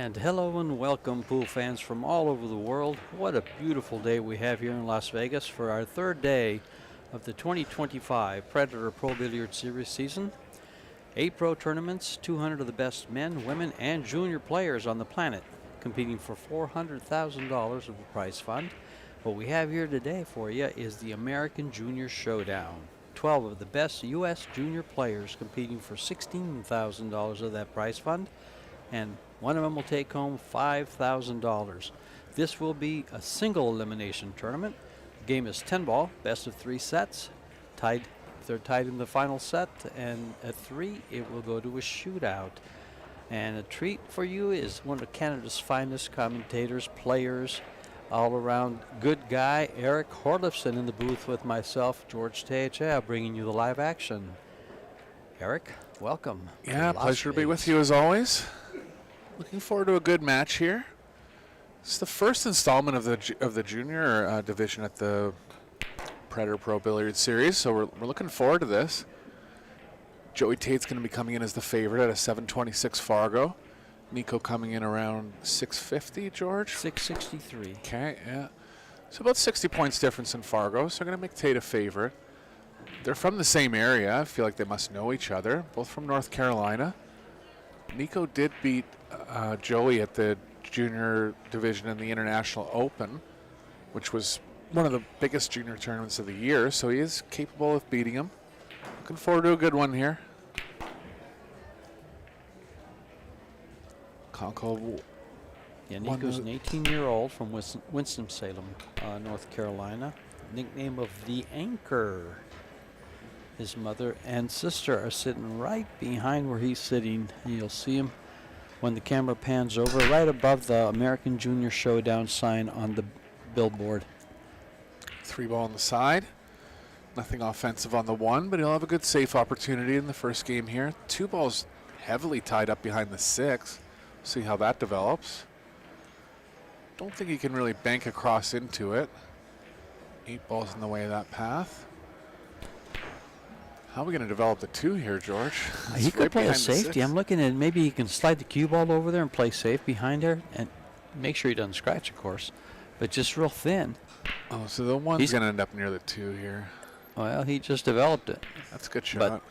And hello and welcome, pool fans from all over the world. What a beautiful day we have here in Las Vegas for our third day of the 2025 Predator Pro Billiard Series season. 8 pro tournaments, 200 of the best men, women, and junior players on the planet competing for $400,000 of the prize fund. What we have here today for you is the American Junior Showdown. 12 of the best U.S. junior players competing for $16,000 of that prize fund, and one of them will take home $5,000. This will be a single elimination tournament. The game is 10 ball, best of 3 sets. If they're tied in the final set, and at 3, it will go to a shootout. And a treat for you is one of Canada's finest commentators, players, all around good guy, Eric Horlifson, in the booth with myself, George Tejea, bringing you the live action. Eric, welcome. Yeah, pleasure to be with you as always. Looking forward to a good match here. It's the first installment of the junior division at the Predator Pro Billiard Series, so we're looking forward to this. Joey Tate's going to be coming in as the favorite at a 726 Fargo. Nico coming in around 650, George? 663. Okay, yeah. So about 60 points difference in Fargo, so I'm going to make Tate a favorite. They're from the same area. I feel like they must know each other, both from North Carolina. Nico did beat Joey at the junior division in the International Open, which was one of the biggest junior tournaments of the year, so he is capable of beating him. Looking forward to a good one here. Conkle. Yeah, Nico's an 18-year-old from Winston-Salem, North Carolina. Nickname of the Anchor. His mother and sister are sitting right behind where he's sitting. You'll see him when the camera pans over, right above the American Junior Showdown sign on the billboard. 3 ball on the side. Nothing offensive on the 1, but he'll have a good safe opportunity in the first game here. 2 balls heavily tied up behind the 6. See how that develops. Don't think he can really bank across into it. 8 balls in the way of that path. How are we going to develop the 2 here, George? He could play a safety. I'm looking at maybe he can slide the cue ball over there and play safe behind there, and make sure he doesn't scratch, of course, but just real thin. Oh, so the 1's going to end up near the 2 here. Well, he just developed it. That's a good shot. But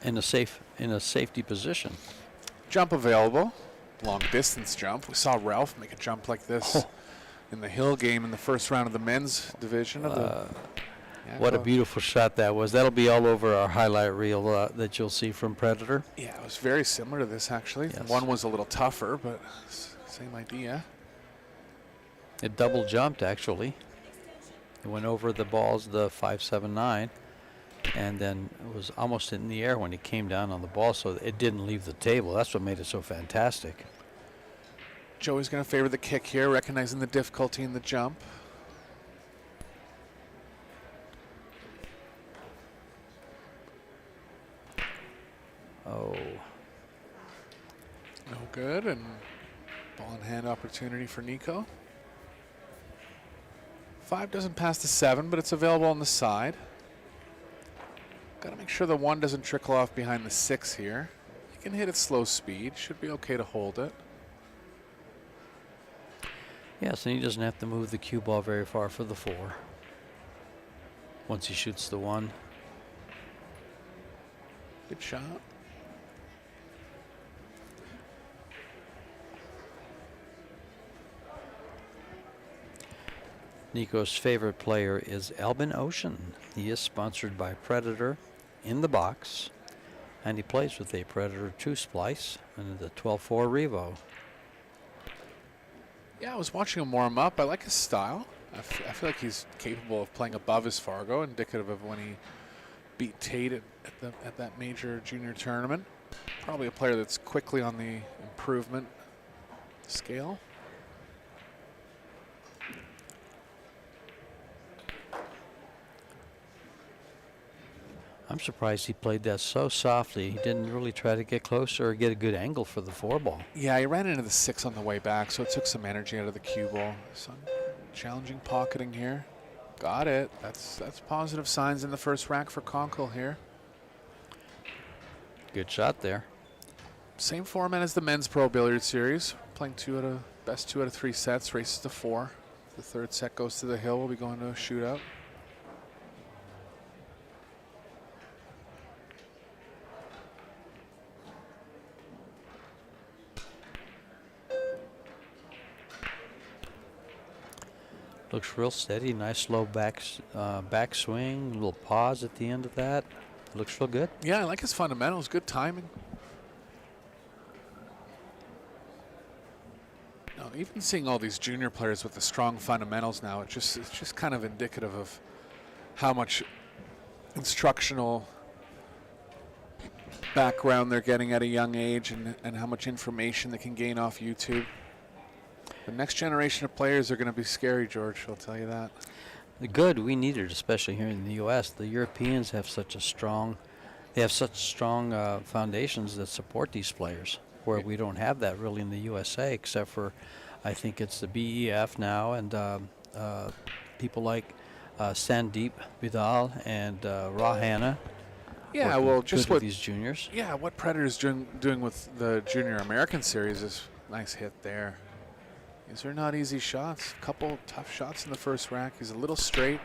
in a safety position. Jump available. Long distance jump. We saw Ralph make a jump like this in the Hill game in the first round of the men's division of the. What a beautiful shot that was. That'll be all over our highlight reel that you'll see from Predator. Yeah, it was very similar to this, actually. Yes. 1 was a little tougher, but same idea. It double jumped, actually. It went over the balls, the 5-7-9, and then it was almost in the air when it came down on the ball, so it didn't leave the table. That's what made it so fantastic. Joey's going to favor the kick here, recognizing the difficulty in the jump. Oh. No good, and ball in hand opportunity for Nico. 5 doesn't pass the 7, but it's available on the side. Got to make sure the 1 doesn't trickle off behind the 6 here. He can hit at slow speed. Should be okay to hold it. Yes, and he doesn't have to move the cue ball very far for the 4. Once he shoots the 1. Good shot. Nico's favorite player is Albin Ocean. He is sponsored by Predator in the box, and he plays with a Predator 2 splice and the 12-4 Revo. Yeah, I was watching him warm up. I like his style. I feel like he's capable of playing above his Fargo, indicative of when he beat Tate at that major junior tournament. Probably a player that's quickly on the improvement scale. I'm surprised he played that so softly. He didn't really try to get closer or get a good angle for the 4 ball. Yeah, he ran into the 6 on the way back, so it took some energy out of the cue ball. Some challenging pocketing here. Got it. That's positive signs in the first rack for Conkle here. Good shot there. Same format as the men's Pro Billiard Series. playing best 2 out of 3 sets, races to 4. The third set goes to the hill. We'll be going to a shootout. Looks real steady. Nice slow back swing. Little pause at the end of that. Looks real good. Yeah, I like his fundamentals. Good timing. Now, even seeing all these junior players with the strong fundamentals now, it's just kind of indicative of how much instructional background they're getting at a young age, and how much information they can gain off YouTube. The next generation of players are going to be scary, George, I'll tell you that. Good. We need it, especially here in the U.S. The Europeans have such strong foundations that support these players, where we don't have that really in the USA, except for, I think it's the BEF now, and people like Sandeep Vidal and Rahana. Yeah, well, just what these juniors. Yeah, what Predator's doing with the Junior American Series is a nice hit there. These are not easy shots. A couple tough shots in the first rack. He's a little straight.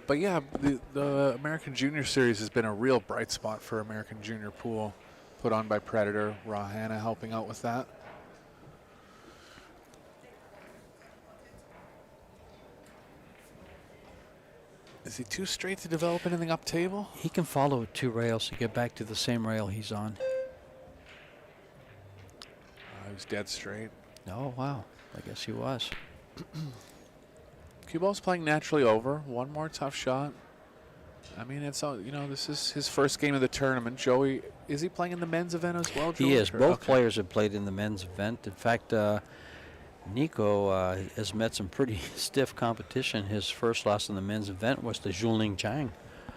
But yeah, the American Junior Series has been a real bright spot for American Junior Pool, put on by Predator. Rahana helping out with that. Is he too straight to develop anything up table? He can follow 2 rails to get back to the same rail he's on. He was dead straight. Oh, wow. I guess he was. Cue ball's playing naturally over. One more tough shot. I mean, it's all, you know, this is his first game of the tournament. Joey, is he playing in the men's event as well, George? He is. Both players have played in the men's event. In fact, Nico has met some pretty stiff competition. His first loss in the men's event was to Zhuling Chang,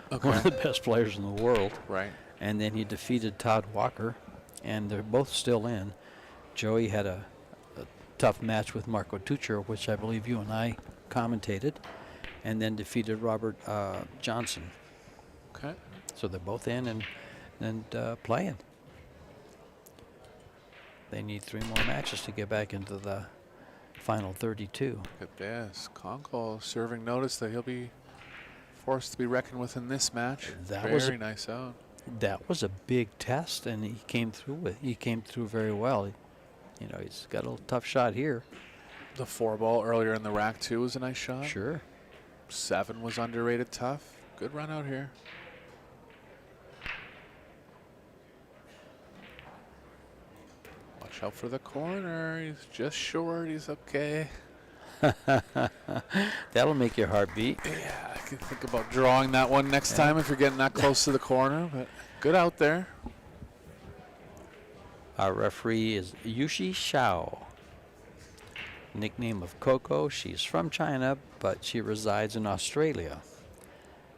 one of the best players in the world. Right. And then he defeated Todd Walker, and they're both still in. Joey had a tough match with Marco Tuccio, which I believe you and I commentated, and then defeated Robert Johnson. Okay. So they're both in and playing. They need 3 more matches to get back into the final 32. Look at this. Conkle serving notice that he'll be forced to be reckoned with in this match. That was very nice out. That was a big test, and he came through very well. You know, he's got a little tough shot here. The 4-ball earlier in the rack, too, was a nice shot. Sure. 7 was underrated tough. Good run out here. Watch out for the corner. He's just short. He's okay. That'll make your heart beat. Yeah, I can think about drawing that one next time if you're getting that close to the corner. But good out there. Our referee is Yushi Shao. Nickname of Coco. She's from China, but she resides in Australia.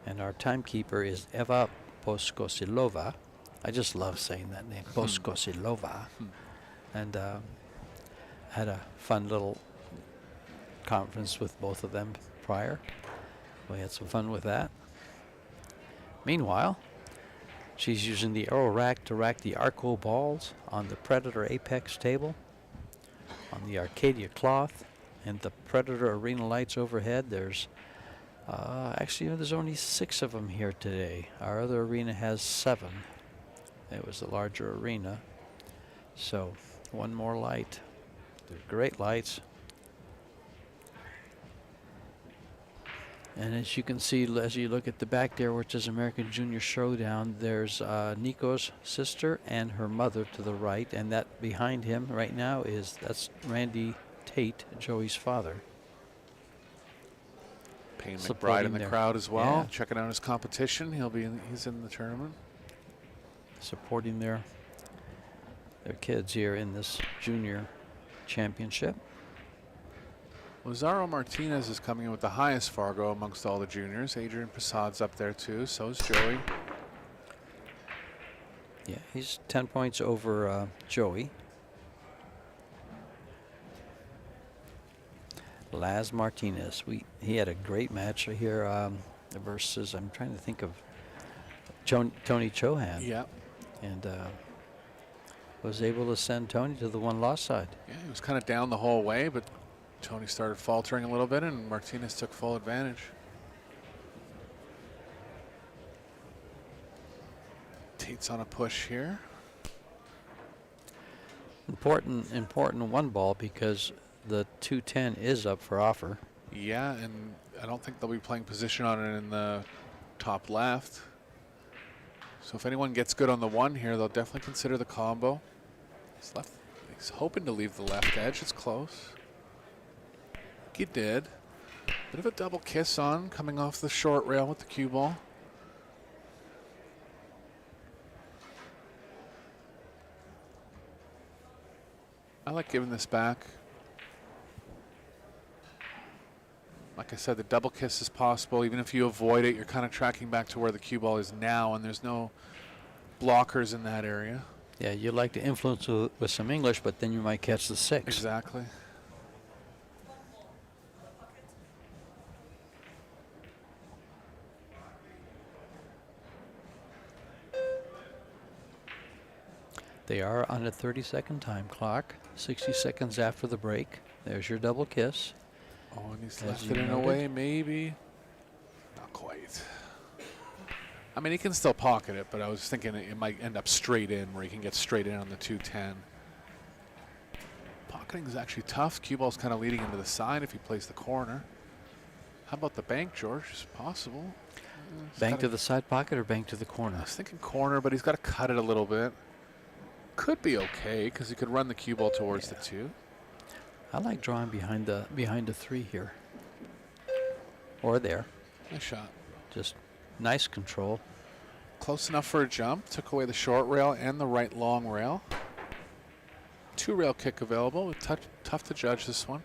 And our timekeeper is Eva Poskosilova. I just love saying that name, Poskosilova. And had a fun little conference with both of them prior. We had some fun with that. Meanwhile, she's using the Aerorack to rack the Arco balls on the Predator Apex table, on the Arcadia Cloth, and the Predator Arena lights overhead. There's actually there's only 6 of them here today. Our other arena has 7. It was the larger arena. So 1 more light. They're great lights. And as you can see, as you look at the back there, which is American Junior Showdown, there's Nico's sister and her mother to the right, and that behind him right now that's Randy Tate, Joey's father. Payne McBride in the crowd as well, yeah. Checking out his competition. He's in the tournament. Supporting their kids here in this junior championship. Lazaro Martinez is coming in with the highest Fargo amongst all the juniors. Adrian Prasad's up there too, so is Joey. Yeah, he's 10 points over Joey. Laz Martinez, he had a great match here versus, I'm trying to think of Tony Chohan. Yeah. And was able to send Tony to the one-loss side. Yeah, he was kind of down the whole way, but Tony started faltering a little bit, and Martinez took full advantage. Tate's on a push here. Important one ball because the 210 is up for offer. Yeah, and I don't think they'll be playing position on it in the top left. So if anyone gets good on the one here, they'll definitely consider the combo. He's hoping to leave the left edge. It's close. He did. Bit of a double kiss on, coming off the short rail with the cue ball. I like giving this back. Like I said, the double kiss is possible. Even if you avoid it, you're kind of tracking back to where the cue ball is now, and there's no blockers in that area. Yeah, you like to influence with some English, but then you might catch the 6. Exactly. They are on a 30-second time clock, 60 seconds after the break. There's your double kiss. Oh, and he's As left you it in a noted. way, maybe. Not quite. I mean, he can still pocket it, but I was thinking it might end up straight in, where he can get straight in on the 210. Pocketing is actually tough. Cue ball's kind of leading into the side if he plays the corner. How about the bank, George? Is it possible? Bank to the side pocket or bank to the I corner? was thinking corner, but he's got to cut it a little bit. Could be okay, because he could run the cue ball towards the 2. I like drawing behind the 3 here. Or there. Nice shot. Just nice control. Close enough for a jump. Took away the short rail and the right long rail. 2 rail kick available. Tough to judge this one.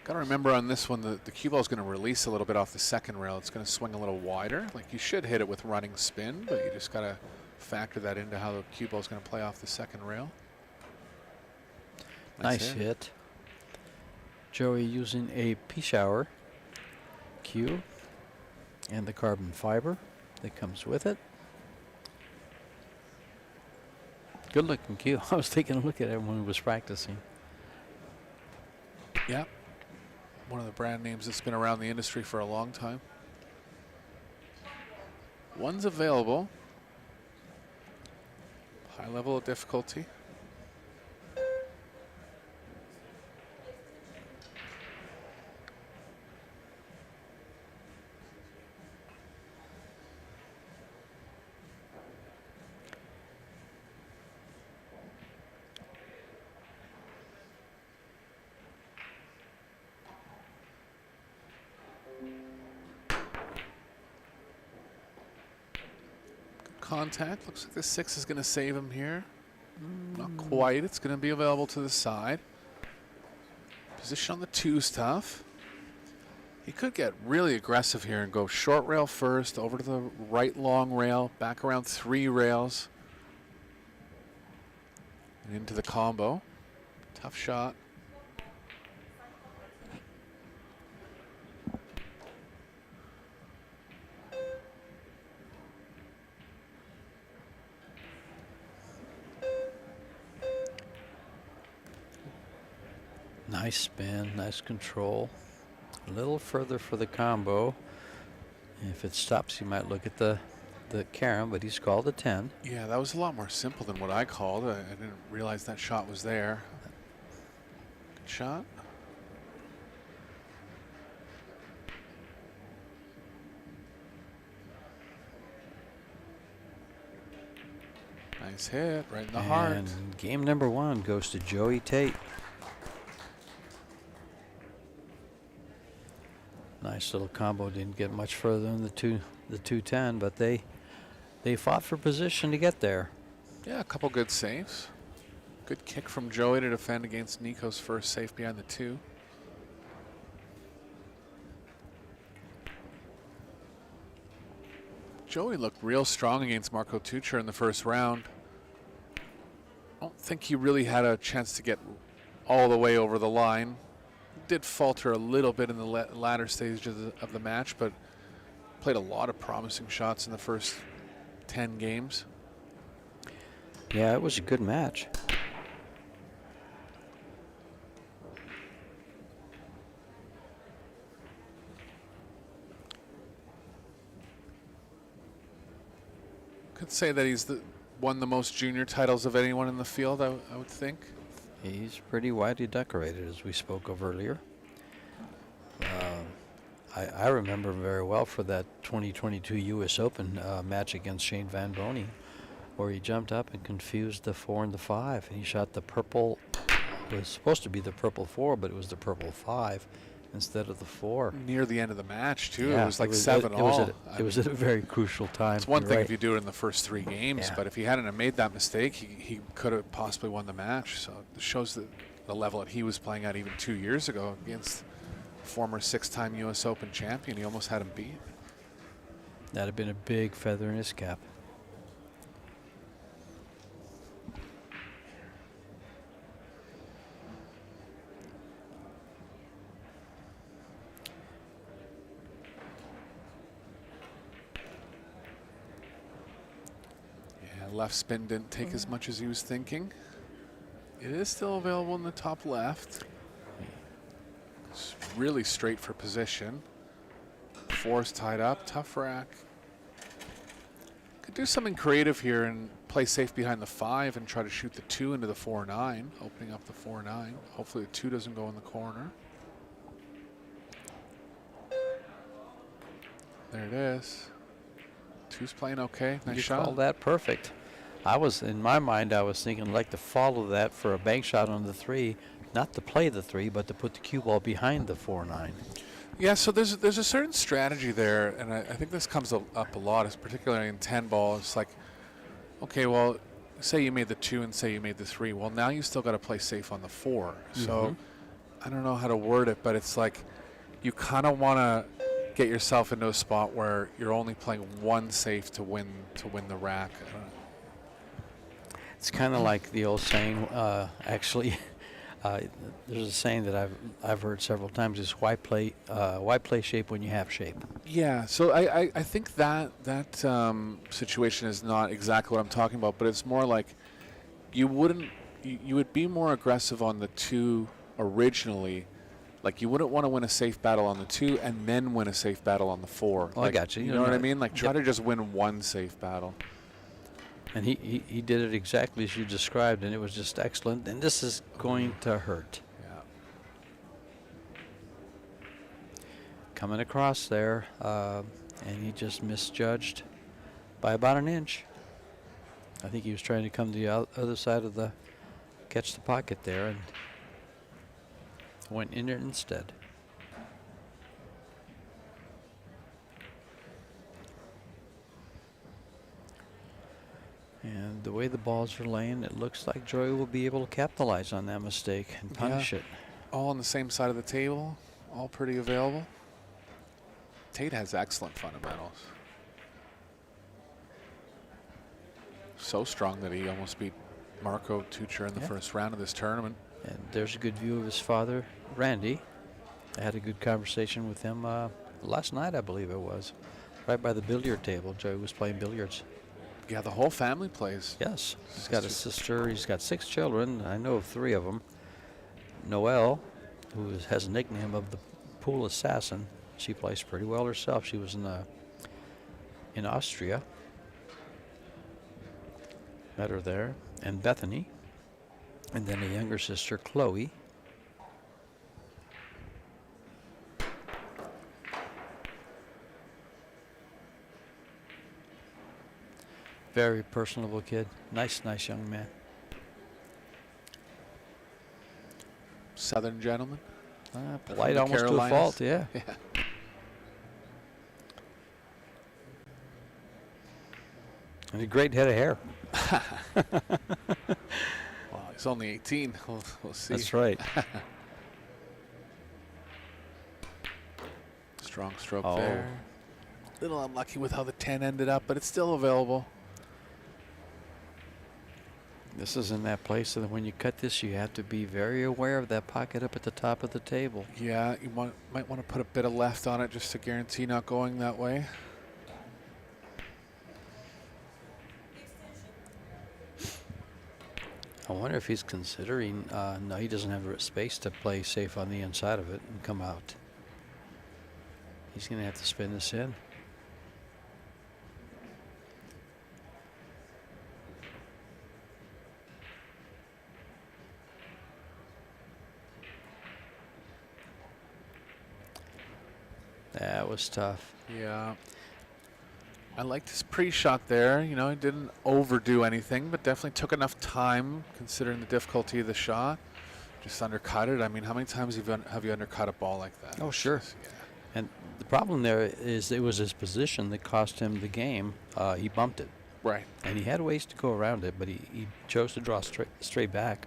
Got to remember on this one, the cue ball is going to release a little bit off the second rail. It's going to swing a little wider. Like, you should hit it with running spin, but you just got to factor that into how the cue ball is going to play off the second rail. Nice hit. Joey using a pea shower cue and the carbon fiber that comes with it. Good looking cue. I was taking a look at it when we was practicing. Yeah. One of the brand names that's been around the industry for a long time. One's available. High level of difficulty. Contact. Looks like the 6 is going to save him here. Not quite. It's going to be available to the side. Position on the 2's tough. He could get really aggressive here and go short rail first, over to the right long rail, back around 3 rails, and into the combo. Tough shot. Nice spin, nice control. A little further for the combo. If it stops, you might look at the carom, but he's called a 10. Yeah, that was a lot more simple than what I called. I didn't realize that shot was there. Good shot. Nice hit, right in the heart. And game number 1 goes to Joey Tate. Nice little combo. Didn't get much further than the 210, but they fought for position to get there. Yeah, a couple good saves. Good kick from Joey to defend against Nico's first save behind the 2. Joey looked real strong against Marco Tucher in the first round. I don't think he really had a chance to get all the way over the line. did falter a little bit in the latter stage of the match, but played a lot of promising shots in the first 10 games. Yeah, it was a good match. Could say that he's won the most junior titles of anyone in the field, I would think. He's pretty widely decorated, as we spoke of earlier. I remember him very well for that 2022 U.S. Open match against Shane Van Boney, where he jumped up and confused the 4 and the 5. And he shot the purple, it was supposed to be the purple 4, but it was the purple 5 instead of the 4. Near the end of the match, too. Yeah, it was like 7-all. It was at a very crucial time. It's one You're thing right. if you do it in the first 3 games, Yeah. but if he hadn't have made that mistake, he could have possibly won the match. So it shows the level that he was playing at even 2 years ago against former 6-time U.S. Open champion. He almost had him beat. That'd have been a big feather in his cap. Yeah, left spin didn't take as much as he was thinking. It is still available in the top left. It's really straight for position. 4's tied up, tough rack. Could do something creative here and play safe behind the 5 and try to shoot the 2 into the 4-9, opening up the 4-9. Hopefully the 2 doesn't go in the corner. There it is. 2's playing okay. Nice You shot. called that perfect. In my mind, I was thinking like to follow that for a bank shot on the 3, not to play the 3, but to put the cue ball behind the 4-9. Yeah, so there's a certain strategy there, and I think this comes up a lot, is particularly in 10 ball. It's like, okay, well, say you made the 2 and say you made the 3. Well, now you still got to play safe on the 4. So I don't know how to word it, but it's like you kind of want to get yourself into a spot where you're only playing one safe to win the rack. It's kind of like the old saying, actually. There's a saying that I've heard several times is why play shape when you have shape. Yeah, so I think that situation is not exactly what I'm talking about, but it's more like you would be more aggressive on the 2 originally. Like you wouldn't want to win a safe battle on the 2 and then win a safe battle on the 4. Oh, like, I got you. You know what I mean? Like try to just win one safe battle. And he did it exactly as you described, and it was just excellent. And this is going to hurt. Yeah. Coming across there, and he just misjudged by about an inch. I think he was trying to come to the other side of catch the pocket there, and went in it instead. And the way the balls are laying, it looks like Joey will be able to capitalize on that mistake and punish it. All on the same side of the table, all pretty available. Tate has excellent fundamentals. So strong that he almost beat Marco Tucher in the first round of this tournament. And there's a good view of his father, Randy. I had a good conversation with him last night, I believe it was, right by the billiard table. Joey was playing billiards. Yeah, the whole family plays. Yes, he's got a sister. He's got 6 children. I know of 3 of them. Noelle, who has a nickname of the Pool Assassin, she plays pretty well herself. She was in Austria. Met her there. And Bethany. And then a younger sister, Chloe. Very personable kid. Nice young man. Southern gentleman. Polite the almost to a Carolinas. fault, yeah. Yeah. And a great head of hair. Well, he's only 18. We'll see. That's right. Strong stroke Oh. there. Little unlucky with how the 10 ended up, but it's still available. This is in that place, and when you cut this, you have to be very aware of that pocket up at the top of the table. Yeah, you might want to put a bit of left on it just to guarantee not going that way. I wonder if he's considering, no, he doesn't have space to play safe on the inside of it and come out. He's going to have to spin this in. That was tough. Yeah. I liked his pre-shot there. You know, he didn't overdo anything, but definitely took enough time considering the difficulty of the shot. Just undercut it. I mean, how many times have you undercut a ball like that? Oh, sure. Yeah. And the problem there is it was his position that cost him the game. He bumped it. Right. And he had ways to go around it, but he chose to draw straight back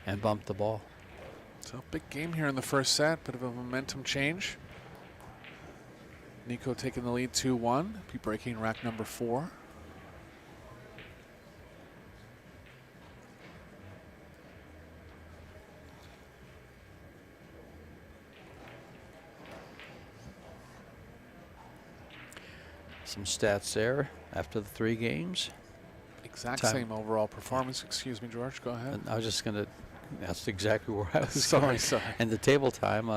and bumped the ball. So big game here in the first set. Bit of a momentum change. Nico taking the lead 2-1. Be breaking rack number 4. Some stats there after the 3 games. Exact Time. same overall performance. Excuse me, George. Go ahead. And I was just going to, that's exactly where I was Sorry, going. sorry. And the table time,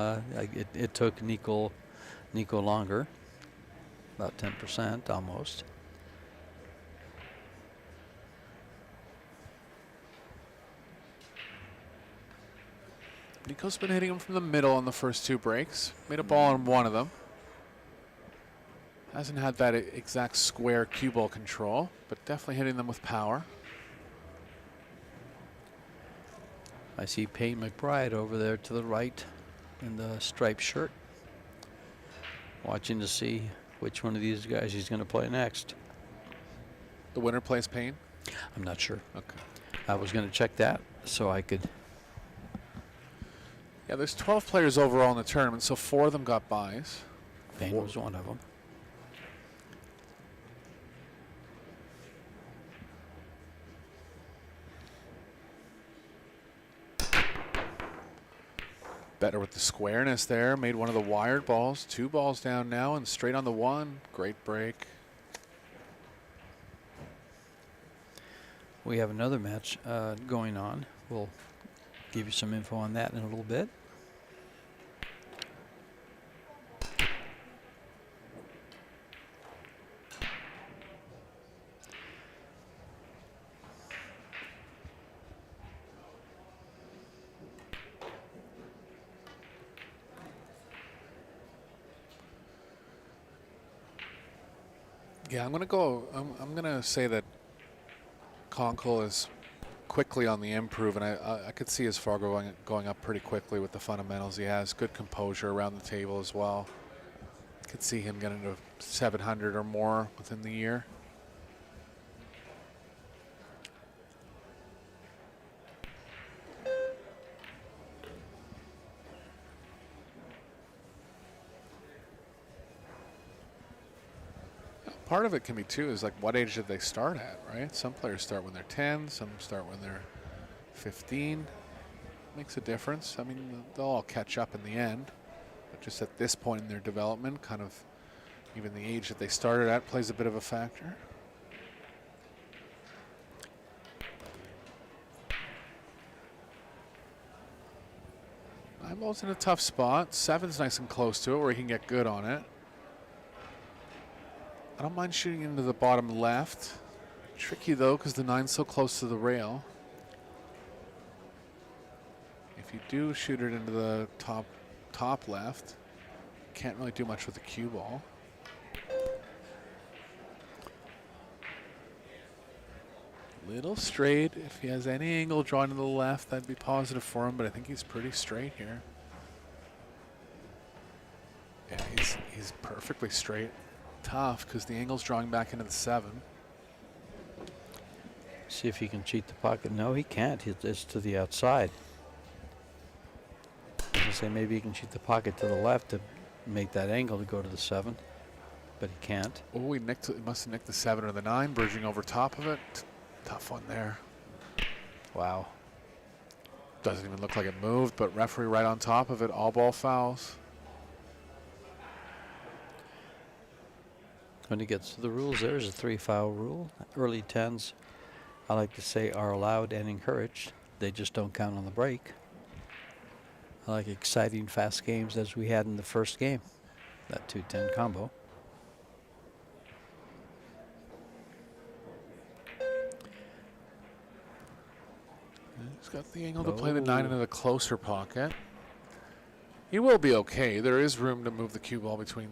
it took Nico longer, about 10% almost. Nico's been hitting him from the middle on the first 2 breaks. Made a ball on one of them. Hasn't had that exact square cue ball control, but definitely hitting them with power. I see Payne McBride over there to the right in the striped shirt, watching to see which one of these guys he's going to play next. The winner plays Payne? I'm not sure. Okay. I was going to check that so I could. Yeah, there's 12 players overall in the tournament, so 4 of them got buys. Payne was one of them. Better with the squareness there. Made one of the wired balls. 2 balls down now and straight on the 1. Great break. We have another match going on. We'll give you some info on that in a little bit. Yeah, I'm gonna say that Conkle is quickly on the improve, and I could see his far going up pretty quickly with the fundamentals he has. Good composure around the table as well. Could see him getting to 700 or more within the year. Part of it can be too is like what age did they start at, right? Some players start when they're 10, some start when they're 15. Makes a difference. I mean, they'll all catch up in the end, but just at this point in their development, kind of even the age that they started at plays a bit of a factor. Eyeball's in a tough spot. 7's nice and close to it where he can get good on it. I don't mind shooting into the bottom left. Tricky though, because the 9's so close to the rail. If you do shoot it into the top left, can't really do much with the cue ball. Little straight. If he has any angle drawn to the left, that'd be positive for him, but I think he's pretty straight here. Yeah, he's perfectly straight. Tough because the angle's drawing back into the 7. See if he can cheat the pocket. No, he can't. It's to the outside. I was gonna say maybe he can cheat the pocket to the left to make that angle to go to the 7, but he can't. Oh, he must have nicked the 7 or the 9, bridging over top of it. Tough one there. Wow. Doesn't even look like it moved, but referee right on top of it. All ball fouls. When it gets to the rules, there's a 3-foul rule. Early 10s, I like to say, are allowed and encouraged. They just don't count on the break. I like exciting, fast games as we had in the first game, that 2-10 combo. He's got the angle to play the 9 into the closer pocket. He will be okay. There is room to move the cue ball between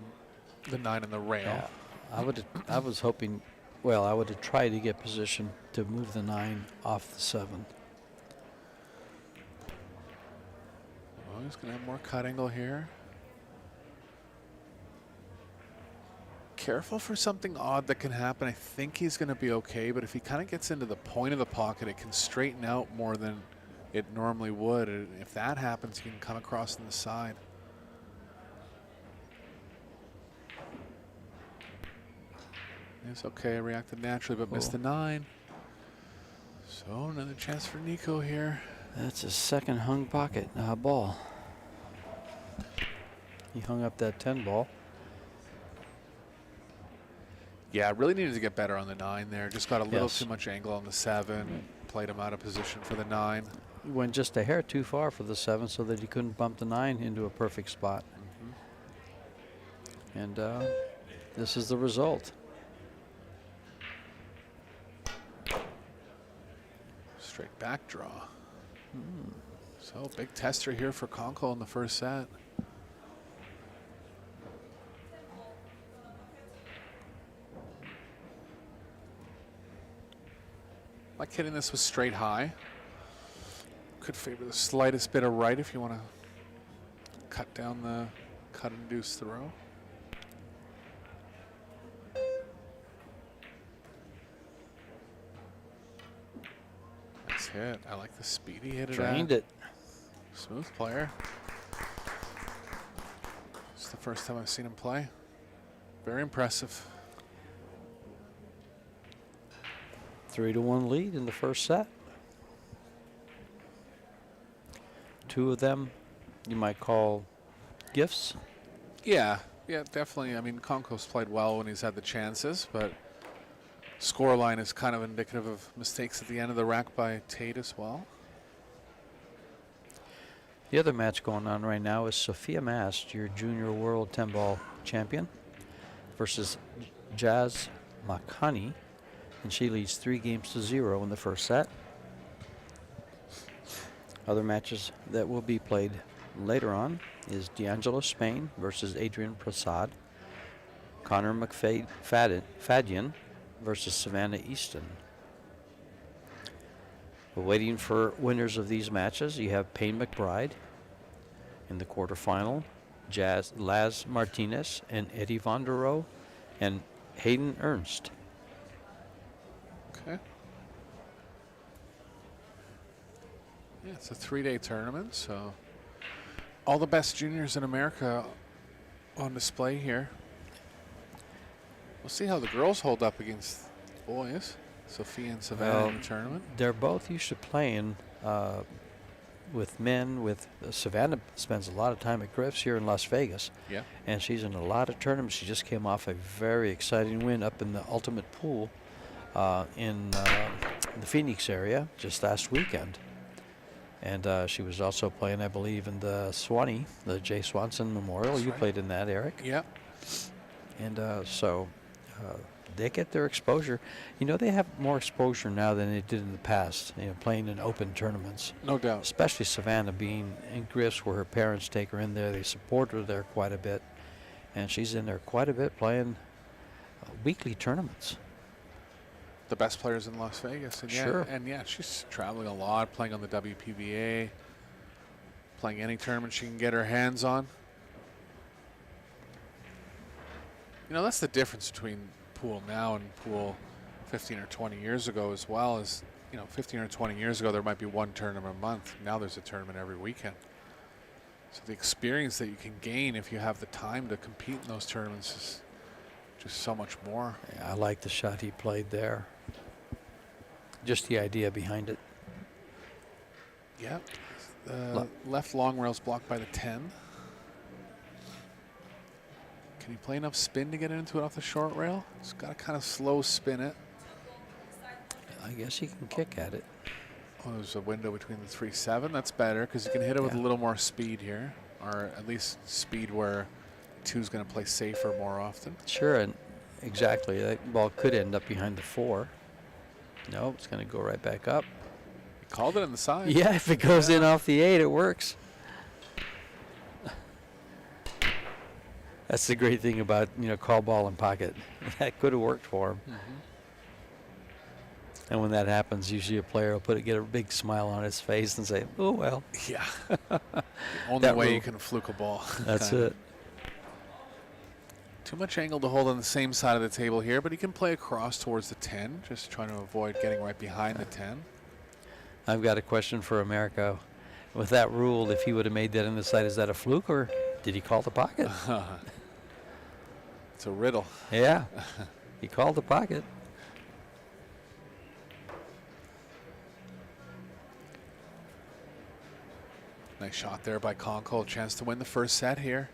the 9 and the rail. Yeah, I was hoping, well, I would have tried to get position to move the 9 off the 7. Oh, he's going to have more cut angle here. Careful for something odd that can happen. I think he's going to be okay, but if he kind of gets into the point of the pocket, it can straighten out more than it normally would. And if that happens, he can come across on the side. It's okay, reacted naturally, but missed the 9. So another chance for Nico here. That's his second hung pocket ball. He hung up that 10 ball. Yeah, really needed to get better on the 9 there. Just got a little Yes. too much angle on the 7. Played him out of position for the 9. He went just a hair too far for the 7 so that he couldn't bump the 9 into a perfect spot. And this is the result. Straight back draw. So big tester here for Conkle in the first set. Like hitting this with straight high. Could favor the slightest bit of right if you want to cut down the cut-induced throw. Nice hit. I like the speed he hit it at. Drained it. Smooth player. It's the first time I've seen him play. Very impressive. 3-1 lead in the first set. 2 of them you might call gifts. Yeah, definitely. I mean, Konko's played well when he's had the chances, but scoreline is kind of indicative of mistakes at the end of the rack by Tate as well. The other match going on right now is Sophia Mast, your junior world 10-ball champion, versus Jazz Makani, and she leads 3-0 in the first set. Other matches that will be played later on is D'Angelo Spain versus Adrian Prasad, Connor McFadden versus Savannah Easton. We're waiting for winners of these matches. You have Payne McBride in the quarterfinal, Laz Martinez and Eddie Von der Rohe, and Hayden Ernst. Okay. Yeah, it's a 3-day tournament, so all the best juniors in America on display here. We'll see how the girls hold up against the boys. Sophia and Savannah in the tournament. They're both used to playing with men. With Savannah spends a lot of time at Griff's here in Las Vegas. Yeah. And she's in a lot of tournaments. She just came off a very exciting win up in the Ultimate Pool in the Phoenix area just last weekend. And she was also playing, I believe, in the Swanee, the Jay Swanson Memorial. That's you right. played in that, Eric. Yeah. And so they get their exposure. You know, they have more exposure now than they did in the past, you know, playing in open tournaments. No doubt. Especially Savannah being in Griff's where her parents take her in there. They support her there quite a bit. And she's in there quite a bit playing weekly tournaments. The best players in Las Vegas. And Sure. Yeah, and yeah, she's traveling a lot, playing on the WPBA, playing any tournament she can get her hands on. You know, that's the difference between pool now and pool 15 or 20 years ago as well. As, you know, 15 or 20 years ago, there might be one tournament a month. Now there's a tournament every weekend. So the experience that you can gain if you have the time to compete in those tournaments is just so much more. Yeah, I like the shot he played there. just the idea behind it. Yep. Left long rail's blocked by the 10. Can he play enough spin to get into it off the short rail? He's got to kind of slow spin it. I guess he can kick at it. Oh, there's a window between the 3-7. That's better because you can hit it with a little more speed here, or at least speed where 2's going to play safer more often. Sure, and exactly. That ball could end up behind the 4. No, it's going to go right back up. He called it on the side. Yeah, if it goes in off the 8, it works. That's the great thing about, call ball and pocket. That could have worked for him. And when that happens, usually a player will get a big smile on his face and say, "Oh well." Yeah. The only way you can fluke a ball. That's it. Too much angle to hold on the same side of the table here, but he can play across towards the 10, just trying to avoid getting right behind the 10. I've got a question for America. With that rule, if he would have made that on the side, is that a fluke or did he call the pocket? It's a riddle. Yeah, he called the pocket. Nice shot there by Conkle. Chance to win the first set here.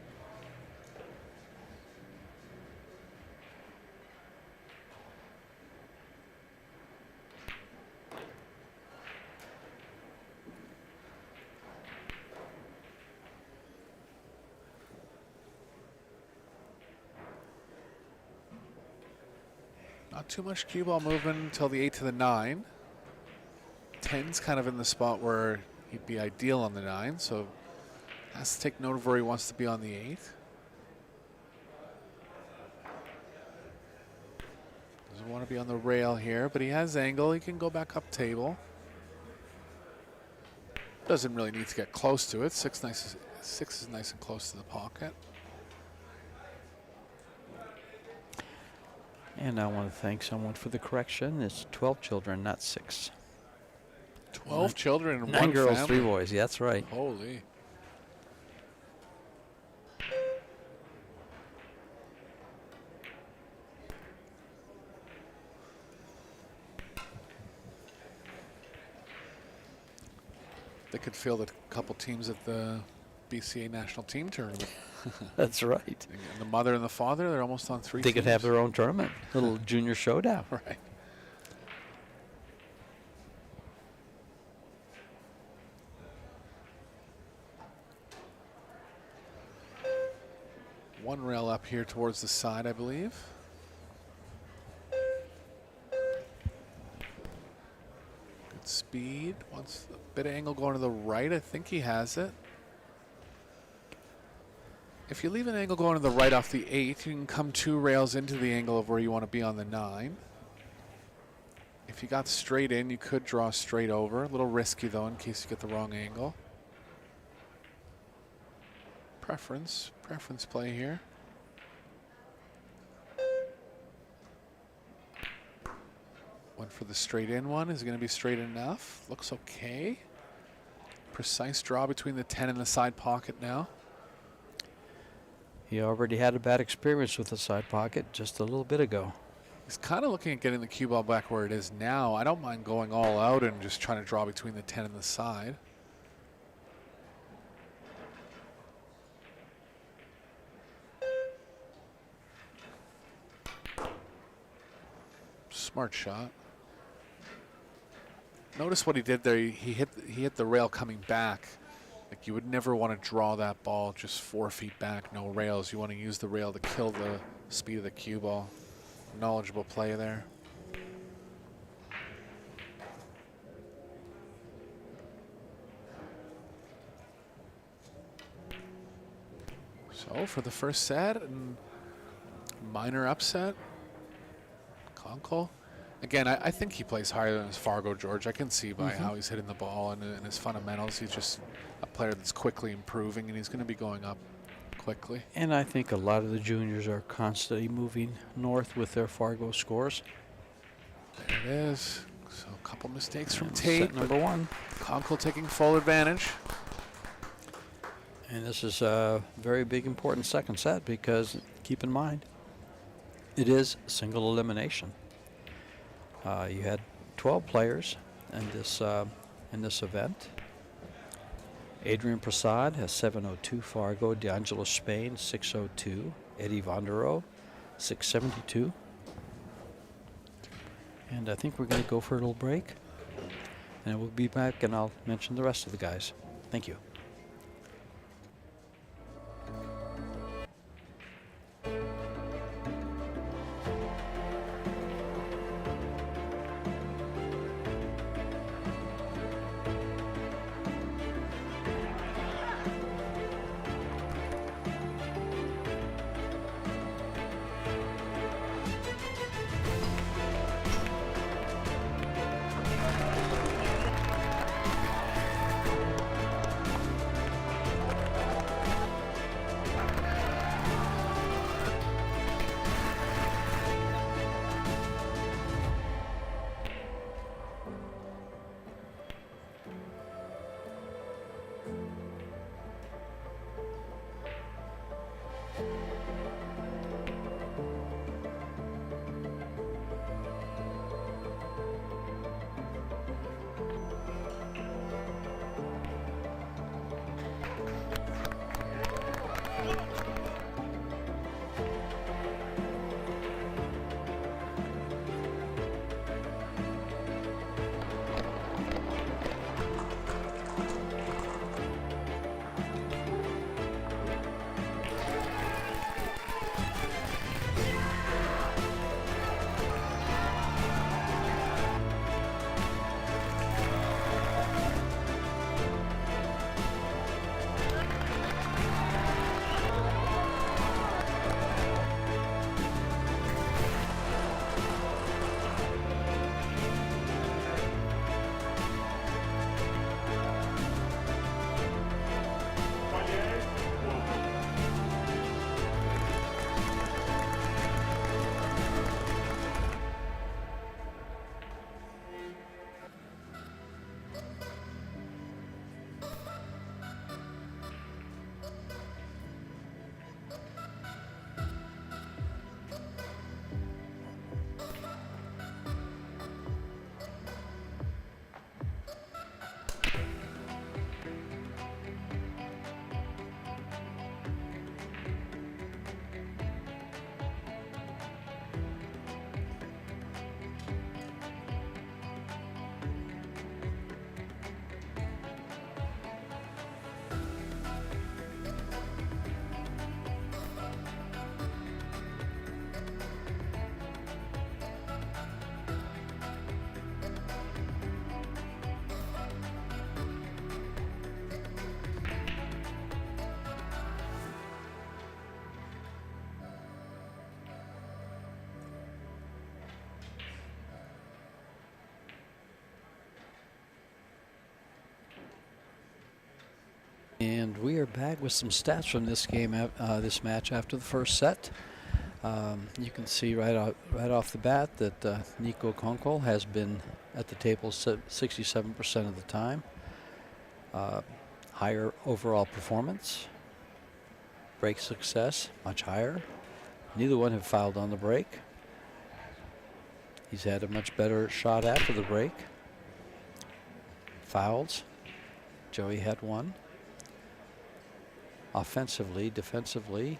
Not too much cue ball movement until the 8 to the 9. 10's kind of in the spot where he'd be ideal on the 9, so has to take note of where he wants to be on the 8. Doesn't want to be on the rail here, but he has angle. He can go back up table. Doesn't really need to get close to it. 6 is nice and close to the pocket. And I want to thank someone for the correction. It's 12 children, not 6. 12 children and 9 one girls, family. 3 boys. Yeah, that's right. Holy. They could field a couple teams at the BCA national team tournament. That's right. And the mother and the father, they're almost on 3 They teams. could have their own tournament, little junior showdown. Right. One rail up here towards the side, I believe. Good speed. Wants a bit of angle going to the right. I think he has it. If you leave an angle going to the right off the 8, you can come 2 rails into the angle of where you want to be on the 9. If you got straight in, you could draw straight over. A little risky, though, in case you get the wrong angle. Preference play here. Went for the straight in one. Is it going to be straight enough? Looks okay. Precise draw between the 10 and the side pocket now. He already had a bad experience with the side pocket just a little bit ago. He's kind of looking at getting the cue ball back where it is now. I don't mind going all out and just trying to draw between the 10 and the side. Smart shot. Notice what he did there. He hit the rail coming back. Like, you would never want to draw that ball just 4 feet back, no rails. You want to use the rail to kill the speed of the cue ball. Knowledgeable play there. So for the first set, and minor upset, Conkle. Again, I think he plays higher than his Fargo George. I can see by how he's hitting the ball and his fundamentals. He's just a player that's quickly improving, and he's going to be going up quickly. And I think a lot of the juniors are constantly moving north with their Fargo scores. There it is. So a couple mistakes from And Tate. set number 1. Conkle taking full advantage. And this is a very big, important second set because, keep in mind, it is single elimination. You had 12 players in this event. Adrian Prasad has 702. Fargo. D'Angelo Spain 602. Eddie Vondero 672. And I think we're going to go for a little break. And we'll be back and I'll mention the rest of the guys. Thank you. And we are back with some stats from this game, this match after the first set. You can see right off the bat that Nico Kunkel has been at the table 67% of the time. Higher overall performance. Break success, much higher. Neither one have fouled on the break. He's had a much better shot after the break. Fouls. Joey had one. Offensively, defensively,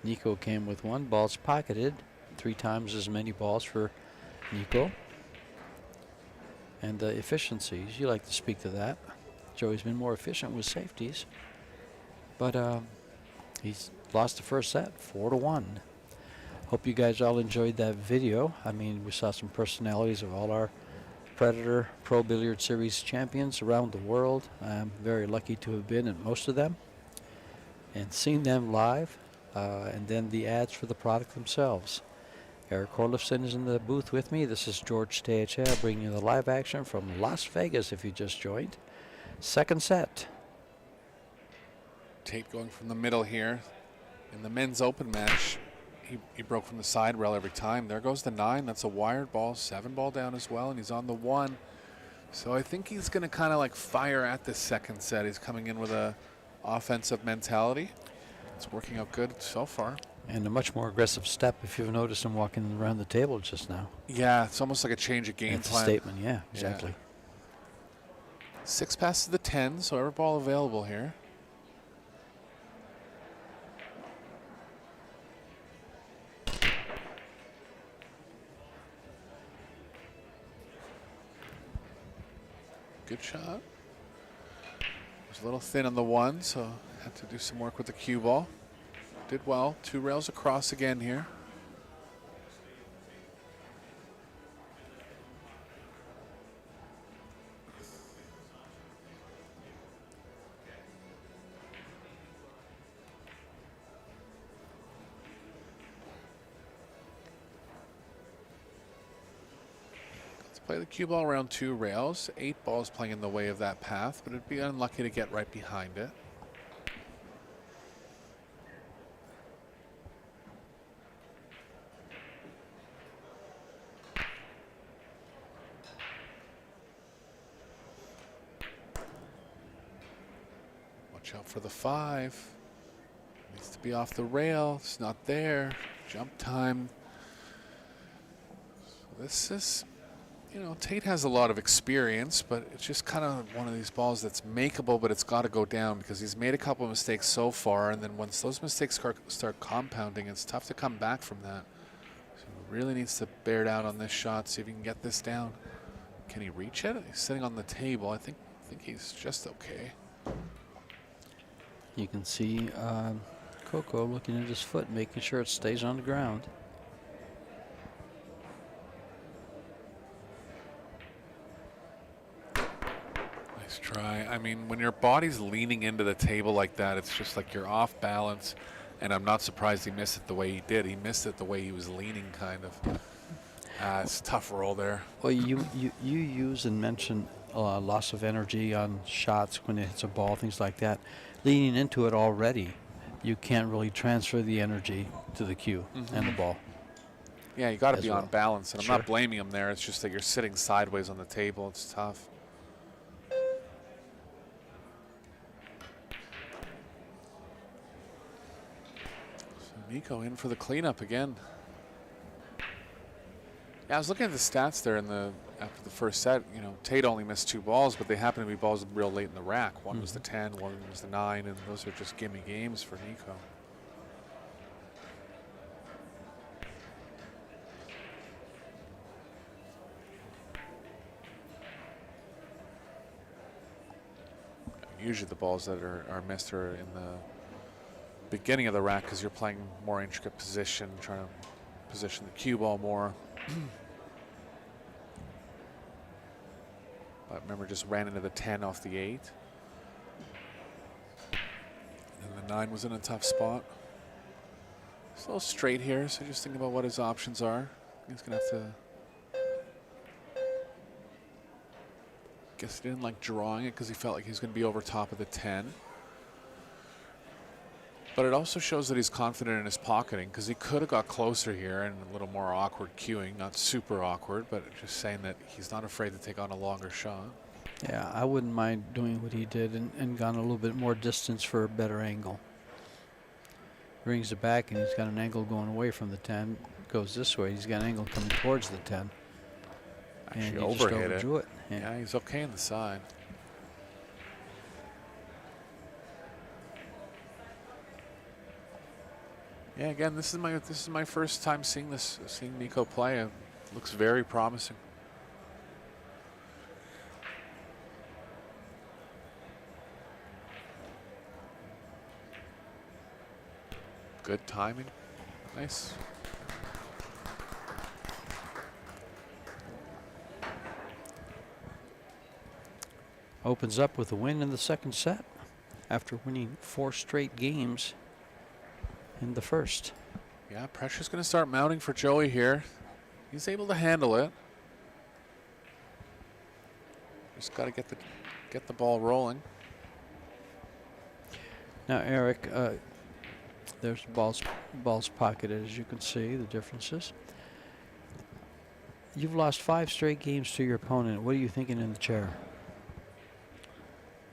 Nico came with one. Balls pocketed, 3 times as many balls for Nico. And efficiencies, you like to speak to that. Joey's been more efficient with safeties, but he's lost the first set, 4-1. Hope you guys all enjoyed that video. I mean, we saw some personalities of all our Predator Pro Billiard Series champions around the world. I'm very lucky to have been at most of them and seen them live, and then the ads for the product themselves. Eric Horlifson is in the booth with me. This is George Teacha bringing you the live action from Las Vegas if you just joined. Second set. Tate going from the middle here. In the men's open match, he broke from the side rail every time. There goes the 9. That's a wired ball. 7 ball down as well, and he's on the 1. So I think he's going to kind of like fire at this second set. He's coming in with a offensive mentality. It's working out good so far. And a much more aggressive step if you've noticed him walking around the table just now. Yeah, it's almost like a change of game That's plan. a statement, yeah, exactly. 6 passes the 10, so every ball available here. Good shot. Was a little thin on the 1, so had to do some work with the cue ball. Did well. 2 rails across again here. Play the cue ball around 2 rails. 8 balls playing in the way of that path, but it'd be unlucky to get right behind it. Watch out for the 5. Needs to be off the rail. It's not there. Jump time. So this is, you know, Tate has a lot of experience, but it's just kind of one of these balls that's makeable, but it's got to go down because he's made a couple of mistakes so far, and then once those mistakes start compounding, it's tough to come back from that. So he really needs to bear down on this shot, see if he can get this down. Can he reach it? He's sitting on the table. I think he's just okay. You can see Coco looking at his foot, making sure it stays on the ground. Nice try. I mean, when your body's leaning into the table like that, it's just like you're off balance, and I'm not surprised he missed it the way he did. He missed it the way he was leaning, kind of. It's a tough roll there. Well, you use and mention loss of energy on shots when it hits a ball, things like that. Leaning into it already, you can't really transfer the energy to the cue and the ball. Yeah, you got to As be well. on balance, and I'm Sure. not blaming him there. It's just that you're sitting sideways on the table. It's tough. So Nico in for the cleanup again. Yeah, I was looking at the stats there after the first set. You know, Tate only missed 2 balls, but they happen to be balls real late in the rack. One was the 10, one was the 9, and those are just gimme games for Nico. Usually the balls that are missed are in the beginning of the rack because you're playing more intricate position, trying to position the cue ball more. But remember, just ran into the 10 off the 8. And the 9 was in a tough spot. It's a little straight here, so just think about what his options are. He's going to have to... Guess he didn't like drawing it because he felt like he was going to be over top of the 10. But it also shows that he's confident in his pocketing because he could have got closer here and a little more awkward cueing. Not super awkward, but just saying that he's not afraid to take on a longer shot. Yeah, I wouldn't mind doing what he did and gone a little bit more distance for a better angle. Brings it back and he's got an angle going away from the 10. Goes this way, he's got an angle coming towards the 10. Actually and he just overhit overdrew it. Yeah, he's okay in the side. Yeah, again, this is my first time seeing Nico play. It looks very promising. Good timing. Nice. Opens up with a win in the second set after winning 4 straight games in the first. Yeah, pressure's going to start mounting for Joey here. He's able to handle it. Just got to get the ball rolling. Now, Eric, there's balls pocketed, as you can see, the differences. You've lost 5 straight games to your opponent. What are you thinking in the chair?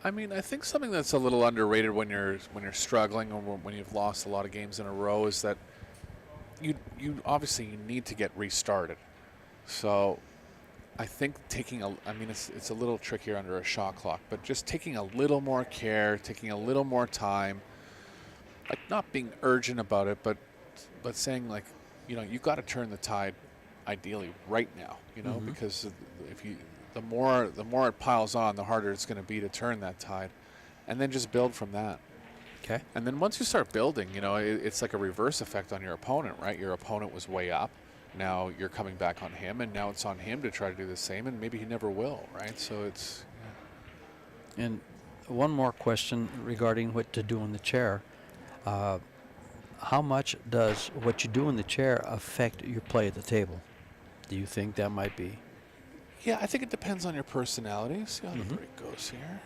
I mean, I think something that's a little underrated when you're struggling or when you've lost a lot of games in a row is that you obviously you need to get restarted. So I think I mean, it's a little trickier under a shot clock, but just taking a little more care, taking a little more time, like not being urgent about it, but saying like, you know, you got to turn the tide ideally right now, you know, because if you, the more it piles on, the harder it's going to be to turn that tide, and then just build from that. Okay. And then once you start building, you know, it's like a reverse effect on your opponent, right? Your opponent was way up. Now you're coming back on him, and now it's on him to try to do the same, and maybe he never will, right? So it's... Yeah. And one more question regarding what to do in the chair. How much does what you do in the chair affect your play at the table? Do you think that might be? Yeah, I think it depends on your personality. See how the break goes here.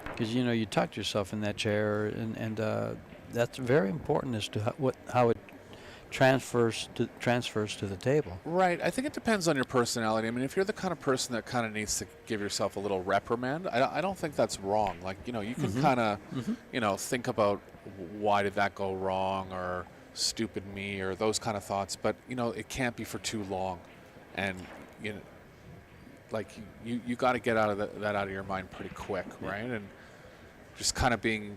Because, you know, you tucked yourself in that chair, and that's very important as to how it transfers to the table. Right. I think it depends on your personality. I mean, if you're the kind of person that kind of needs to give yourself a little reprimand, I don't think that's wrong. Like, you know, you can kind of, you know, think about why did that go wrong, or stupid me, or those kind of thoughts. But, you know, it can't be for too long. And, you know, like you got to get out of that out of your mind pretty quick, right? And just kind of being,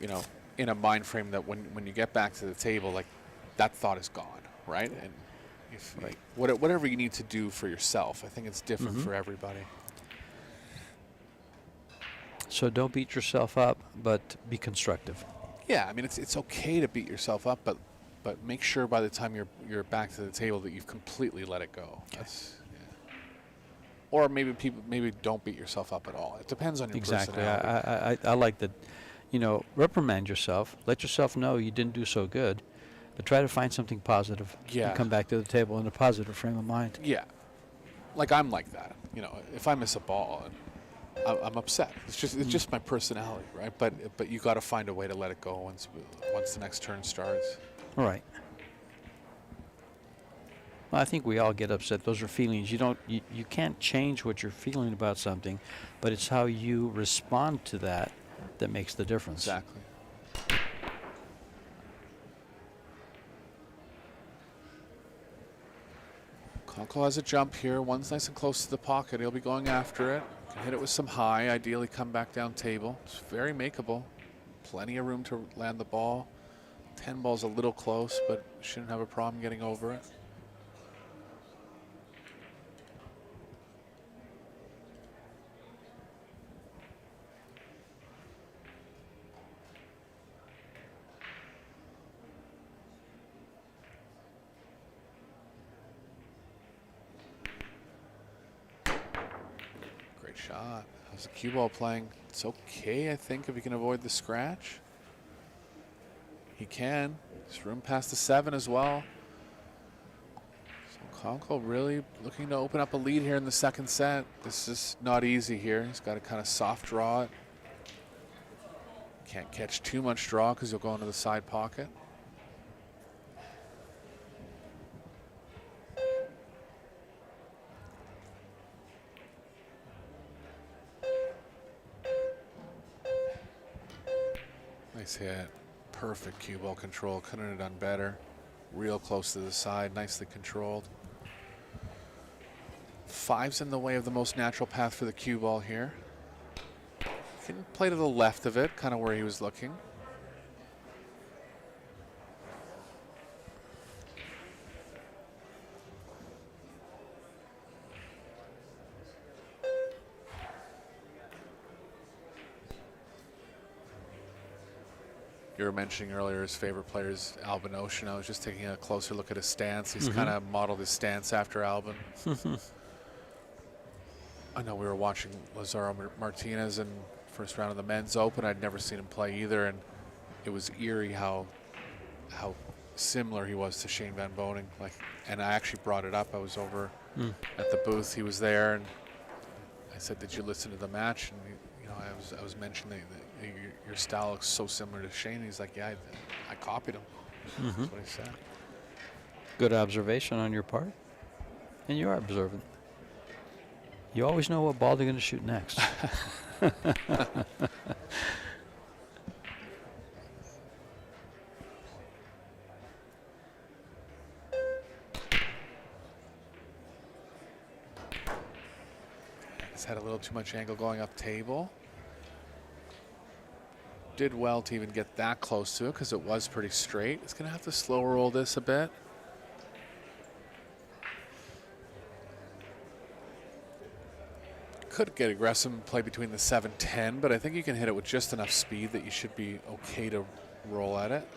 you know, in a mind frame that when you get back to the table, like that thought is gone, right? And if whatever you need to do for yourself, I think it's different for everybody. So don't beat yourself up, but be constructive. Yeah, I mean it's okay to beat yourself up, but make sure by the time you're back to the table that you've completely let it go. Okay. Or maybe don't beat yourself up at all. It depends on your personality. I like that. You know, reprimand yourself. Let yourself know you didn't do so good, but try to find something positive. Yeah. And come back to the table in a positive frame of mind. Yeah. Like I'm like that. You know, if I miss a ball, I'm upset. It's just my personality, right? But you got to find a way to let it go once the next turn starts. All right. Well, I think we all get upset. Those are feelings. You can't change what you're feeling about something, but it's how you respond to that makes the difference. Exactly. Konko has a jump here. One's nice and close to the pocket. He'll be going after it. Can hit it with some high. Ideally come back down table. It's very makeable. Plenty of room to land the ball. 10 ball's a little close, but shouldn't have a problem getting over it. Shot. How's the cue ball playing? It's okay, I think, if he can avoid the scratch. He can. There's room past the 7 as well. So Konko really looking to open up a lead here in the second set. This is not easy here. He's got to kind of soft draw it. Can't catch too much draw because he'll go into the side pocket. Nice hit. Perfect cue ball control. Couldn't have done better. Real close to the side. Nicely controlled. 5's in the way of the most natural path for the cue ball here. Can play to the left of it, kind of where he was looking. You were mentioning earlier his favorite player is Albin Ocean. I was just taking a closer look at his stance. He's kind of modeled his stance after Albin. I know we were watching Lazaro Martinez in first round of the Men's Open. I'd never seen him play either, and it was eerie how similar he was to Shane Van Boning. Like, and I actually brought it up. I was over at the booth. He was there, and I said, "Did you listen to the match?" And you know, I was mentioning that your style looks so similar to Shane. He's like, "Yeah, I copied him." That's what he said. Good observation on your part, and you are observant. You always know what ball they're going to shoot next. had a little too much angle going up table. Did well to even get that close to it because it was pretty straight. It's going to have to slow roll this a bit. Could get aggressive and play between the 7-10, but I think you can hit it with just enough speed that you should be okay to roll at it.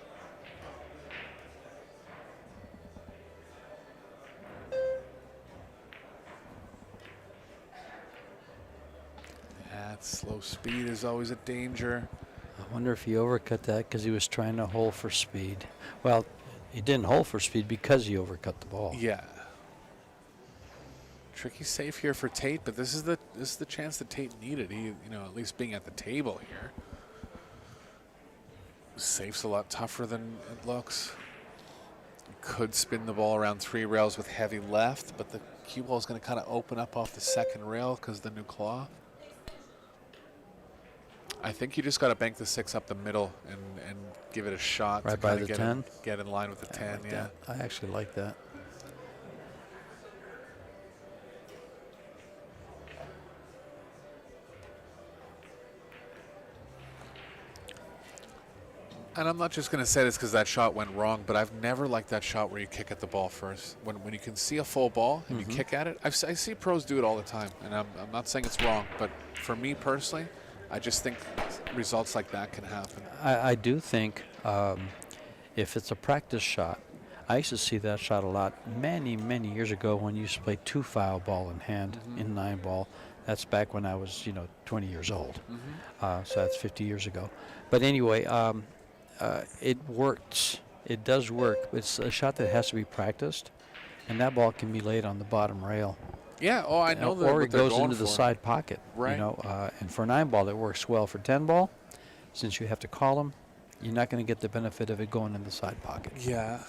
That slow speed is always a danger. I wonder if he overcut that because he was trying to hole for speed. Well, he didn't hole for speed because he overcut the ball. Yeah. Tricky save here for Tate, but this is the chance that Tate needed. He, at least being at the table here. Safe's a lot tougher than it looks. Could spin the ball around 3 rails with heavy left, but the cue ball is going to kind of open up off the second rail because of the new cloth. I think you just got to bank the 6 up the middle and give it a shot right to by kind the of 10. Get in line with the 10. Like Yeah, that. I actually like that. and I'm not just going to say this because that shot went wrong, but I've never liked that shot where you kick at the ball first. When you can see a full ball and you kick at it, I see pros do it all the time, and I'm not saying it's wrong, but for me personally, I just think results like that can happen. I do think if it's a practice shot, I used to see that shot a lot many years ago when you used to play 2-foul ball in hand in 9-ball. That's back when I was 20 years old. So that's 50 years ago. But anyway, it works. It does work. It's a shot that has to be practiced, and that ball can be laid on the bottom rail. Yeah, oh, I know that. Or it goes into the side pocket. Right. And for 9-ball, it works well. For 10-ball, since you have to call them, you're not going to get the benefit of it going in the side pocket. Yeah.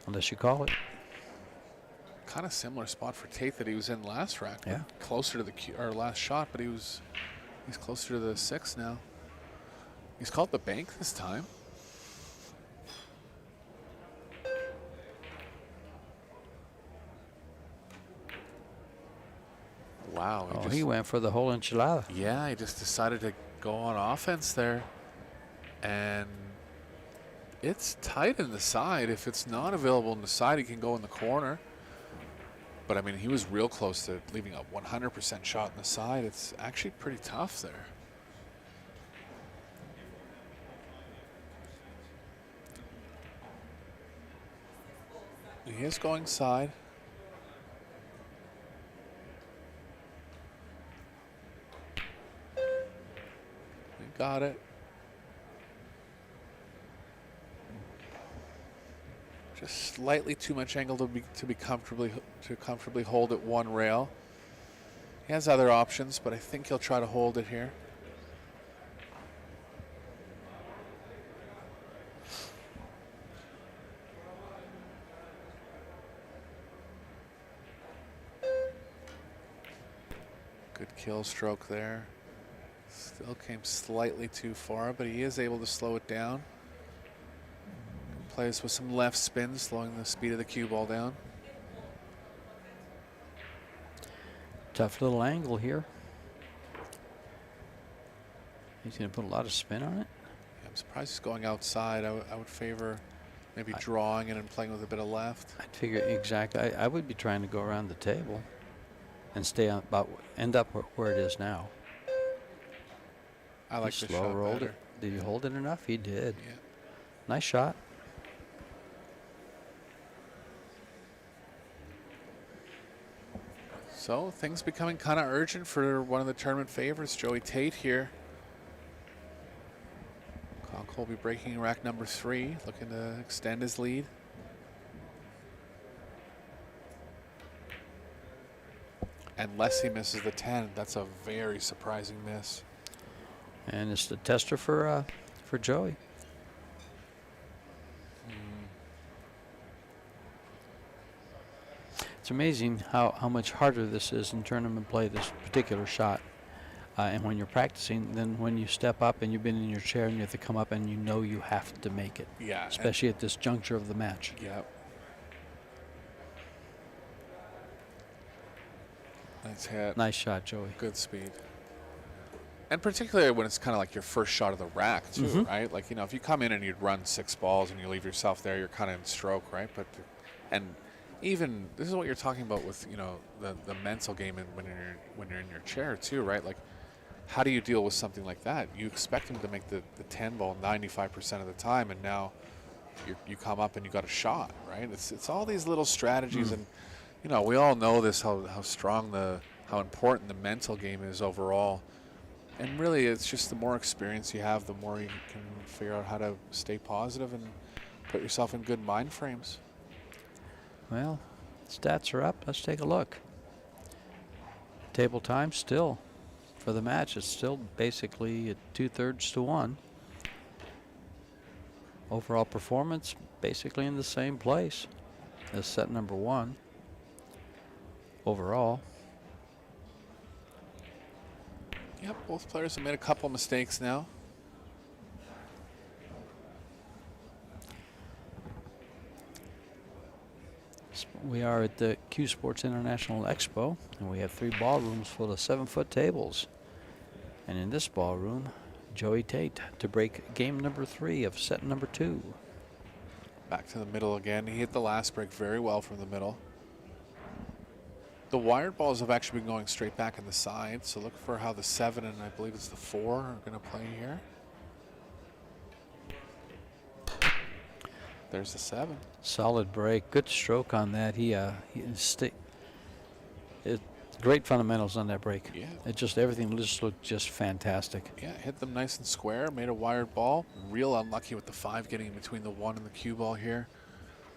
Unless you call it. Kind of similar spot for Tate that he was in last rack. Yeah. Closer to the last shot, but he's closer to the 6 now. He's called the bank this time. Wow. He went for the whole enchilada. Yeah, he just decided to go on offense there. And it's tight in the side. If it's not available in the side, he can go in the corner. But, I mean, he was real close to leaving a 100% shot in the side. It's actually pretty tough there. He is going side. He got it. Just slightly too much angle to comfortably hold at 1 rail. He has other options, but I think he'll try to hold it here. Good kill stroke there. Still came slightly too far, but he is able to slow it down. Plays with some left spin, slowing the speed of the cue ball down. Tough little angle here. He's going to put a lot of spin on it. Yeah, I'm surprised he's going outside. I would favor maybe drawing it and playing with a bit of left. I'd figure exactly. I would be trying to go around the table and stay on end up where it is now. I like He the slow shot rolled better. it. Did he hold it enough? He did. Yeah. Nice shot. So things becoming kind of urgent for one of the tournament favorites, Joey Tate here. Conk will be breaking rack number 3, looking to extend his lead. Unless he misses the 10, that's a very surprising miss. And it's the tester for Joey. It's amazing how much harder this is in tournament play, this particular shot. And when you're practicing, then when you step up and you've been in your chair and you have to come up and you know you have to make it. Yeah. Especially at this juncture of the match. Yeah. Nice hit. Nice shot, Joey. Good speed. And particularly when it's kind of like your first shot of the rack, too, right? Like, you know, if you come in and you'd run 6 balls and you leave yourself there, you're kind of in stroke, right? But, and even, this is what you're talking about with, you know, the mental game and when you're in your chair, too, right? Like, how do you deal with something like that? You expect him to make the 10 ball 95% of the time, and now you come up and you got a shot, right? It's all these little strategies, and, you know, we all know this, how strong how important the mental game is overall. And really, it's just the more experience you have, the more you can figure out how to stay positive and put yourself in good mind frames. Well, stats are up. Let's take a look. Table time still for the match. It's still basically at 2/3 to 1. Overall performance basically in the same place as set number 1. Overall. Yep, both players have made a couple mistakes now. We are at the Q Sports International Expo, and we have 3 ballrooms full of 7-foot tables. And in this ballroom, Joey Tate to break game number 3 of set number 2. Back to the middle again. He hit the last break very well from the middle. The wired balls have actually been going straight back in the side, so look for how the 7 and I believe it's the 4 are going to play here. There's the 7. Solid break. Good stroke on that. Great fundamentals on that break. Yeah. Everything just looked just fantastic. Yeah, hit them nice and square, made a wired ball. Real unlucky with the 5 getting in between the 1 and the cue ball here.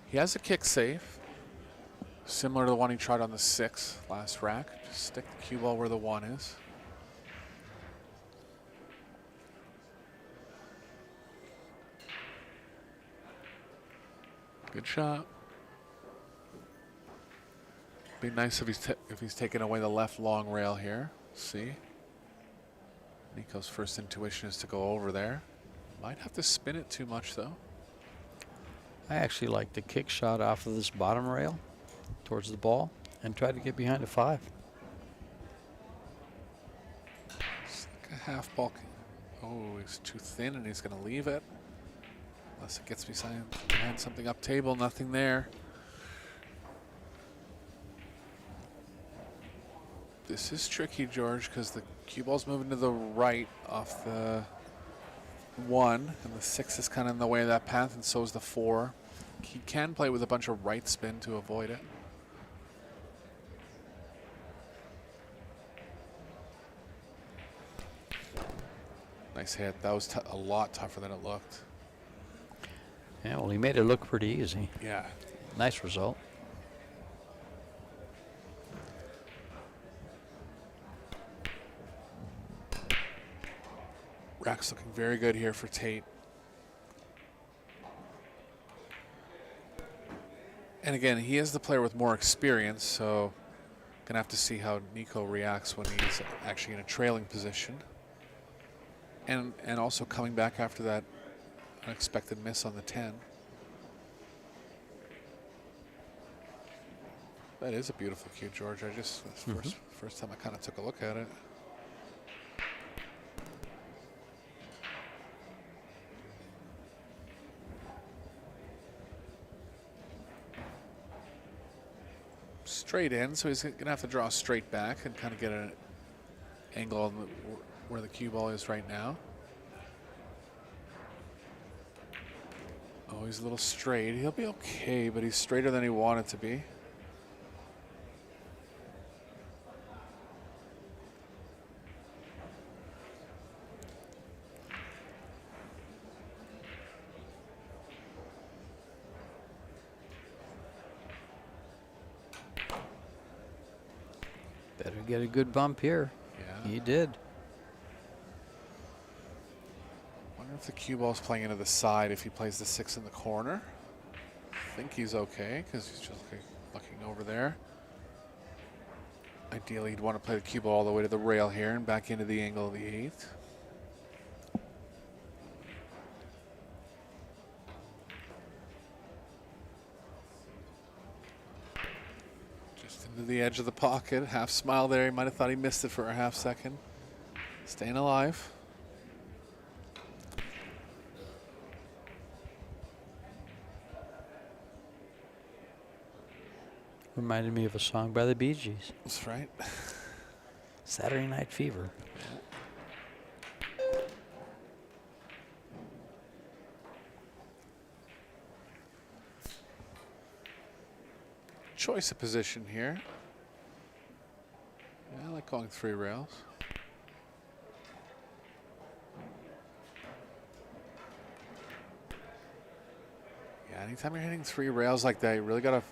He has a kick save, similar to the one he tried on the 6 last rack. Just stick the cue ball where the 1 is. Good shot. Be nice if he's taking away the left long rail here. See? Nico's first intuition is to go over there. Might have to spin it too much, though. I actually like the kick shot off of this bottom rail towards the ball and try to get behind a 5. It's like a half ball. Oh, he's too thin and he's going to leave it. Unless it gets behind something up table, nothing there. This is tricky, George, because the cue ball's moving to the right off the 1, and the 6 is kind of in the way of that path, and so is the 4. He can play with a bunch of right spin to avoid it. Nice hit. That was a lot tougher than it looked. Yeah, well, he made it look pretty easy. Yeah. Nice result. Rack's looking very good here for Tate. And again, he is the player with more experience, so gonna have to see how Nico reacts when he's actually in a trailing position. And also coming back after that unexpected miss on the 10. That is a beautiful cue, George. First time I kind of took a look at it. Straight in, so he's going to have to draw straight back and kind of get an angle on where the cue ball is right now. Oh, he's a little straight. He'll be okay, but he's straighter than he wanted to be. Better get a good bump here. Yeah. He did. Wonder if the cue ball's playing into the side if he plays the 6 in the corner. I think he's okay because he's just looking over there. Ideally, he'd want to play the cue ball all the way to the rail here and back into the angle of the 8. Just Under the edge of the pocket, half smile there. He might have thought he missed it for a half second. Staying alive. Reminded me of a song by the Bee Gees. That's right. Saturday Night Fever. Choice of position here. Yeah, I like going 3 rails. Yeah, anytime you're hitting 3 rails like that, you really got to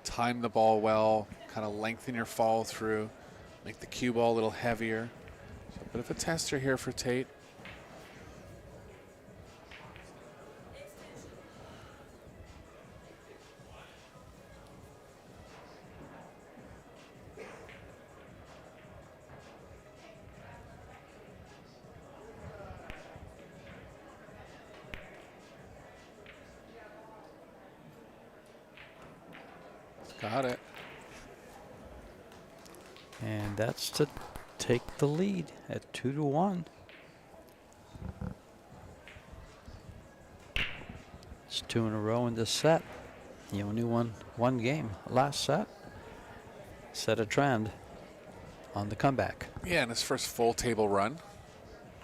time the ball well, kind of lengthen your follow through, make the cue ball a little heavier. So a bit of a tester here for Tate. Got it. And that's to take the lead at 2-1. It's 2 in a row in this set. He only won 1 game last set. Set a trend on the comeback. Yeah, in his first full table run.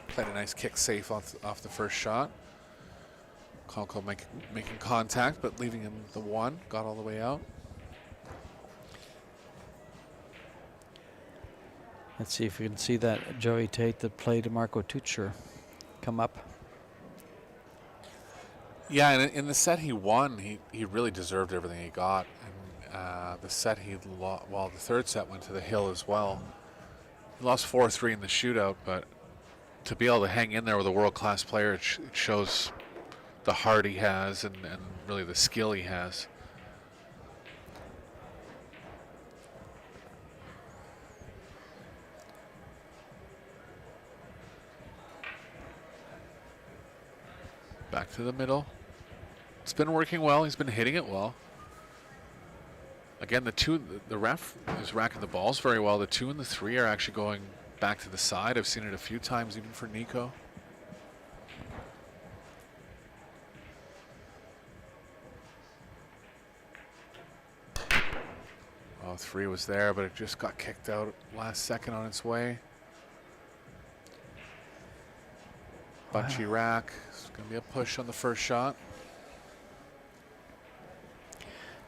Played a nice kick safe off the first shot. Konko making contact, but leaving him the 1. Got all the way out. Let's see if we can see that Joey Tate that played Marco Tucci come up. Yeah, and in the set he won, he really deserved everything he got. And the set he lost, well, the third set went to the hill as well. He lost 4-3 in the shootout, but to be able to hang in there with a world-class player, it shows the heart he has and really the skill he has. Back to the middle. It's been working well. He's been hitting it well. Again, the ref is racking the balls very well. The 2 and the 3 are actually going back to the side. I've seen it a few times, even for Nico. Oh, 3 was there, but it just got kicked out last second on its way. Bunchy rack. It's going to be a push on the first shot.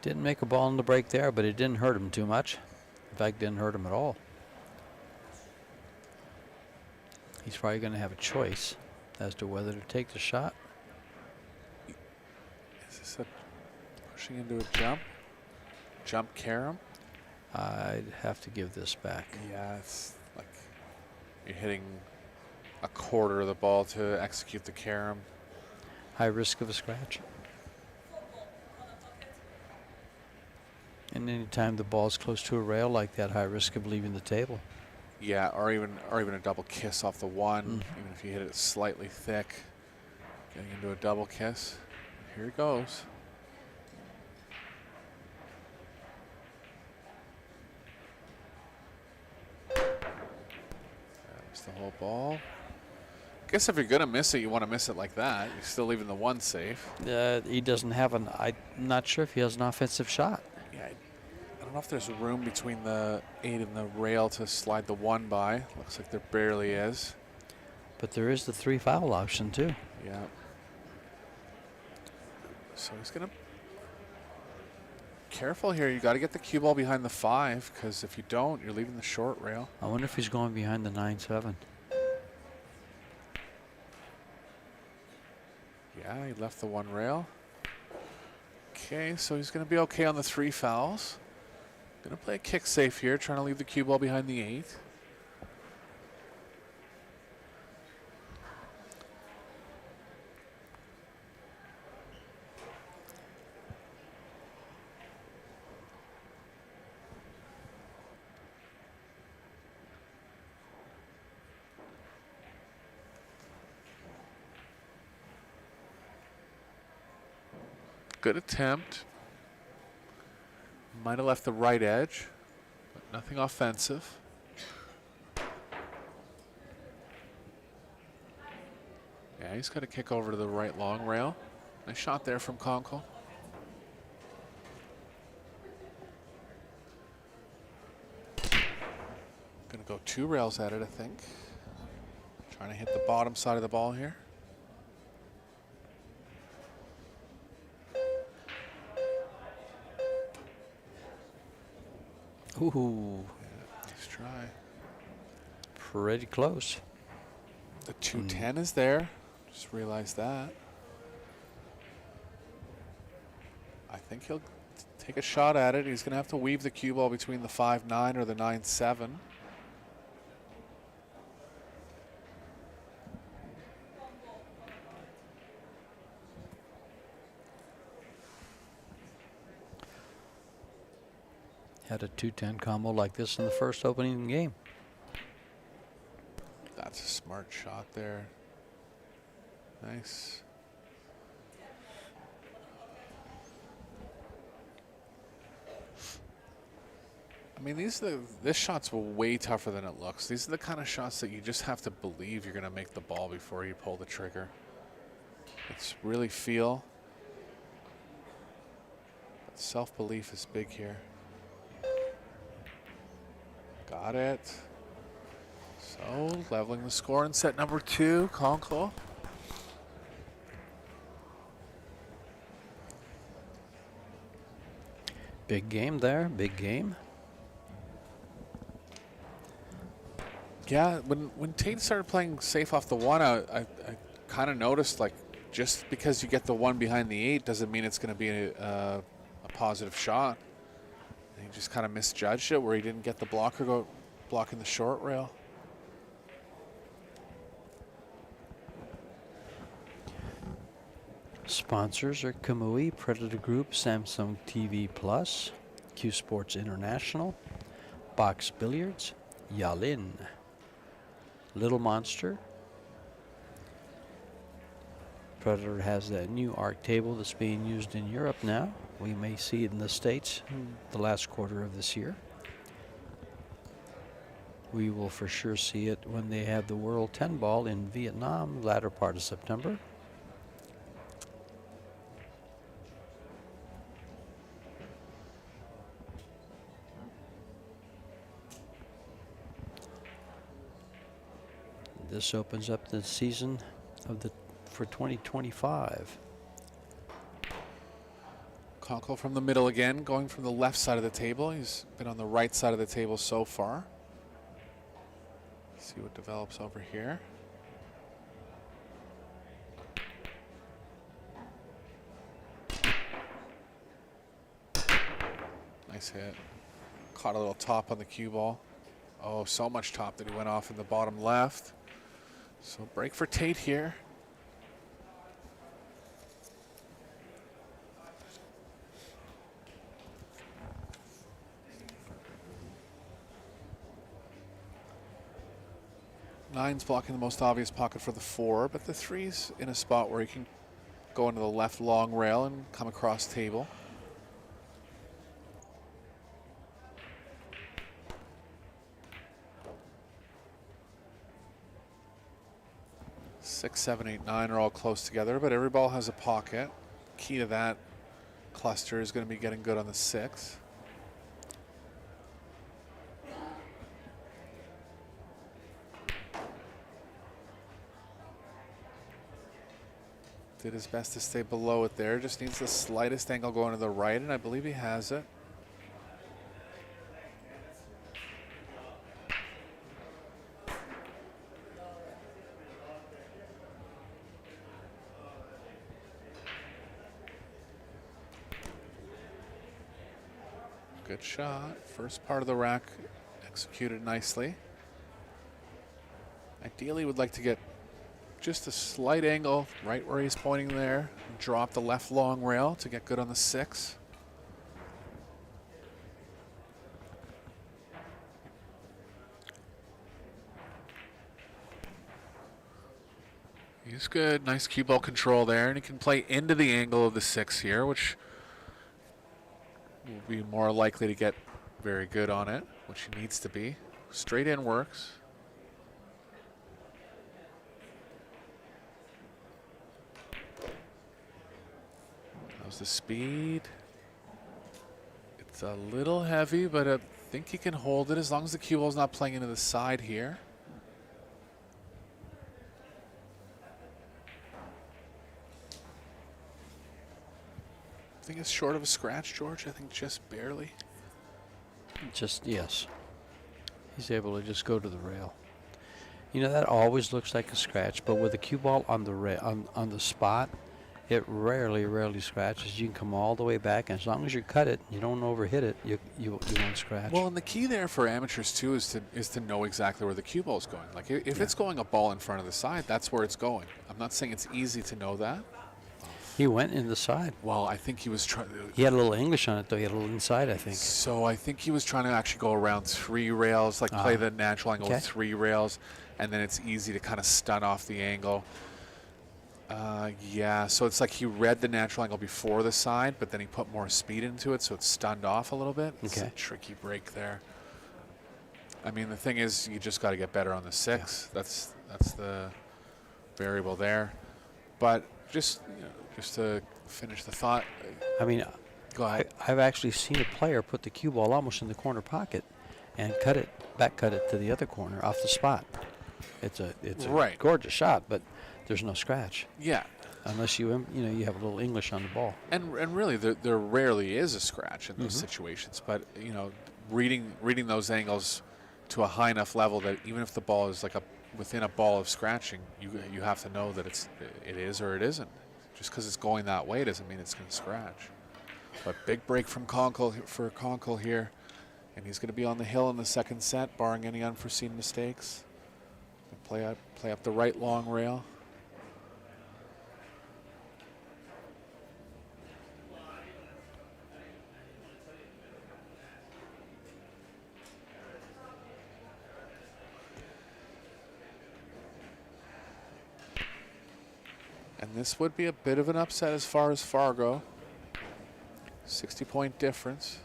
Didn't make a ball in the break there, but it didn't hurt him too much. In fact, didn't hurt him at all. He's probably going to have a choice as to whether to take the shot. Is this a pushing into a jump? Jump carom? I'd have to give this back. Yeah, it's like you're hitting a quarter of the ball to execute the carom. High risk of a scratch. And anytime the ball's close to a rail like that, high risk of leaving the table. Yeah, or even a double kiss off the 1, even if you hit it slightly thick. Getting into a double kiss. Here it goes. That's the whole ball. I guess if you're going to miss it, you want to miss it like that. You're still leaving the 1 safe. He doesn't have I'm not sure if he has an offensive shot. Yeah, I don't know if there's room between the 8 and the rail to slide the 1 by. Looks like there barely is. But there is the 3 foul option too. Yeah. So he's going to... Careful here. You got to get the cue ball behind the 5, because if you don't, you're leaving the short rail. I wonder if he's going behind the 9-7. Yeah, he left the 1 rail. Okay, so he's going to be okay on the 3 fouls. Going to play a kick safe here, trying to leave the cue ball behind the 8. Good attempt. Might have left the right edge. but nothing offensive. Yeah, he's got to kick over to the right long rail. Nice shot there from Conkle. Gonna go 2 rails at it, I think. Trying to hit the bottom side of the ball here. Ooh, Yeah, nice try. pretty close. The 210 is there. Just realized that. I think he'll take a shot at it. He's going to have to weave the cue ball between the 5-9 or the 9-7. Had a 210 combo like this in the first opening game. That's a smart shot there. Nice. I mean, this shot's way tougher than it looks. These are the kind of shots that you just have to believe you're going to make the ball before you pull the trigger. It's really feel. But self-belief is big here. Got it. So, leveling the score in set number 2, Conkle. Big game there, big game. Yeah, when Tate started playing safe off the 1, I kind of noticed, like, just because you get the 1 behind the 8 doesn't mean it's going to be a positive shot. And he just kind of misjudged it where he didn't get the blocker go blocking the short rail. Sponsors are Kamui, Predator Group, Samsung TV Plus, Q Sports International, Box Billiards, Yalin, Little Monster. Predator has that new arc table that's being used in Europe now. We may see it in the States the last quarter of this year. We will for sure see it when they have the World 10 Ball in Vietnam, latter part of September. This opens up the season of for 2025. Conkle from the middle again, going from the left side of the table. He's been on the right side of the table so far. See what develops over here. Nice hit. Caught a little top on the cue ball. Oh, so much top that he went off in the bottom left. So break for Tate here. Nine's blocking the most obvious pocket for the 4, but the 3's in a spot where he can go into the left long rail and come across table. Six, 7, 8, 9 are all close together, but every ball has a pocket. Key to that cluster is going to be getting good on the 6. Did his best to stay below it there. Just needs the slightest angle going to the right, and I believe he has it. Good shot. First part of the rack executed nicely. Ideally would like to get just a slight angle right where he's pointing there. Drop the left long rail to get good on the 6. He's good. Nice cue ball control there, and he can play into the angle of the 6 here, which will be more likely to get very good on it. which he needs to be. Straight in works. How's the speed? It's a little heavy, but I think he can hold it as long as the cue ball's not playing into the side here. I think it's short of a scratch, George. I think just barely. Just, yes. He's able to just go to the rail. You know, that always looks like a scratch, but with the cue ball on the on the spot, it rarely scratches. You can come all the way back, and as long as you cut it, you don't overhit it, you won't scratch. Well, and the key there for amateurs too is to know exactly where the cue ball is going. Like if it's going a ball in front of the side, that's where it's going. I'm not saying it's easy to know that. He went in the side. Well, I think he was trying. He had a little English on it, though. He had a little inside, I think. So I think he was trying to actually go around 3 rails, like play the natural angle with 3 rails, and then it's easy to kind of stun off the angle. Yeah, so it's like he read the natural angle before the side, but then he put more speed into it, so it's stunned off a little bit. It's a tricky break there. I mean, the thing is, you just got to get better on the 6. Yeah. That's the variable there. But just just to finish the thought. I mean, go ahead. I've actually seen a player put the cue ball almost in the corner pocket and back cut it to the other corner off the spot. It's a gorgeous shot, but there's no scratch. Yeah. Unless you have a little English on the ball. And really, there rarely is a scratch in those situations. But reading those angles to a high enough level that even if the ball is like within a ball of scratching, you have to know that it is or it isn't. Just because it's going that way doesn't mean it's going to scratch. But big break from Conkle here, and he's going to be on the hill in the second set, barring any unforeseen mistakes. Play up the right long rail. And this would be a bit of an upset as far as Fargo. 60-point difference.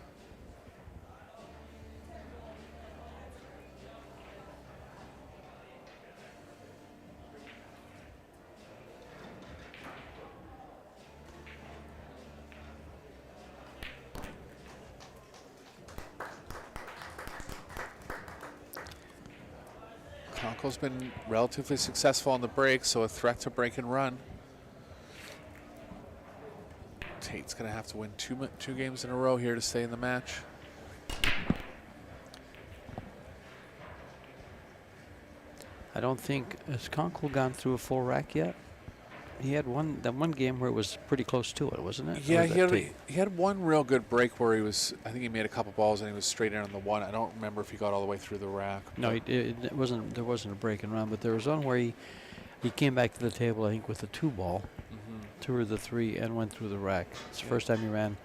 Conkle's been relatively successful on the break, so a threat to break and run. Tate's going to have to win two games in a row here to stay in the match. I don't think, has Conkle gone through a full rack yet? He had that one game where it was pretty close to it, wasn't it? Yeah, he had one real good break where I think he made a couple balls and he was straight in on the one. I don't remember if he got all the way through the rack. No, there wasn't a break and run, but there was one where he came back to the table, I think, with a 2-ball. 2 or the 3, and went through the rack. It's the first time he ran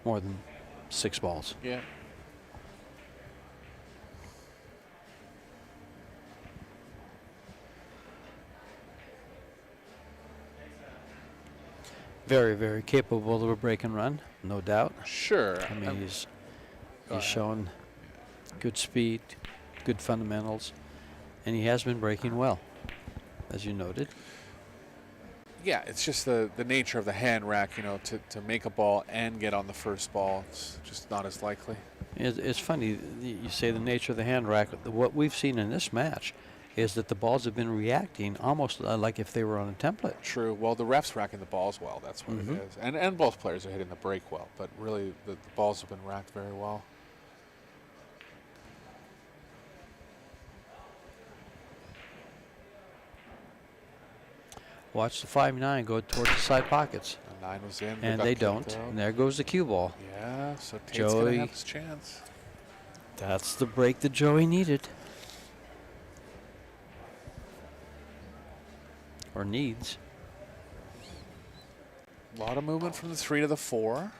more than 6 balls. Yeah. Very, very capable of a break and run, no doubt. Sure. I mean, he's shown good speed, good fundamentals, and he has been breaking well, as you noted. Yeah, it's just the nature of the hand rack, to make a ball and get on the first ball. It's just not as likely. It's funny, you say the nature of the hand rack. What we've seen in this match is that the balls have been reacting almost like if they were on a template. True. Well, the ref's racking the balls well. That's what it is. And both players are hitting the break well, but really the balls have been racked very well. Watch the 5-9 go towards the side pockets. The 9 was in. And they don't. And there goes the cue ball. Yeah, so Tate's going to have his chance. That's the break that Joey needed. Or needs. A lot of movement from the 3 to the 4.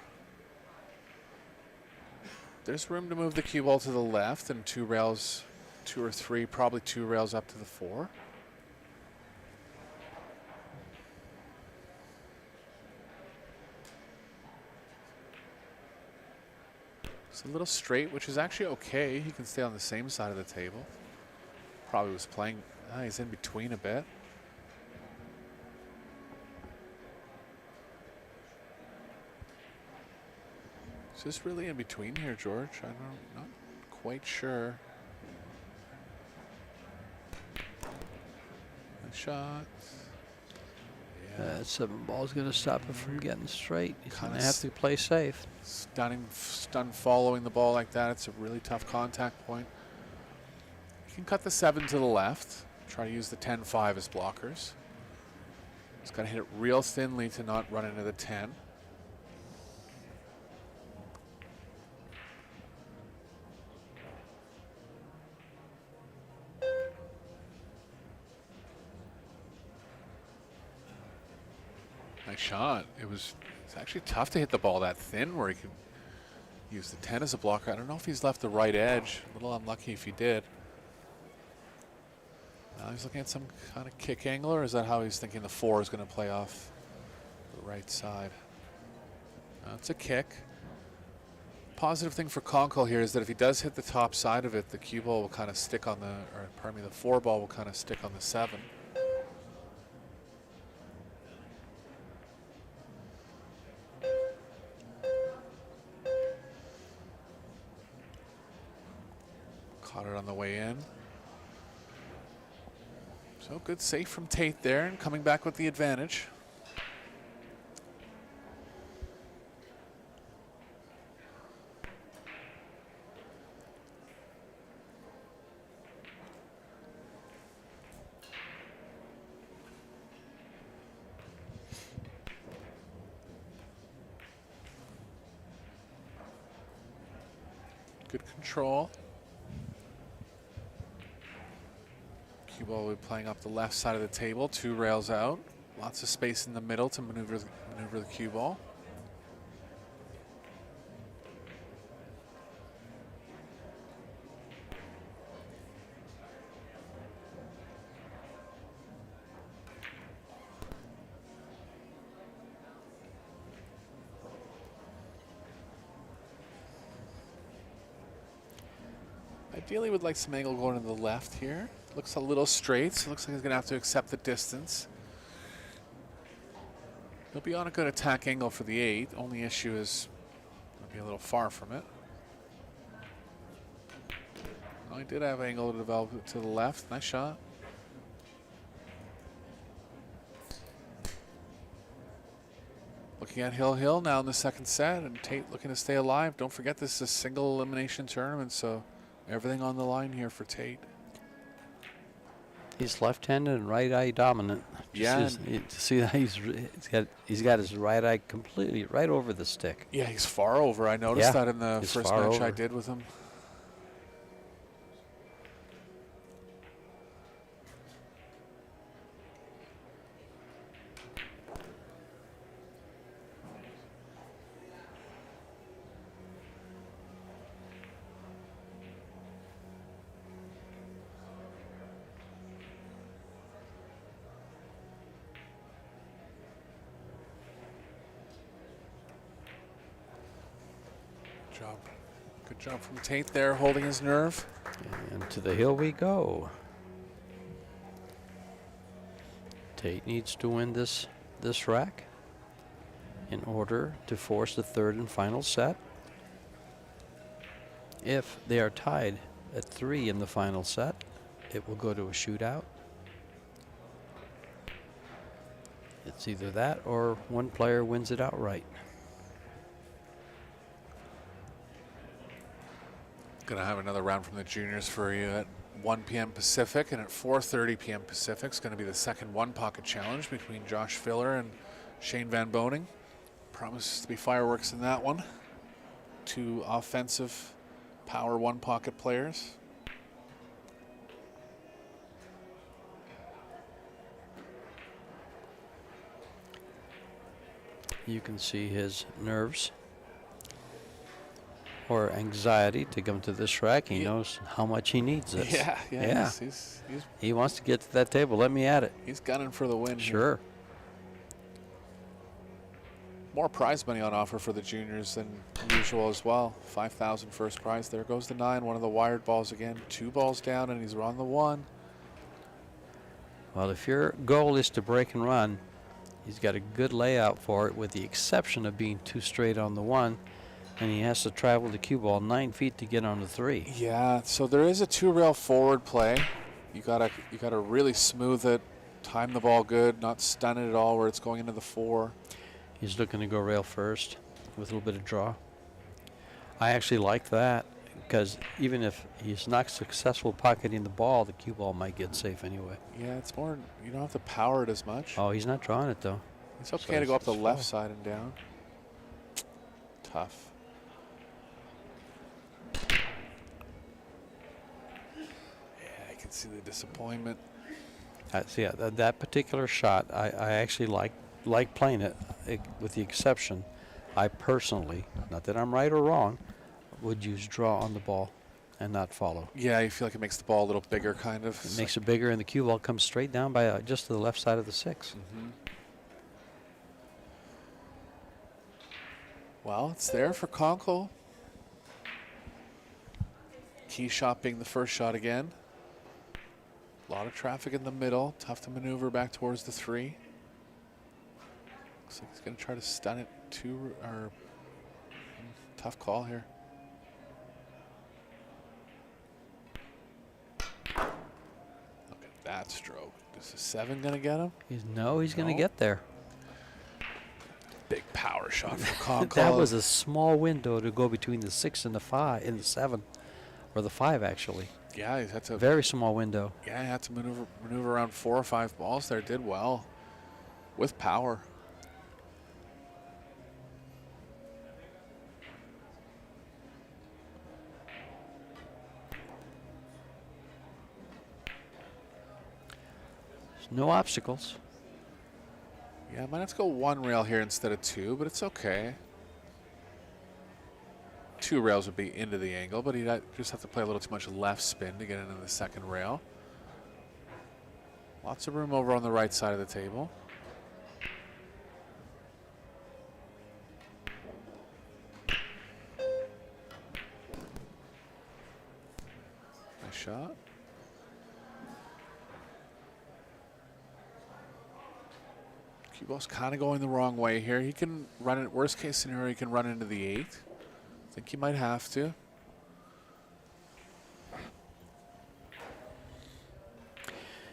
There's room to move the cue ball to the left and 2 rails, 2 or 3, probably 2 rails up to the 4. It's a little straight, which is actually okay. He can stay on the same side of the table. Probably was playing. He's in between a bit. Is this really in between here, George? I'm not quite sure. Nice shot. That 7 ball is going to stop him from getting straight. He's going to Kinda have to play safe. Stunned following the ball like that. It's a really tough contact point. You can cut the 7 to the left. Try to use the 10-5 as blockers. Just got to hit it real thinly to not run into the 10. Nice shot. It's actually tough to hit the ball that thin where he can use the 10 as a blocker. I don't know if he's left the right edge. A little unlucky if he did. Now he's looking at some kind of kick angle, or is that how he's thinking the 4 is going to play off the right side? It's a kick. Positive thing for Conkle here is that if he does hit the top side of it, the cue ball will kind of stick on the 4 ball will kind of stick on the 7. Caught it on the way in. So good save from Tate there, and coming back with the advantage. Good control. Cue ball will be playing up the left side of the table, 2 rails out. Lots of space in the middle to maneuver the cue ball. Ideally would like some angle going to the left here. Looks a little straight, so looks like he's going to have to accept the distance. He'll be on a good attack angle for the 8. Only issue is he'll be a little far from it. Oh, he did have angle to develop to the left. Nice shot. Looking at Hill now in the second set, and Tate looking to stay alive. Don't forget this is a single elimination tournament, so everything on the line here for Tate. He's left-handed and right eye dominant. Yeah. See that he's got his right eye completely right over the stick. Yeah, he's far over. I noticed that in the first match over. I did with him. Good job from Tate there, holding his nerve. And to the hill we go. Tate needs to win this rack in order to force the 3rd and final set. If they are tied at 3 in the final set, it will go to a shootout. It's either that or one player wins it outright. Gonna have another round from the juniors for you at 1 p.m. Pacific, and at 4:30 p.m. Pacific is going to be the second one-pocket challenge between Josh Filler and Shane Van Boning. Promises to be fireworks in that one. 2 offensive power one-pocket players. You can see his nerves or anxiety to come to this rack. He knows how much he needs this. Yeah. He wants to get to that table. Let me at it. He's gunning for the win. Sure. More prize money on offer for the juniors than usual as well. 5,000 first prize. There goes the 9. One of the wired balls again. 2 balls down, and he's on the 1. Well, if your goal is to break and run, he's got a good layout for it, with the exception of being too straight on the 1, and he has to travel the cue ball 9 feet to get on the 3. Yeah, so there is a 2-rail forward play. You gotta really smooth it, time the ball good, not stun it at all where it's going into the 4. He's looking to go rail first with a little bit of draw. I actually like that, because even if he's not successful pocketing the ball, the cue ball might get safe anyway. Yeah, it's more, you don't have to power it as much. Oh, he's not drawing it though. It's okay to go up the left side and down. Tough. Yeah, I can see the disappointment. See, that particular shot, I actually like playing it, with the exception, I personally, not that I'm right or wrong, would use draw on the ball and not follow. Yeah, you feel like it makes the ball a little bigger, kind of. It makes it bigger, and the cue ball comes straight down by just to the left side of the 6. Mm-hmm. Well, it's there for Conkle. Key shot being the first shot again. A lot of traffic in the middle. Tough to maneuver back towards the 3. Looks like he's going to try to stun it tough call here. Look at that stroke. Is the 7 going to get him? He's going to get there. Big power shot for Conkle. That was a small window to go between the 6 and the 5, and the 7, or the 5 actually. Yeah, he had to. Very small window. Yeah, he had to maneuver around 4 or 5 balls there. Did well with power. There's no obstacles. Yeah, might have to go 1 rail here instead of 2, but it's okay. 2 rails would be into the angle, but he'd just have to play a little too much left spin to get into the 2nd rail. Lots of room over on the right side of the table. Nice shot. Cue ball's kind of going the wrong way here. He can run it, worst case scenario, he can run into the 8. I think he might have to.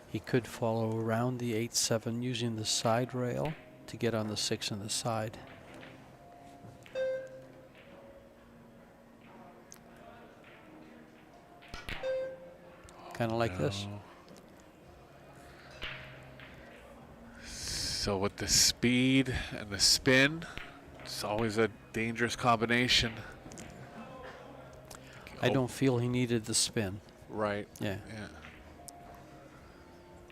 He could follow around the 8-7 using the side rail to get on the 6 on the side. Kind of like this. So with the speed and the spin, it's always a dangerous combination. I don't feel he needed the spin. Right. Yeah. Yeah.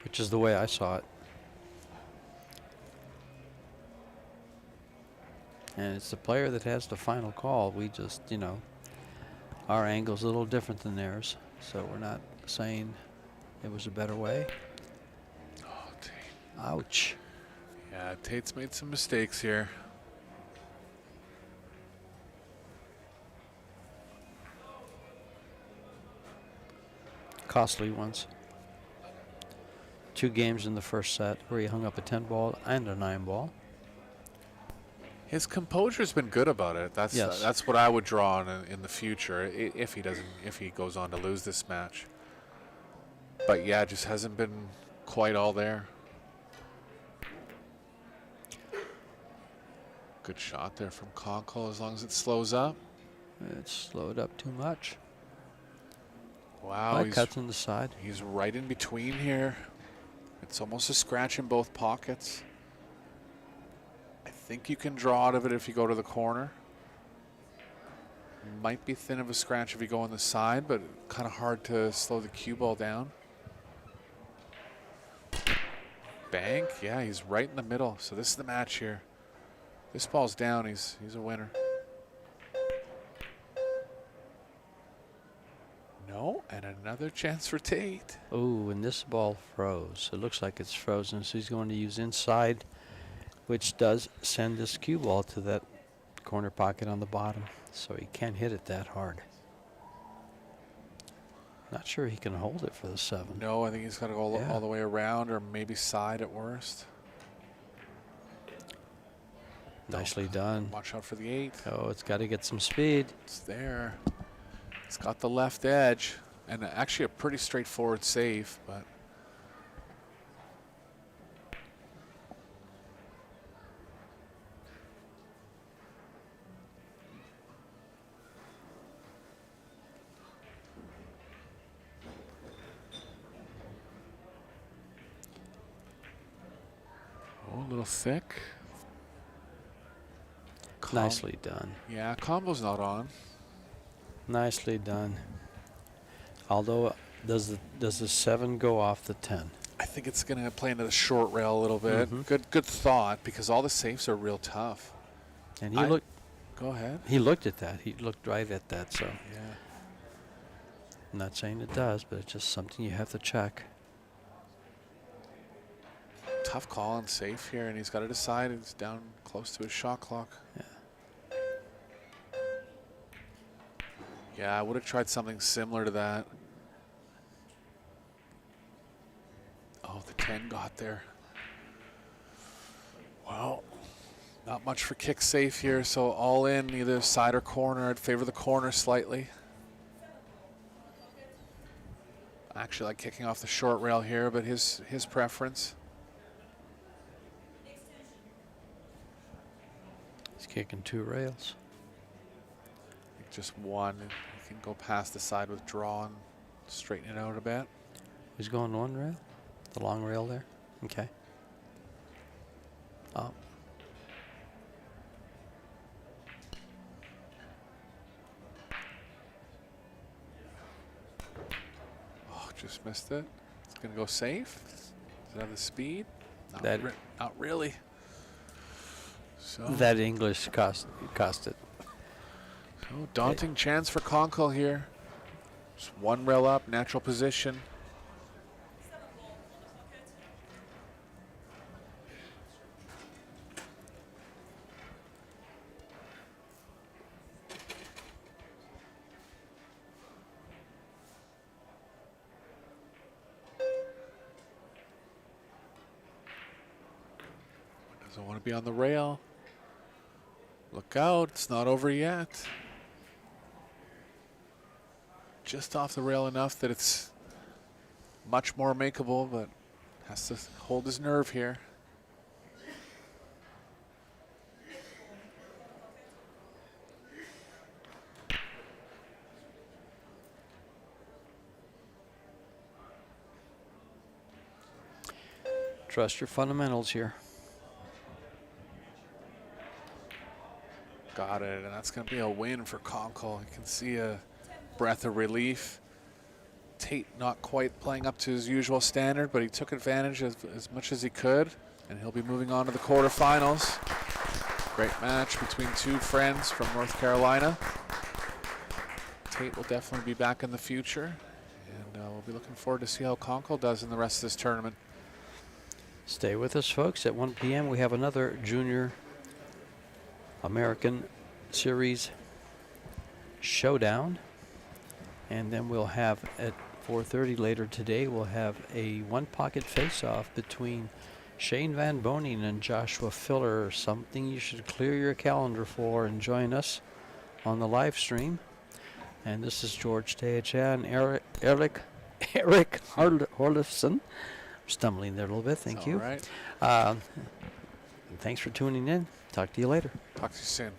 Which is the way I saw it. And it's the player that has the final call. We just, our angle's a little different than theirs. So we're not saying it was a better way. Oh, Tate. Ouch. Yeah, Tate's made some mistakes here. Costly ones. 2 games in the first set where he hung up a 10 ball and a 9 ball. His composure's been good about it. That's what I would draw on in the future if he goes on to lose this match. But yeah, just hasn't been quite all there. Good shot there from Conkle as long as it slows up. It slowed up too much. Wow, Cuts on the side. He's right in between here. It's almost a scratch in both pockets. I think you can draw out of it if you go to the corner. Might be thin of a scratch if you go on the side, but kind of hard to slow the cue ball down. Bank, yeah, he's right in the middle. So this is the match here. This ball's down, he's a winner. No, and another chance for Tate. Oh, and this ball froze. It looks like it's frozen, so he's going to use inside which does send this cue ball to that corner pocket on the bottom, so he can't hit it that hard. Not sure he can hold it for the 7. No, I think he's got to go Yeah. all the way around, or maybe side at worst. Nicely done. Watch out for the 8. Oh, it's got to get some speed. It's there. It's got the left edge, and actually a pretty straightforward save, but oh, a little thick. Nicely done. Yeah, combo's not on. Nicely done. Although, does the 7 go off the 10? I think it's going to play into the short rail a little bit. Good thought, because all the safes are real tough. And he looked. Go ahead. He looked at that. He looked right at that. So Yeah. I'm not saying it does, but it's just something you have to check. Tough call and safe here, and he's got to decide. He's down close to his shot clock. Yeah. Yeah, I would have tried something similar to that. Oh, the 10 got there. Well, not much for kick safe here, so all in, either side or corner. I'd favor the corner slightly. I actually like kicking off the short rail here, but his preference. He's kicking 2 rails. Just one. You can go past the side with draw and straighten it out a bit. He's going 1 rail? The long rail there? Okay. Oh. Oh, just missed it. It's going to go safe. Does it have the speed? Not really. So That English cost it. So daunting chance for Conkle here. Just 1 rail up, natural position. Doesn't want to be on the rail. Look out, it's not over yet. Just off the rail enough that it's much more makeable, but has to hold his nerve here. Trust your fundamentals here. Got it, and that's going to be a win for Conkle. You can see a breath of relief. Tate not quite playing up to his usual standard, but he took advantage as much as he could, and he'll be moving on to the quarterfinals. Great match between 2 friends from North Carolina. Tate will definitely be back in the future, and we'll be looking forward to see how Conkle does in the rest of this tournament. Stay with us, folks. At 1 p.m. we have another Junior American Series Showdown. And then we'll have at 4:30 later today, we'll have a 1-pocket face-off between Shane Van Boning and Joshua Filler. Something you should clear your calendar for and join us on the live stream. And this is George Teacha and Eric Horlifson. Stumbling there a little bit. Thank you. All right. Thanks for tuning in. Talk to you later. Talk to you soon.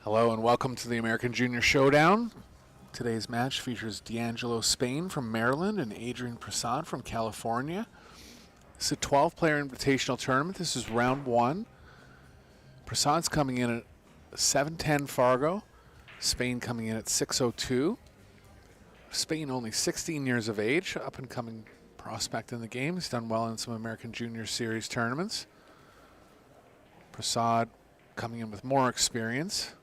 Hello and welcome to the American Junior Showdown. Today's match features D'Angelo Spain from Maryland and Adrian Prasad from California. It's a 12-player invitational tournament. This is round one. Prasad's coming in at 710 Fargo. Spain coming in at 602. Spain only 16 years of age, up-and-coming prospect in the game. He's done well in some American Junior Series tournaments. Prasad coming in with more experience.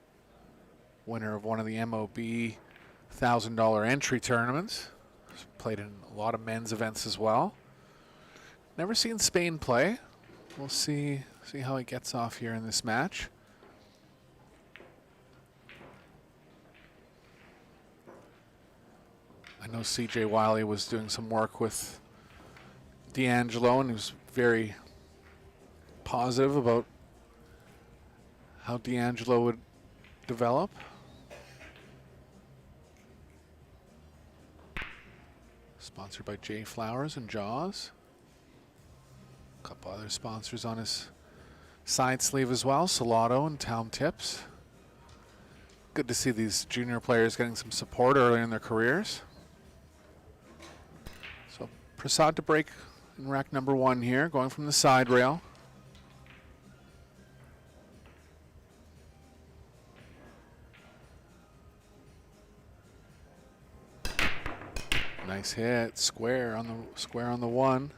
Winner of one of the MOB $1,000 entry tournaments. He's played in a lot of men's events as well. Never seen Spain play. We'll see how he gets off here in this match. I know CJ Wiley was doing some work with D'Angelo, and he was very positive about how D'Angelo would develop. Sponsored by Jay Flowers and Jaws. A couple other sponsors on his side sleeve as well, Salado and Town Tips. Good to see these junior players getting some support early in their careers. So Prasad to break in rack number one here, going from the side rail. Nice hit, square on the one.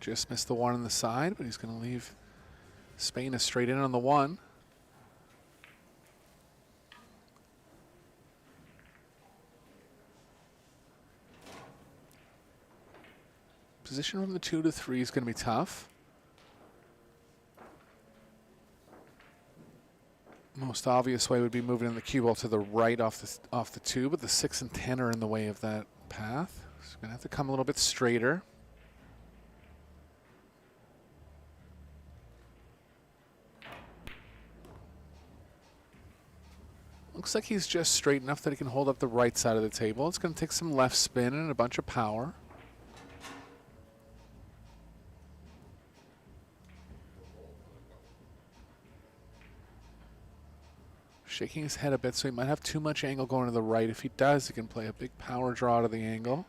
Just missed the one on the side, but he's going to leave Spain a straight in on the one. Position from the 2 to 3 is going to be tough. Most obvious way would be moving in the cue ball to the right off the 2, but the 6 and 10 are in the way of that path. So going to have to come a little bit straighter. Looks like he's just straight enough that he can hold up the right side of the table. It's going to take some left spin and a bunch of power. Shaking his head a bit, so he might have too much angle going to the right. If he does, he can play a big power draw to the angle.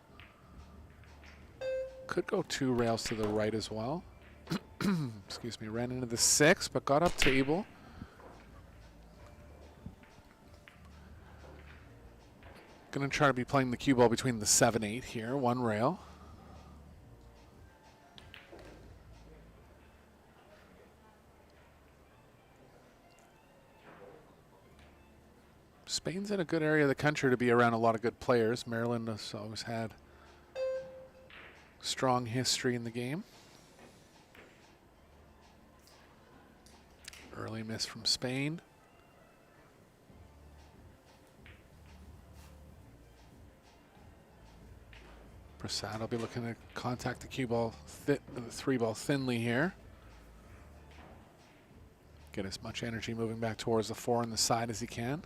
Could go 2 rails to the right as well. Excuse me, ran into the 6, but got up table. Gonna try to be playing the cue ball between the 7-8 here, 1 rail. Spain's in a good area of the country to be around a lot of good players. Maryland has always had strong history in the game. Early miss from Spain. Prasad will be looking to contact the cue ball, the 3 ball thinly here. Get as much energy moving back towards the 4 on the side as he can.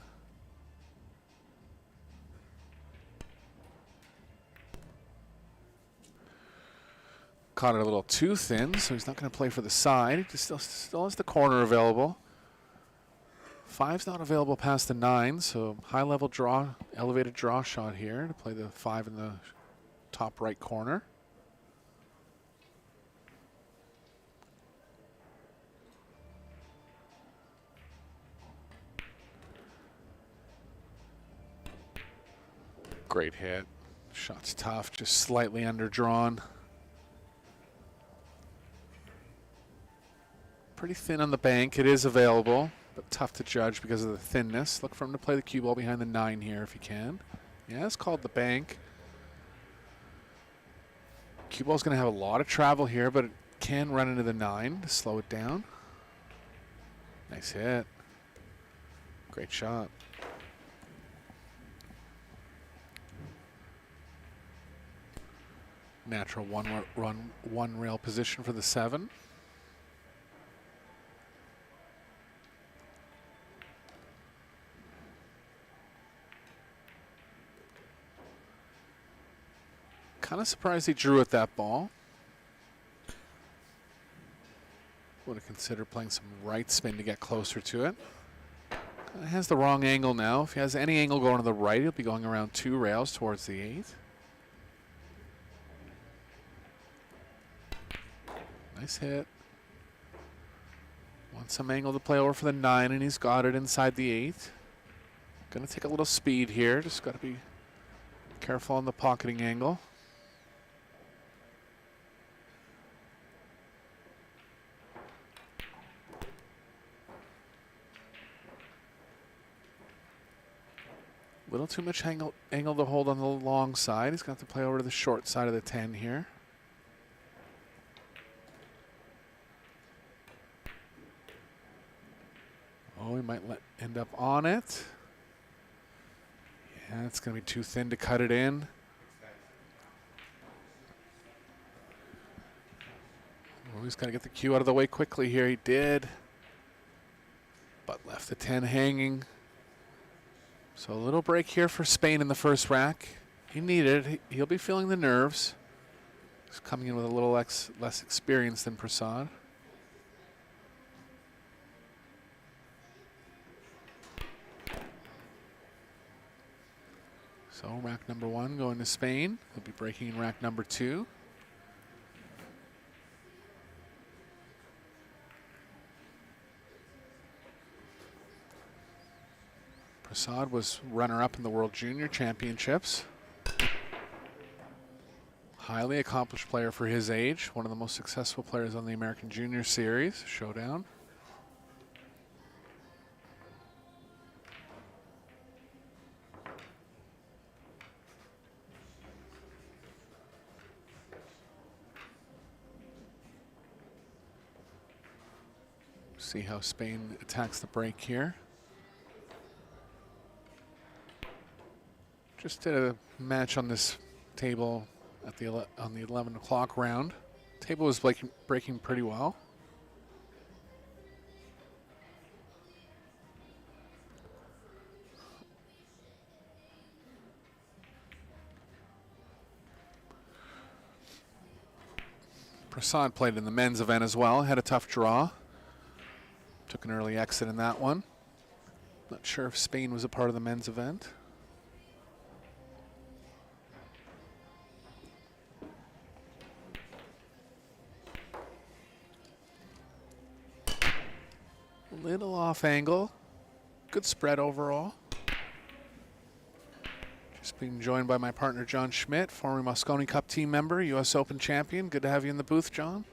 Caught it a little too thin, so he's not going to play for the side. He still has the corner available. 5's not available past the 9, so high level draw, elevated draw shot here to play the 5 in the top right corner. Great hit. Shot's tough, just slightly underdrawn. Pretty thin on the bank. It is available, but tough to judge because of the thinness. Look for him to play the cue ball behind the 9 here if he can. Yeah, it's called the bank. Cue ball's going to have a lot of travel here, but it can run into the 9 to slow it down. Nice hit. Great shot. Natural one rail position for the 7. Kind of surprised he drew at that ball. Would have considered playing some right spin to get closer to it. He has the wrong angle now. If he has any angle going to the right, he'll be going around 2 rails towards the 8. Nice hit. Wants some angle to play over for the 9, and he's got it inside the 8. Gonna take a little speed here. Just got to be careful on the pocketing angle. Little too much angle to hold on the long side. He's going to have to play over to the short side of the 10 here. Oh, he might end up on it. Yeah, it's going to be too thin to cut it in. Oh, he's got to get the cue out of the way quickly here. He did. But left the 10 hanging. So a little break here for Spain in the first rack. He needed it. He'll be feeling the nerves. He's coming in with a little less experience than Prasad. So rack number 1 going to Spain. He'll be breaking in rack number 2. Prasad was runner-up in the World Junior Championships. Highly accomplished player for his age. One of the most successful players on the American Junior Series, Showdown. See how Spain attacks the break here. Just did a match on this table at on the 11 o'clock round. Table was breaking pretty well. Prasad played in the men's event as well. Had a tough draw. Took an early exit in that one. Not sure if Spain was a part of the men's event. Little off angle. Good spread overall. Just being joined by my partner John Schmidt, former Mosconi Cup team member, U.S. Open champion. Good to have you in the booth, John.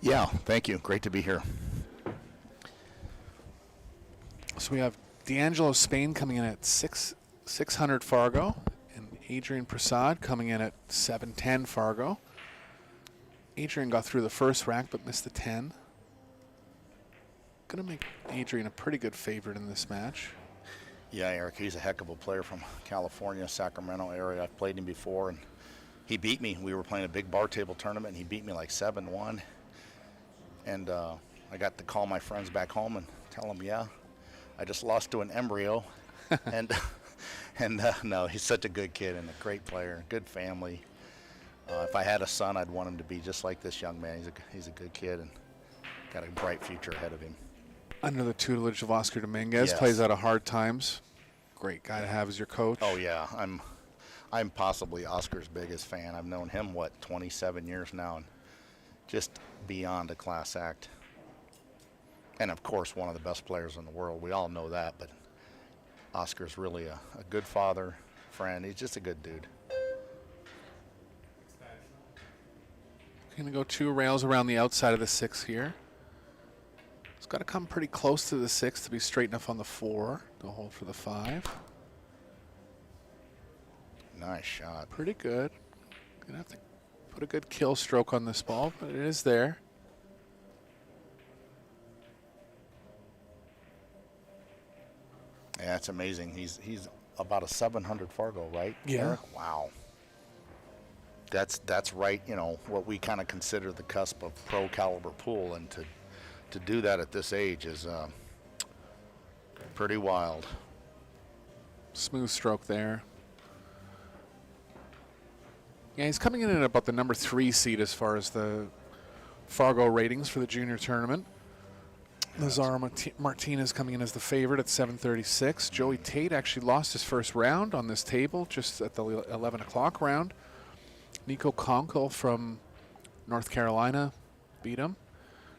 Yeah, thank you. Great to be here. So we have D'Angelo Spain coming in at 600 Fargo, and Adrian Prasad coming in at 710 Fargo. Adrian got through the first rack but missed the 10. Gonna make Adrian a pretty good favorite in this match. Yeah, Eric, he's a heck of a player from California, Sacramento area. I've played him before, and he beat me. We were playing a big bar table tournament, and he beat me like 7-1. And I got to call my friends back home and tell them, yeah, I just lost to an embryo. and no, he's such a good kid and a great player, good family. If I had a son, I'd want him to be just like this young man. He's a good kid and got a bright future ahead of him. Under the tutelage of Oscar Dominguez, Yes. plays out of hard times. Great guy to have as your coach. Oh yeah, I'm possibly Oscar's biggest fan. I've known him 27 years now, and just beyond a class act. And of course, one of the best players in the world. We all know that, but Oscar's really a good father, friend. He's just a good dude. Going to go 2 rails around the outside of the 6 here. It's got to come pretty close to the 6 to be straight enough on the 4 to hold for the 5. Nice shot. Pretty good. Going to have to put a good kill stroke on this ball, but it is there. Yeah, it's amazing. He's about a 700 Fargo, right? Yeah. Eric? Wow. That's right, you know, what we kind of consider the cusp of pro caliber pool, and to do that at this age is pretty wild. Smooth stroke there. Yeah, he's coming in at about the number 3 seed as far as the Fargo ratings for the junior tournament. Lazaro Martinez coming in as the favorite at 736. Joey Tate actually lost his first round on this table just at the 11 o'clock round. Nico Conkle from North Carolina beat him.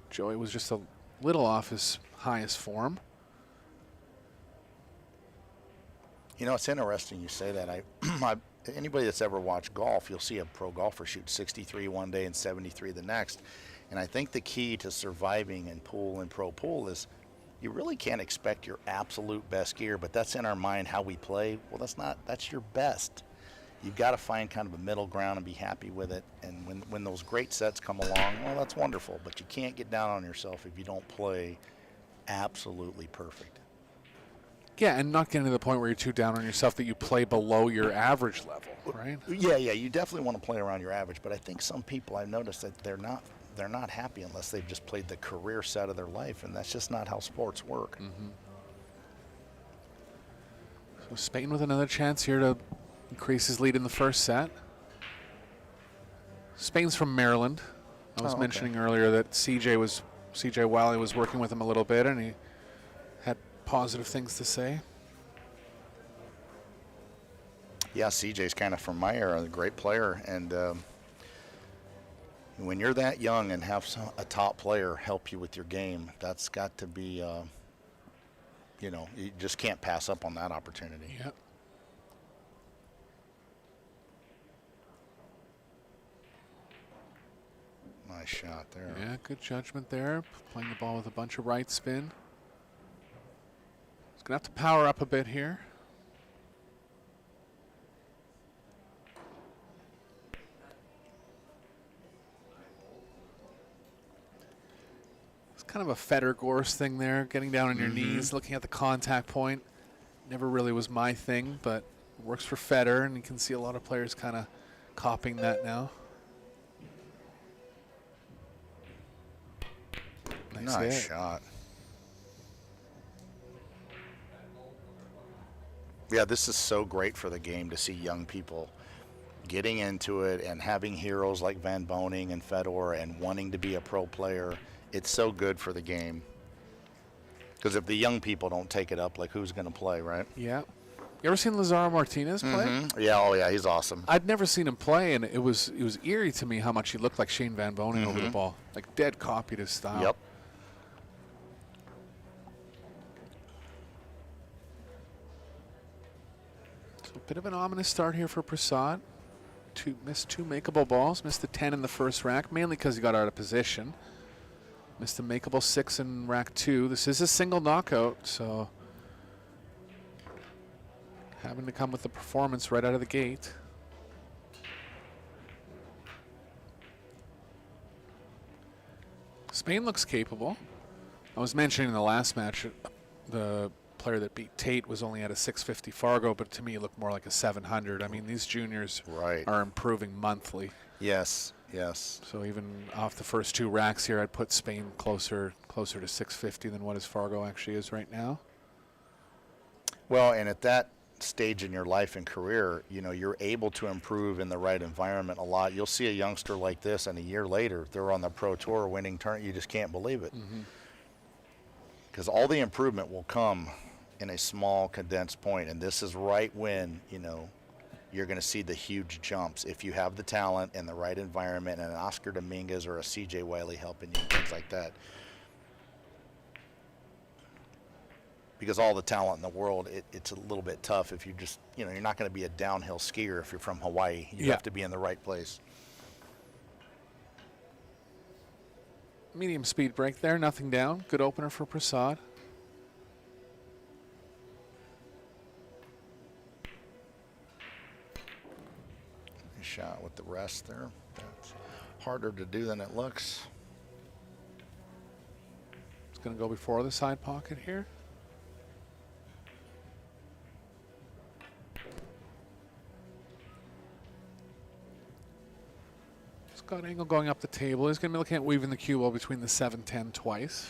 Joey was just a little off his highest form. You know, it's interesting you say that. Anybody that's ever watched golf, you'll see a pro golfer shoot 63 one day and 73 the next. And I think the key to surviving in pool and pro pool is you really can't expect your absolute best gear, but that's in our mind how we play. Well, that's your best. You've got to find kind of a middle ground and be happy with it. And when those great sets come along, well, that's wonderful. But you can't get down on yourself if you don't play absolutely perfect. Yeah, and not getting to the point where you're too down on yourself that you play below your average level, right? Yeah, you definitely want to play around your average. But I think some people, I've noticed that they're not happy unless they've just played the career set of their life, and that's just not how sports work. So Spain with another chance here to increase his lead in the first set. Spain's from Maryland. I was mentioning earlier that CJ Wiley was working with him a little bit, and he had positive things to say. Yeah, CJ's kind of from my era, a great player, and when you're that young and have a top player help you with your game, that's got to be, you just can't pass up on that opportunity. Yep. Nice shot there. Yeah, good judgment there. Playing the ball with a bunch of right spin. He's going to have to power up a bit here. It's kind of a Federer-Gorst thing there, getting down on your knees, looking at the contact point. Never really was my thing, but it works for Federer, and you can see a lot of players kind of copying that now. Nice shot. Yeah, this is so great for the game to see young people getting into it and having heroes like Van Boning and Fedor and wanting to be a pro player. It's so good for the game. Because if the young people don't take it up, like who's going to play, right? Yeah. You ever seen Lazaro Martinez play? Yeah, oh yeah, he's awesome. I'd never seen him play, and it was eerie to me how much he looked like Shane Van Boning over the ball. Like dead copied his style. Yep. So a bit of an ominous start here for Prasad. Missed two makeable balls. Missed the 10 in the first rack, mainly because he got out of position. Missed the makeable 6 in rack 2. This is a single knockout, so having to come with the performance right out of the gate. Spain looks capable. I was mentioning in the last match, the player that beat Tate was only at a 650 Fargo, but to me it looked more like a 700. I mean, these juniors are improving monthly. Yes, yes. So even off the first two racks here, I'd put Spain closer to 650 than what his Fargo actually is right now. Well, and at that stage in your life and career, you're able to improve in the right environment a lot. You'll see a youngster like this, and a year later, they're on the Pro Tour winning turn. You just can't believe it. Because all the improvement will come in a small, condensed point, and this is right when, you're going to see the huge jumps if you have the talent and the right environment and an Oscar Dominguez or a CJ Wiley helping you, things like that. Because all the talent in the world, it's a little bit tough if you just, you're not going to be a downhill skier if you're from Hawaii. You have to be in the right place. Medium speed break there, nothing down. Good opener for Prasad. Nice shot with the rest there. That's harder to do than it looks. It's going to go before the side pocket here. Got angle going up the table. He's going to be looking at weaving the cue ball between the 7-10 twice.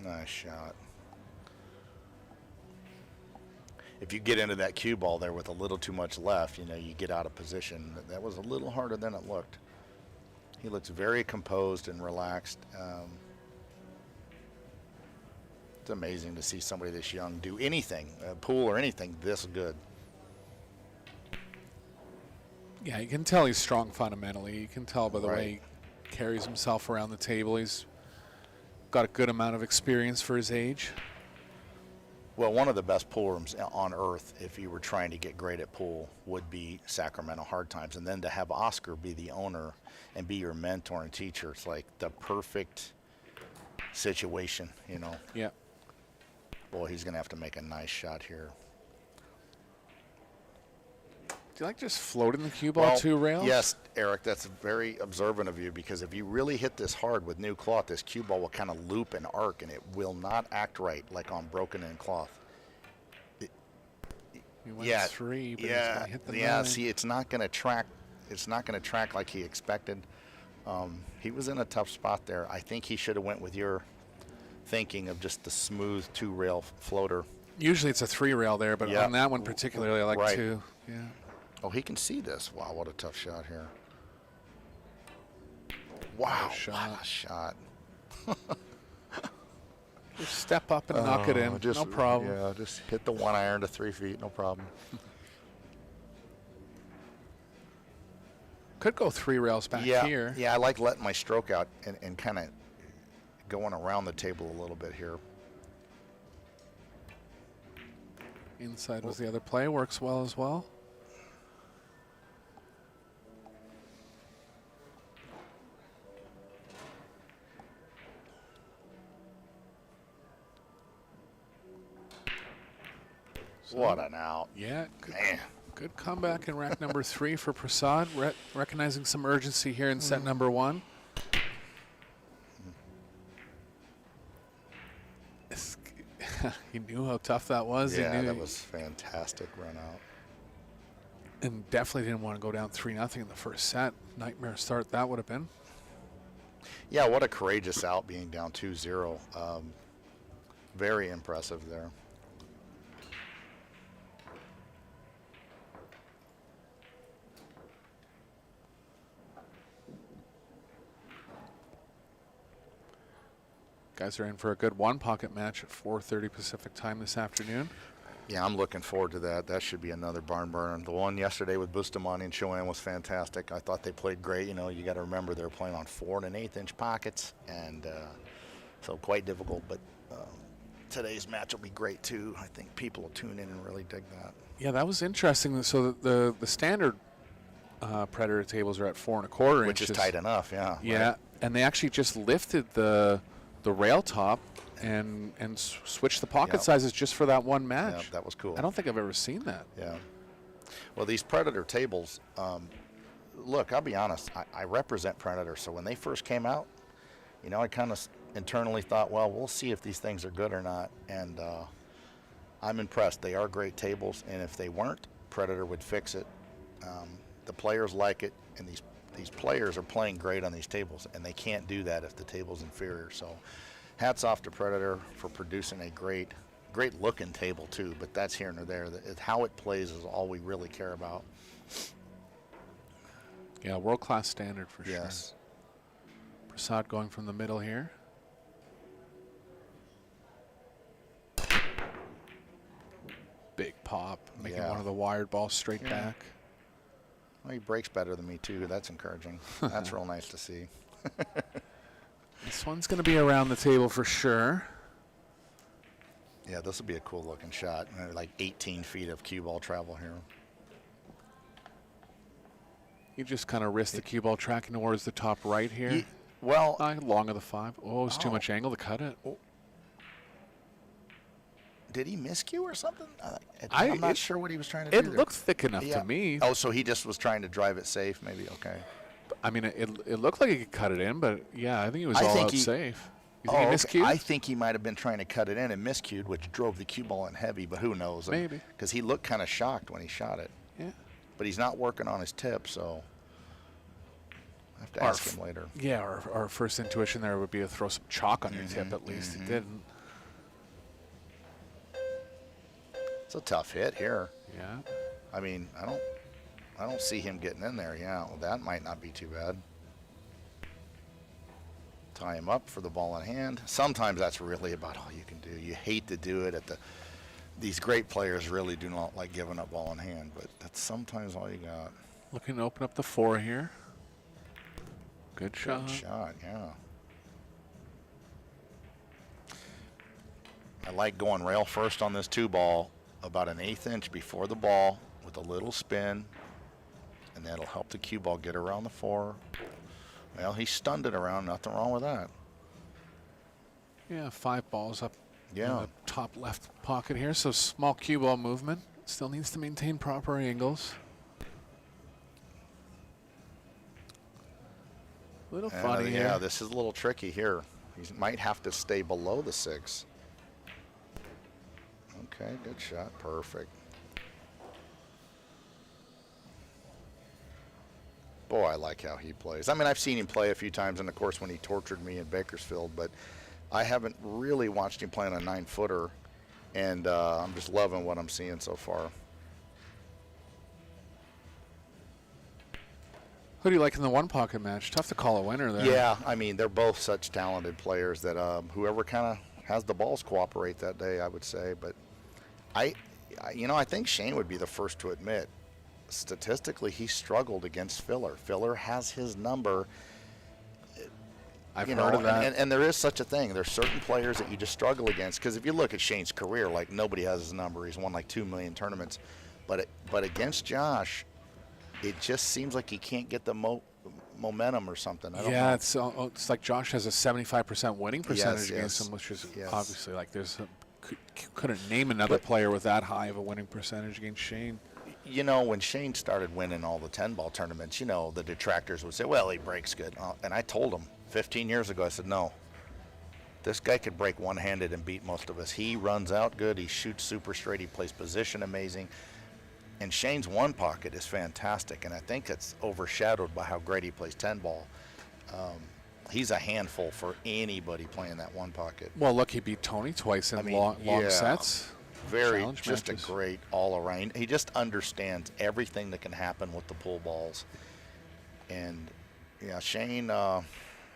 Nice shot. if you get into that cue ball there with a little too much left, you know, you get out of position. That was a little harder than it looked. He looks very composed and relaxed. It's amazing to see somebody this young do anything, pool or anything, this good. Yeah, you can tell he's strong fundamentally. You can tell by the Right. way he carries himself around the table. He's got a good amount of experience for his age. Well, one of the best pool rooms on earth, if you were trying to get great at pool, would be Sacramento Hard Times. And then to have Oscar be the owner and be your mentor and teacher, it's like the perfect situation, you know. Yeah. Boy, he's going to have to make a nice shot here. Do you like just floating the cue ball 2 rails? Yes, Eric, that's very observant of you, because if you really hit this hard with new cloth, this cue ball will kind of loop and arc, and it will not act right like on broken in cloth. He went 3, but he's gonna hit the 9. See, it's not going to track. It's not going to track like he expected. He was in a tough spot there. I think he should have went with your thinking of just the smooth 2-rail floater. Usually it's a 3 rail there, but Yeah. on that one particularly, I like Right. 2. Yeah. Oh, he can see this. Wow, what a tough shot here. Wow, shot. what a shot. Just step up and knock it in. No problem. Yeah, just hit the 1 iron to 3 feet, no problem. Could go 3 rails back here. Yeah, I like letting my stroke out and kind of going around the table a little bit here. Inside was the other play. Works well as well. So, What an out. Yeah, good, Man. good comeback in rack number 3 for Prasad. Recognizing some urgency here in set number 1. He knew how tough that was. Yeah, he knew that was fantastic run out. and definitely didn't want to go down 3-0 in the first set. Nightmare start that would have been. Yeah, what a courageous out being down 2-0. Very impressive there. Guys are in for a good one-pocket match at 4:30 Pacific time this afternoon. Yeah, I'm looking forward to that. That should be another barn burner. The one yesterday with Bustamante and Showdown was fantastic. I thought they played great. You know, you got to remember they're playing on 4 1/8 inch pockets, and so quite difficult. But today's match will be great too. I think people will tune in and really dig that. Yeah, that was interesting. So the standard Predator tables are at 4 1/4 Which inches. is tight enough, yeah. Yeah, right? and they actually just lifted the rail top and switched the pocket Yep. sizes just for that one Yeah, match. that was cool. I don't think I've ever seen that. Yeah. Well, these Predator tables, look, I'll be honest, I represent Predator, so when they first came out, you know, I kind of internally thought, well, we'll see if these things are good or not, and I'm impressed. They are great tables, and if they weren't, Predator would fix it. The players like it, and these players are playing great on these tables, and they can't do that if the table's inferior. So hats off to Predator for producing a great looking table too, but that's here and there. How it plays is all we really care about. Yeah, world-class standard for Yes. sure. Prasad going from the middle here. Big pop, making Yeah. one of the wired balls straight back. Well, he breaks better than me too. That's encouraging. That's real nice to see. This one's going to be around the table for sure. Yeah, this will be a cool looking shot. Like 18 feet of cue ball travel here. You just kind of risk the cue ball tracking towards the top right here. Well, Long of the 5. Oh, it's too Oh. much angle to cut it. did he miscue or something? I- I'm not it- sure what he was trying to do It there. looked thick enough Yeah. to me. Oh, so he just was trying to drive it safe, maybe. Okay. I mean, it looked like he could cut it in, but yeah, I think he was I all think out he- safe. You Oh, think he okay. miscued? I think he might have been trying to cut it in and miscued, which drove the cue ball in heavy, but who knows? Maybe. Because he looked kind of shocked when he shot it. Yeah. But he's not working on his tip, so I have to Our ask him later. Yeah, our first intuition there would be to throw some chalk on your Mm-hmm, tip. At least he didn't. It's a tough hit here. Yeah. I mean, I don't see him getting in there. Yeah, well, that might not be too bad. Tie him up for the ball in hand. Sometimes that's really about all you can do. You hate to do it these great players really do not like giving up ball in hand, but that's sometimes all you got. Looking to open up the 4 here. Good shot. Good shot, yeah. I like going rail first on this 2-ball, about an 1/8 inch before the ball with a little spin, and that'll help the cue ball get around the 4. Well, he stunned it around. Nothing wrong with that. Yeah, 5 balls up in Yeah. the top left pocket here. So small cue ball movement. Still needs to maintain proper angles. Little funny here. Yeah, this is a little tricky here. He might have to stay below the 6. Okay, good shot. Perfect. Boy, I like how he plays. I mean, I've seen him play a few times in the course when he tortured me in Bakersfield, but I haven't really watched him play on a 9-footer, and I'm just loving what I'm seeing so far. Who do you like in the 1-pocket match? Tough to call a winner there. Yeah, I mean, they're both such talented players that whoever kind of has the balls cooperate that day, I would say. But I think Shane would be the first to admit, statistically, he struggled against Filler. Filler has his number. I've heard of that. And there is such a thing. There's certain players that you just struggle against, because if you look at Shane's career, like, nobody has his number. He's won like 2 million tournaments. But against Josh, it just seems like he can't get the momentum or something. I don't know. It's like Josh has a 75% winning percentage Yes, against yes, him, which is yes. obviously like couldn't name another player with that high of a winning percentage against Shane. You know, when Shane started winning all the 10-ball tournaments, you know, the detractors would say, well, he breaks good. And I told him 15 years ago, I said, no, this guy could break one-handed and beat most of us. He runs out good. He shoots super straight. He plays position amazing. And Shane's 1-pocket is fantastic, and I think it's overshadowed by how great he plays 10-ball. He's a handful for anybody playing that 1-pocket. Well, look, he beat Tony twice in long sets. Very, Challenge just matches. a great all-around. He just understands everything that can happen with the pull balls. And, yeah, Shane,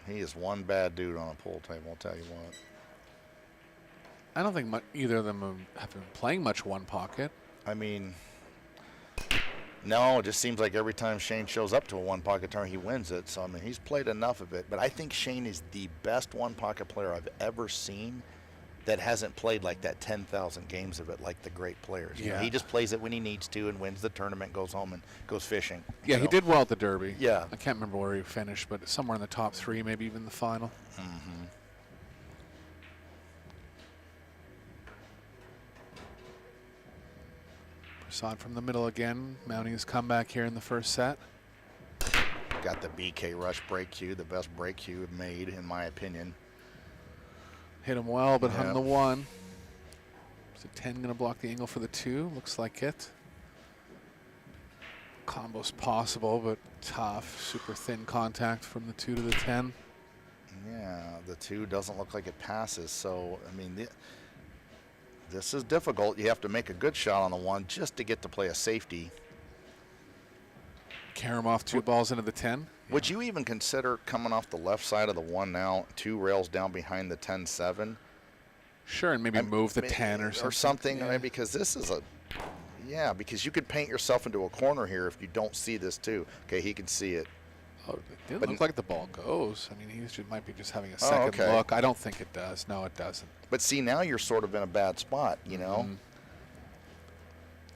he is one bad dude on a pool table, I'll tell you what. I don't think either of them have been playing much 1-pocket. I mean, no, it just seems like every time Shane shows up to a 1-pocket tournament, he wins it. So, I mean, he's played enough of it. But I think Shane is the best 1-pocket player I've ever seen that hasn't played like that 10,000 games of it like the great players. You know, he just plays it when he needs to and wins the tournament, goes home and goes fishing. Yeah, he did well at the Derby. Yeah. I can't remember where he finished, but somewhere in the top 3, maybe even the final. Mm-hmm. Prasad from the middle again, mounting his comeback here in the first set. Got the BK Rush break cue, the best break cue made, in my opinion. Hit him well, but hung Yep. the 1. Is the 10 going to block the angle for the 2? Looks like it. Combo's possible, but tough. Super thin contact from the 2 to the 10. Yeah, the 2 doesn't look like it passes. So, I mean, this is difficult. You have to make a good shot on the 1 just to get to play a safety. Karamov 2 balls into the 10. Would you even consider coming off the left side of the 1 now, 2 rails down behind the 10-7? Sure, and maybe move the 10 or something. Or something, yeah. right? Because this is because you could paint yourself into a corner here if you don't see this too. Okay, he can see it. Oh, it didn't look like the ball goes. I mean, he might be just having a second okay. look. I don't think it does. No, it doesn't. But see, now you're sort of in a bad spot, you know?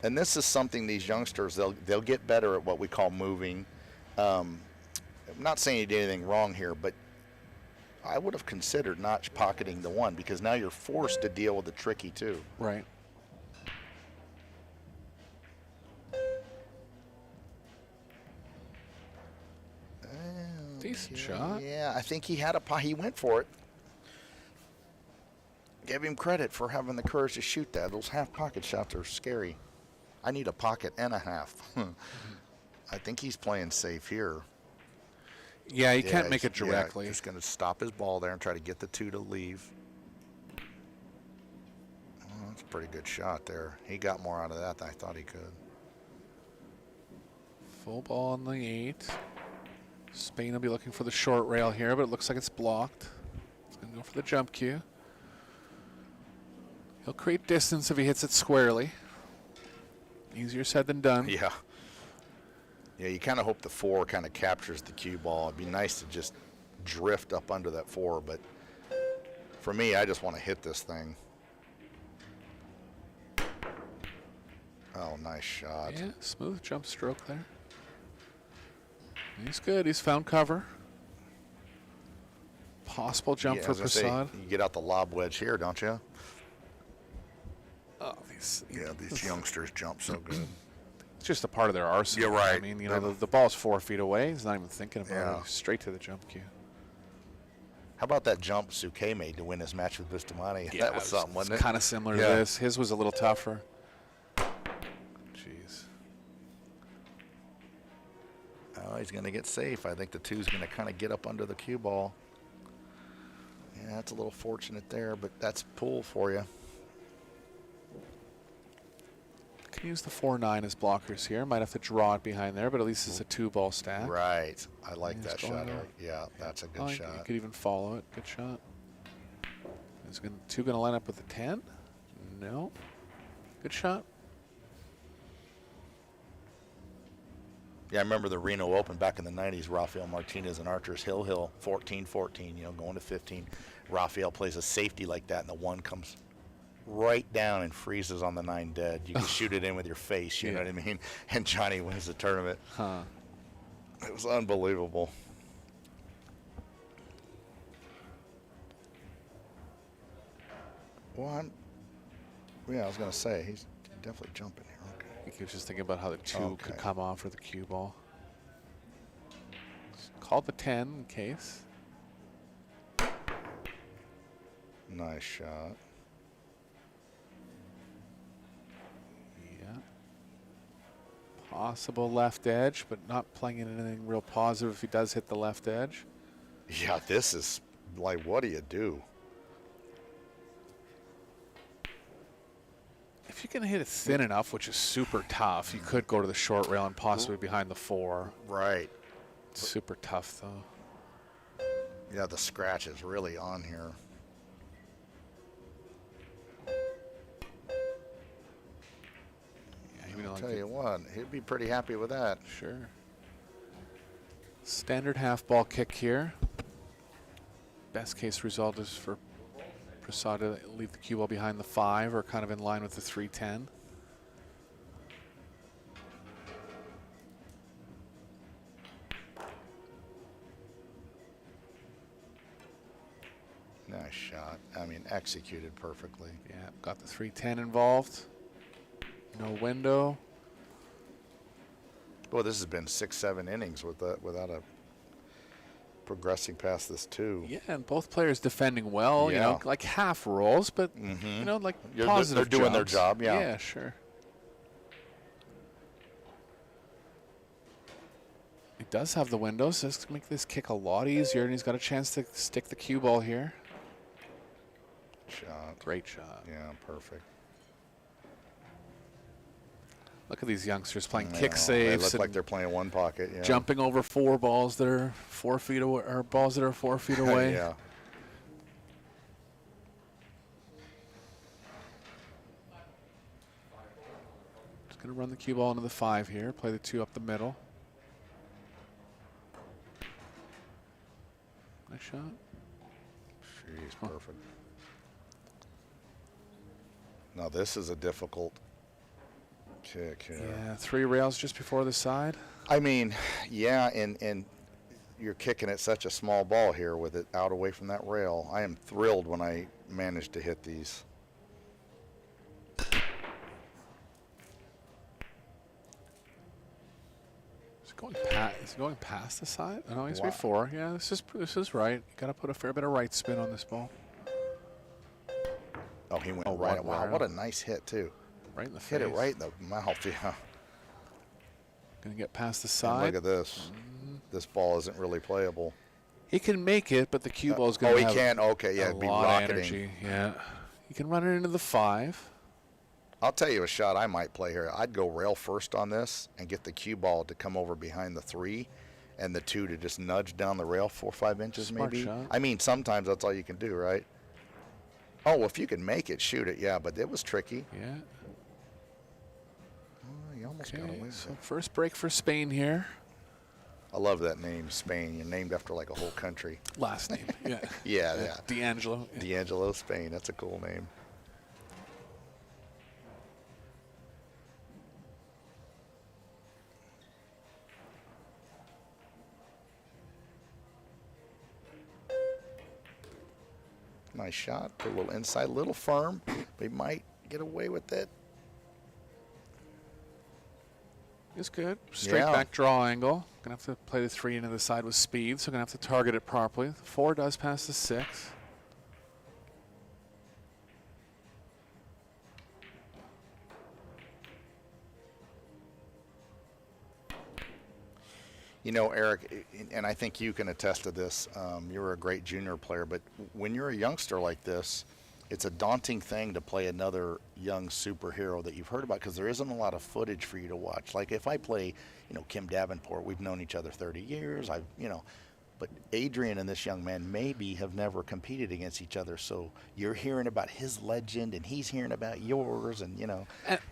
And this is something these youngsters, they'll get better at what we call moving. I'm not saying you did anything wrong here, but I would have considered not pocketing the 1 because now you're forced to deal with the tricky 2. Right. Decent shot. Yeah, I think he had he went for it. Give him credit for having the courage to shoot that. Those half pocket shots are scary. I need a pocket and a half. I think he's playing safe here. Yeah, he can't make it Yeah, directly. just going to stop his ball there and try to get the 2 to leave. Oh, that's pretty good shot there. He got more out of that than I thought he could. Full ball on the 8. Spain will be looking for the short rail here, but it looks like it's blocked. It's going to go for the jump cue. He'll create distance if he hits it squarely. Easier said than done. Yeah. Yeah, you kind of hope the 4 kind of captures the cue ball. It'd be nice to just drift up under that 4, but for me, I just want to hit this thing. Oh, nice shot. Yeah, smooth jump stroke there. He's good. He's found cover. Possible jump for Prasad. You get out the lob wedge here, don't you? Oh, these youngsters jump so good. It's just a part of their arsenal. You're right. I mean, you know, the ball's 4 feet away. He's not even thinking about Yeah. it. He's straight to the jump cue. How about that jump Suke made to win his match with Bustamante? That was something, wasn't it? Kind of similar to this. His was a little tougher. Jeez. Oh, he's going to get safe. I think the 2's going to kind of get up under the cue ball. Yeah, that's a little fortunate there, but that's pool for you. Can use the 4-9 as blockers here. Might have to draw it behind there, but at least it's a 2-ball stack. Right. I like that going shot. up. Yeah, that's a good Oh, shot. you could even follow it. Good shot. Is 2 going to line up with the 10? No. Good shot. Yeah, I remember the Reno Open back in the 90s, Rafael Martinez and Archer's Hill, 14-14, you know, going to 15. Rafael plays a safety like that, and the 1 comes right down and freezes on the 9 dead. You can shoot it in with your face, you know what I mean? And Johnny wins the tournament. Huh. It was unbelievable. Well, I was going to say, he's definitely jumping here. Okay. I think he was just thinking about how the 2 could come off for the cue ball. Called the 10 in case. Nice shot. Yeah. Possible left edge, but not playing in anything real positive if he does hit the left edge. Yeah, this is like, what do you do? If you can hit it thin enough, which is super tough, you could go to the short rail and possibly behind the 4. Right. Super tough, though. Yeah, the scratch is really on here. Yeah, I'll tell you what, he'd be pretty happy with that. Sure. Standard half ball kick here. Best case result is for Prasad to leave the cue ball behind the 5 or kind of in line with the 3-10. Nice shot. I mean, executed perfectly. Yeah, got the 3-10 involved. No window. Well, this has been 6-7 innings without a progressing past this 2. Yeah, and both players defending well, you know, like half rolls, but, you know, like positive They're doing their jumps. job, yeah. Yeah, sure. He does have the windows, so this to make this kick a lot easier, and he's got a chance to stick the cue ball here. Shot. Great shot. Yeah, perfect. Look at these youngsters playing Yeah, kick they saves look and like they're playing one pocket. Yeah. jumping over 4 balls that are 4 feet away, or balls that are 4 feet away. Yeah. Just going to run the cue ball into the 5 here, play the 2 up the middle. Nice shot. Jeez, perfect. Now this is a difficult kick here. Yeah, 3 rails just before the side. I mean, yeah, and you're kicking at such a small ball here with it out away from that rail. I am thrilled when I manage to hit these. Is it going past the side? Oh, no, he's before. Yeah, this is right. You got to put a fair bit of right spin on this ball. Oh, he went Oh, right. one Wow, rail. what a nice hit too. Right in the face. Hit it right in the mouth. Yeah. Going to get past the And side. look at this. This ball isn't really playable. He can make it, but the cue ball is going to have he can. Okay, yeah, a it'd be lot of rocketing. energy. Yeah. You can run it into the 5. I'll tell you a shot I might play here. I'd go rail first on this and get the cue ball to come over behind the 3 and the 2 to just nudge down the rail 4 or 5 inches. Smart maybe. shot. I mean, sometimes that's all you can do, right? Oh, well, if you can make it, shoot it. Yeah, but it was tricky. Yeah. Oh, you almost got away with So it. first break for Spain here. I love that name, Spain. You're named after like a whole country. Last name. Yeah. Yeah. D'Angelo. D'Angelo, Spain. That's a cool name. Nice shot. Put a little inside, a little firm. But he might get away with it. It's good. Straight Yeah. back draw angle. Gonna have to play the 3 into the side with speed, so gonna have to target it properly. The 4 does pass the 6. You know, Eric, and I think you can attest to this. You're a great junior player, but when you're a youngster like this, it's a daunting thing to play another young superhero that you've heard about because there isn't a lot of footage for you to watch. Like if I play, Kim Davenport, we've known each other 30 years. But Adrian and this young man maybe have never competed against each other. So you're hearing about his legend and he's hearing about yours. And,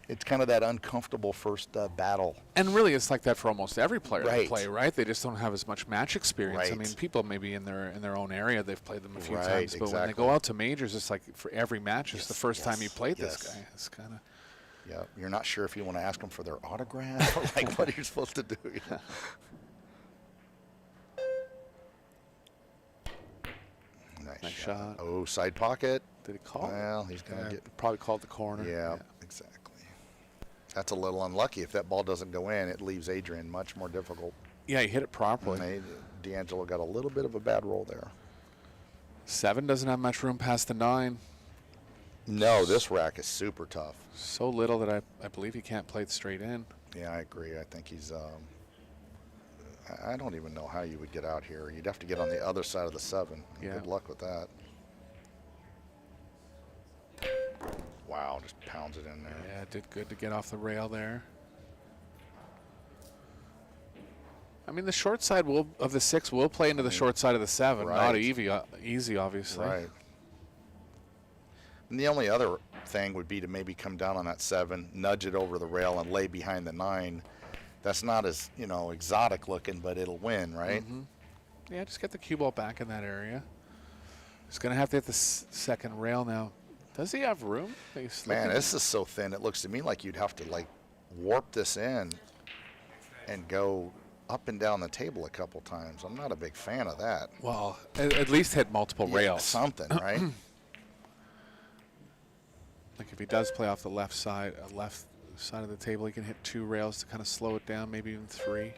it's kind of that uncomfortable first battle. And really, it's like that for almost every player they Right. play, right? They just don't have as much match experience. I Right. mean, people maybe in their own area, they've played them a few Right, times. But when they exactly. go out to majors, it's like for every match, it's Yes, the first time you yes, played this yes. guy. It's kind of... Yeah, you're not sure if you want to ask them for their autograph or like what you're supposed to do. Nice shot. Oh, side pocket. Did he call? Well, he's going to get. Probably called the corner. Yeah, exactly. That's a little unlucky. If that ball doesn't go in, it leaves Adrian much more difficult. Yeah, he hit it properly. And D'Angelo got a little bit of a bad roll there. 7 doesn't have much room past the 9. No, this rack is super tough. So little that I believe he can't play it straight in. Yeah, I agree. I think he's. I don't even know how you would get out here. You'd have to get on the other side of the 7. Yeah. Good luck with that. Wow, just pounds it in there. Yeah, it did good to get off the rail there. I mean, the short side of the 6 will play into the short side of the 7. Not Right. easy, obviously. Right. And the only other thing would be to maybe come down on that 7, nudge it over the rail, and lay behind the 9. That's not as, exotic looking, but it'll win, right? Mm-hmm. Yeah, just get the cue ball back in that area. He's going to have to hit the second rail now. Does he have room? Man, this is so thin. It looks to me like you'd have to, warp this in and go up and down the table a couple times. I'm not a big fan of that. Well, at least hit multiple rails. Something, right? Like if he does play off the left side of the table, he can hit 2 rails to kind of slow it down, maybe even 3.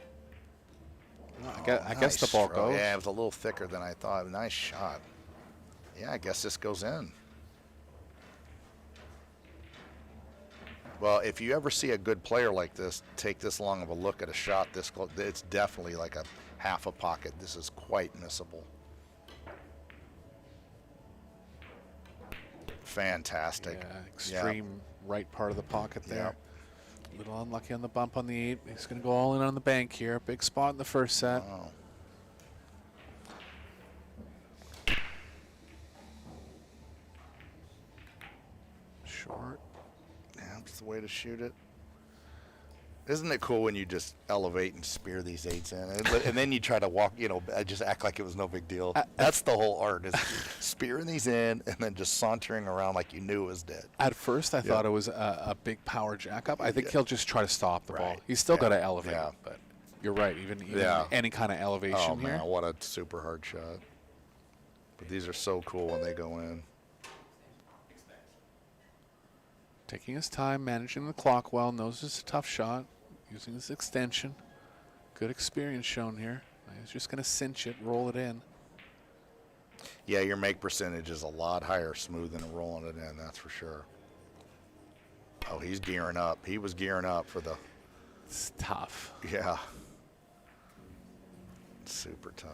I guess the ball goes. Yeah, it was a little thicker than I thought. Nice shot. Yeah, I guess this goes in. Well, if you ever see a good player like this take this long of a look at a shot this close, it's definitely like a half a pocket. This is quite missable. Fantastic. Yeah, extreme right part of the pocket there. A little unlucky on the bump on the 8. He's going to go all in on the bank here. Big spot in the first set. Wow. Short. Yeah, that's the way to shoot it. Isn't it cool when you just elevate and spear these 8s in? And then you try to walk, just act like it was no big deal. That's the whole art, is spearing these in and then just sauntering around like you knew it was dead. At first, I thought it was a big power jack up. I think he'll just try to stop the ball. Right. He's still Yeah. got to elevate Yeah. it, but you're right. Even Yeah. any kind of elevation Oh, here. man, what a super hard shot. But these are so cool when they go in. Taking his time, managing the clock well, knows it's a tough shot, using his extension. Good experience shown here. He's just going to cinch it, roll it in. Yeah, your make percentage is a lot higher smooth than rolling it in, that's for sure. Oh, he's gearing up. He was gearing up for the... It's tough. Yeah. Super tough.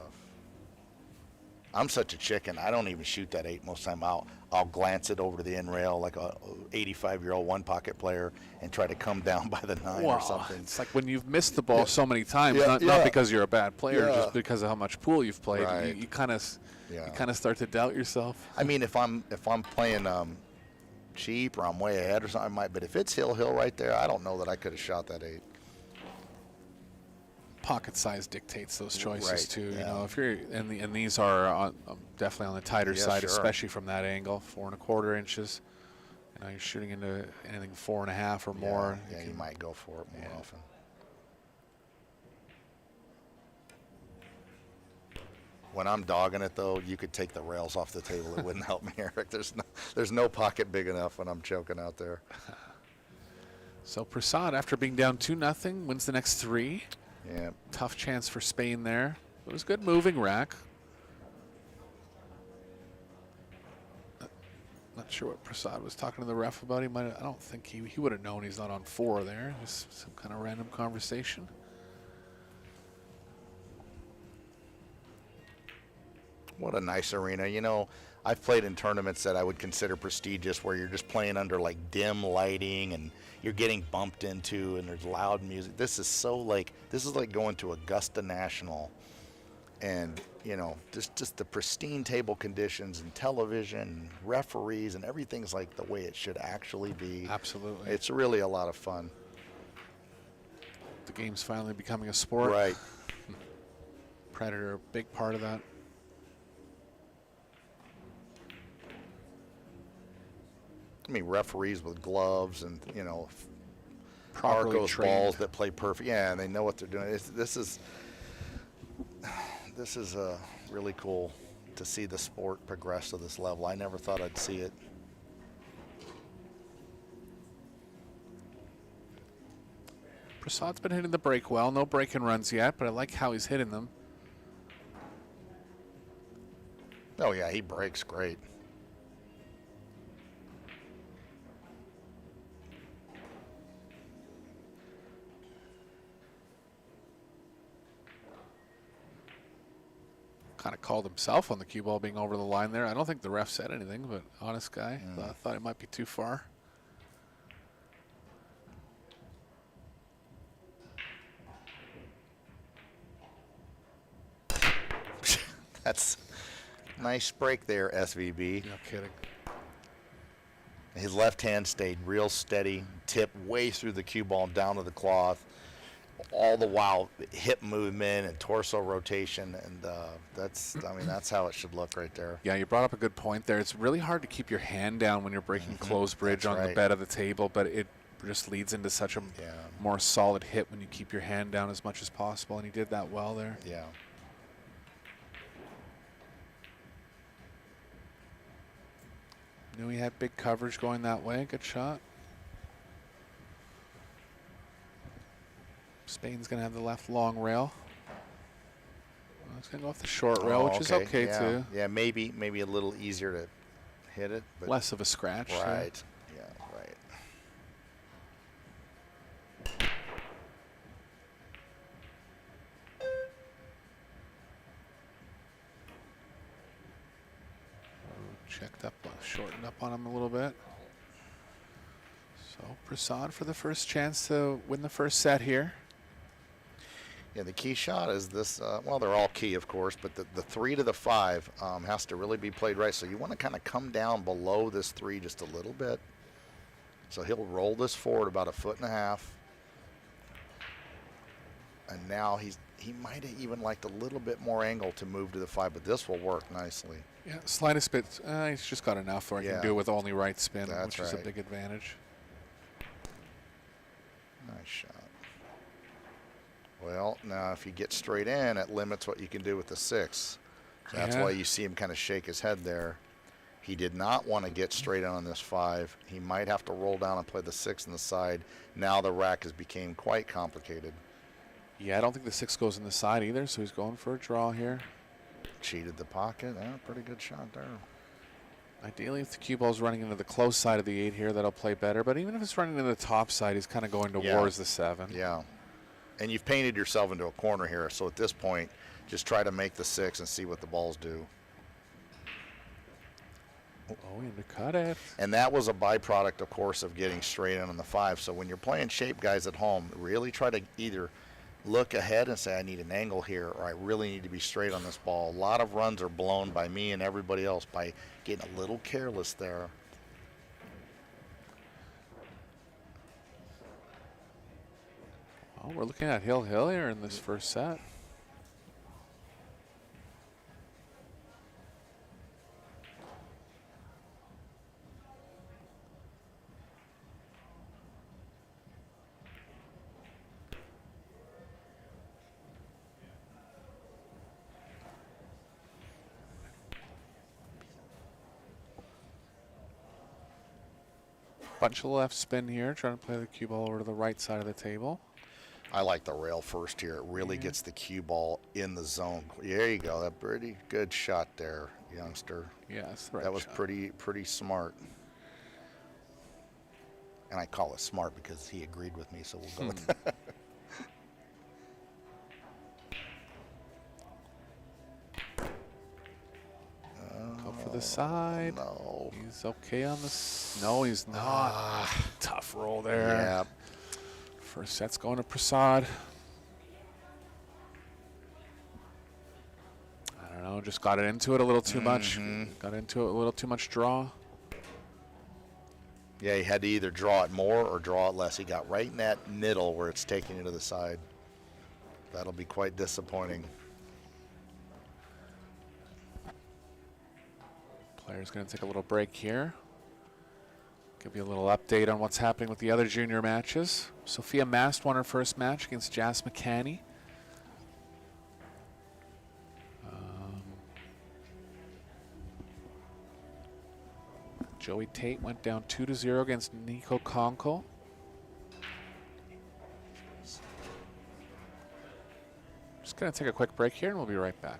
I'm such a chicken. I don't even shoot that 8 most of the time. I'll glance it over to the end rail like a 85-year-old one-pocket player and try to come down by the 9 or something. It's like when you've missed the ball so many times, Yeah, not because you're a bad player, Yeah. just because of how much pool you've played. Right. You kind of Yeah. start to doubt yourself. I mean, if I'm playing cheap or I'm way ahead or something, I might. But if it's hill right there, I don't know that I could have shot that 8. Pocket size dictates those choices Right, too. yeah. You know, if you're and these are definitely on the tighter Yeah, side, sure. especially from that angle, 4 1/4 inches. You know, you're shooting into anything 4 1/2 or more. Yeah, you might go for it more often. When I'm dogging it, though, you could take the rails off the table. It wouldn't help me, Eric. There's no pocket big enough when I'm choking out there. So Prasad, after being down 2-0, wins the next 3. Yeah. Tough chance for Spain there. It was good moving rack. Not sure what Prasad was talking to the ref about. I don't think he would have known he's not on 4 there. Just some kind of random conversation. What a nice arena. You know, I've played in tournaments that I would consider prestigious where you're just playing under like dim lighting and you're getting bumped into and there's loud music. This is like going to Augusta National and, you know, just the pristine table conditions and television and referees and everything's like the way it should actually be. Absolutely. It's really a lot of fun. The game's finally becoming a sport. Right. Predator, a big part of that. I mean, referees with gloves and, you know, Properly Arcos trained. balls that play perfect. Yeah, and they know what they're doing. This is really cool to see the sport progress to this level. I never thought I'd see it. Prasad's been hitting the break well. No break and runs yet, but I like how he's hitting them. Oh, yeah, he breaks great. Kind of called himself on the cue ball being over the line there. I don't think the ref said anything, but honest guy. Thought it might be too far. That's nice break there, SVB. No kidding. His left hand stayed real steady, tip way through the cue ball down to the cloth. All the while, hip movement and torso rotation, and that's how it should look right there. Yeah, you brought up a good point there. It's really hard to keep your hand down when you're breaking closed bridge That's on the right. bed of the table, but it just leads into such a more solid hit when you keep your hand down as much as possible, and he did that well there. Yeah. Knew he had big coverage going that way. Good shot. Spain's going to have the left long rail. Well, it's going to go off the short rail, which is okay yeah. too. Yeah, maybe a little easier to hit it. But Less of a scratch. too. right. Yeah, right. Checked up, shortened up on him a little bit. So Prasad for the first chance to win the first set here. Yeah, the key shot is this. Well, they're all key, of course, but the 3 to the 5 has to really be played right. So you want to kind of come down below this 3 just a little bit. So he'll roll this forward about 1.5 feet. And now he might have even liked a little bit more angle to move to the 5, but this will work nicely. Yeah, slightest bit. He's just got enough where he can do it with only right spin, That's which is a right. big advantage. Nice shot. Well, now if you get straight in, it limits what you can do with the 6. So that's why you see him kind of shake his head there. He did not want to get straight in on this 5. He might have to roll down and play the 6 on the side. Now the rack has become quite complicated. Yeah, I don't think the 6 goes in the side either, so he's going for a draw here. Cheated the pocket. Pretty good shot there. Ideally, if the cue ball's running into the close side of the 8 here, that'll play better. But even if it's running into the top side, he's kind of going towards the 7. Yeah. And you've painted yourself into a corner here. So at this point, just try to make the 6 and see what the balls do. Oh, he undercut it. And that was a byproduct, of course, of getting straight in on the 5. So when you're playing shape, guys at home, really try to either look ahead and say, I need an angle here, or I really need to be straight on this ball. A lot of runs are blown by me and everybody else by getting a little careless there. Well, we're looking at Hill here in this first set. Bunch of left spin here, trying to play the cue ball over to the right side of the table. I like the rail first here. It really gets the cue ball in the zone. There you go. That pretty good shot there, youngster. Yeah, that's the right That was shot. pretty smart. And I call it smart because he agreed with me, so we'll go with that. Go for the side. No. He's okay on this. No, he's not. Tough roll there. Yeah. First set's going to Prasad. I don't know, just got it into it a little too much. Got into it a little too much draw. Yeah, he had to either draw it more or draw it less. He got right in that middle where it's taking you to the side. That'll be quite disappointing. Player's going to take a little break here. Give you a little update on what's happening with the other junior matches. Sophia Mast won her first match against Jas McCanny. Joey Tate went down 2-0 against Nico Conkle. Just going to take a quick break here and we'll be right back.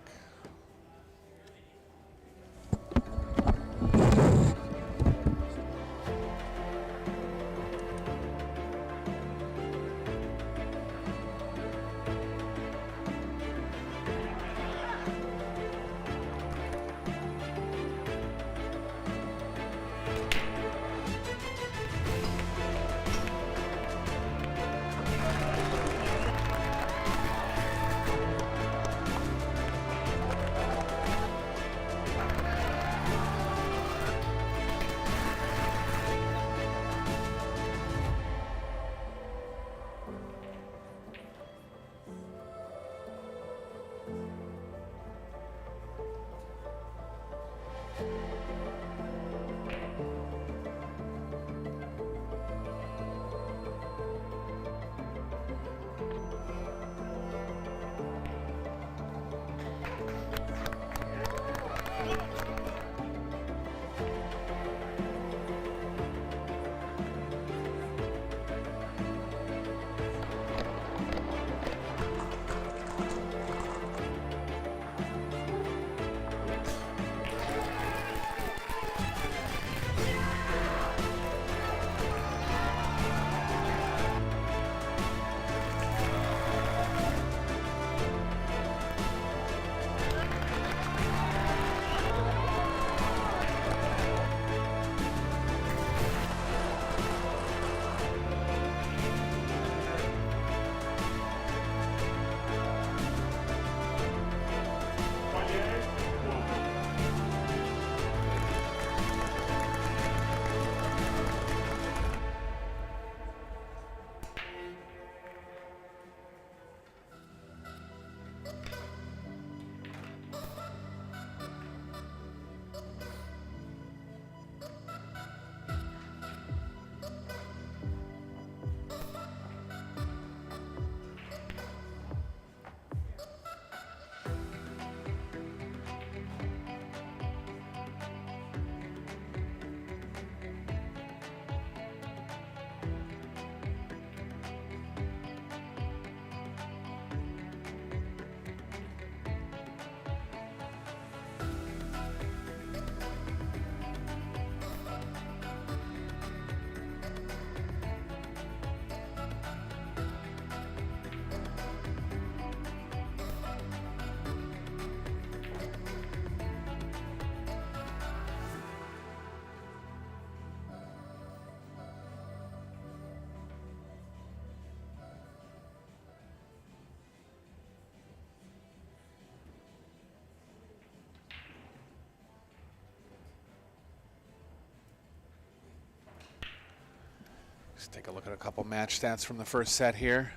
Let's take a look at a couple match stats from the first set here.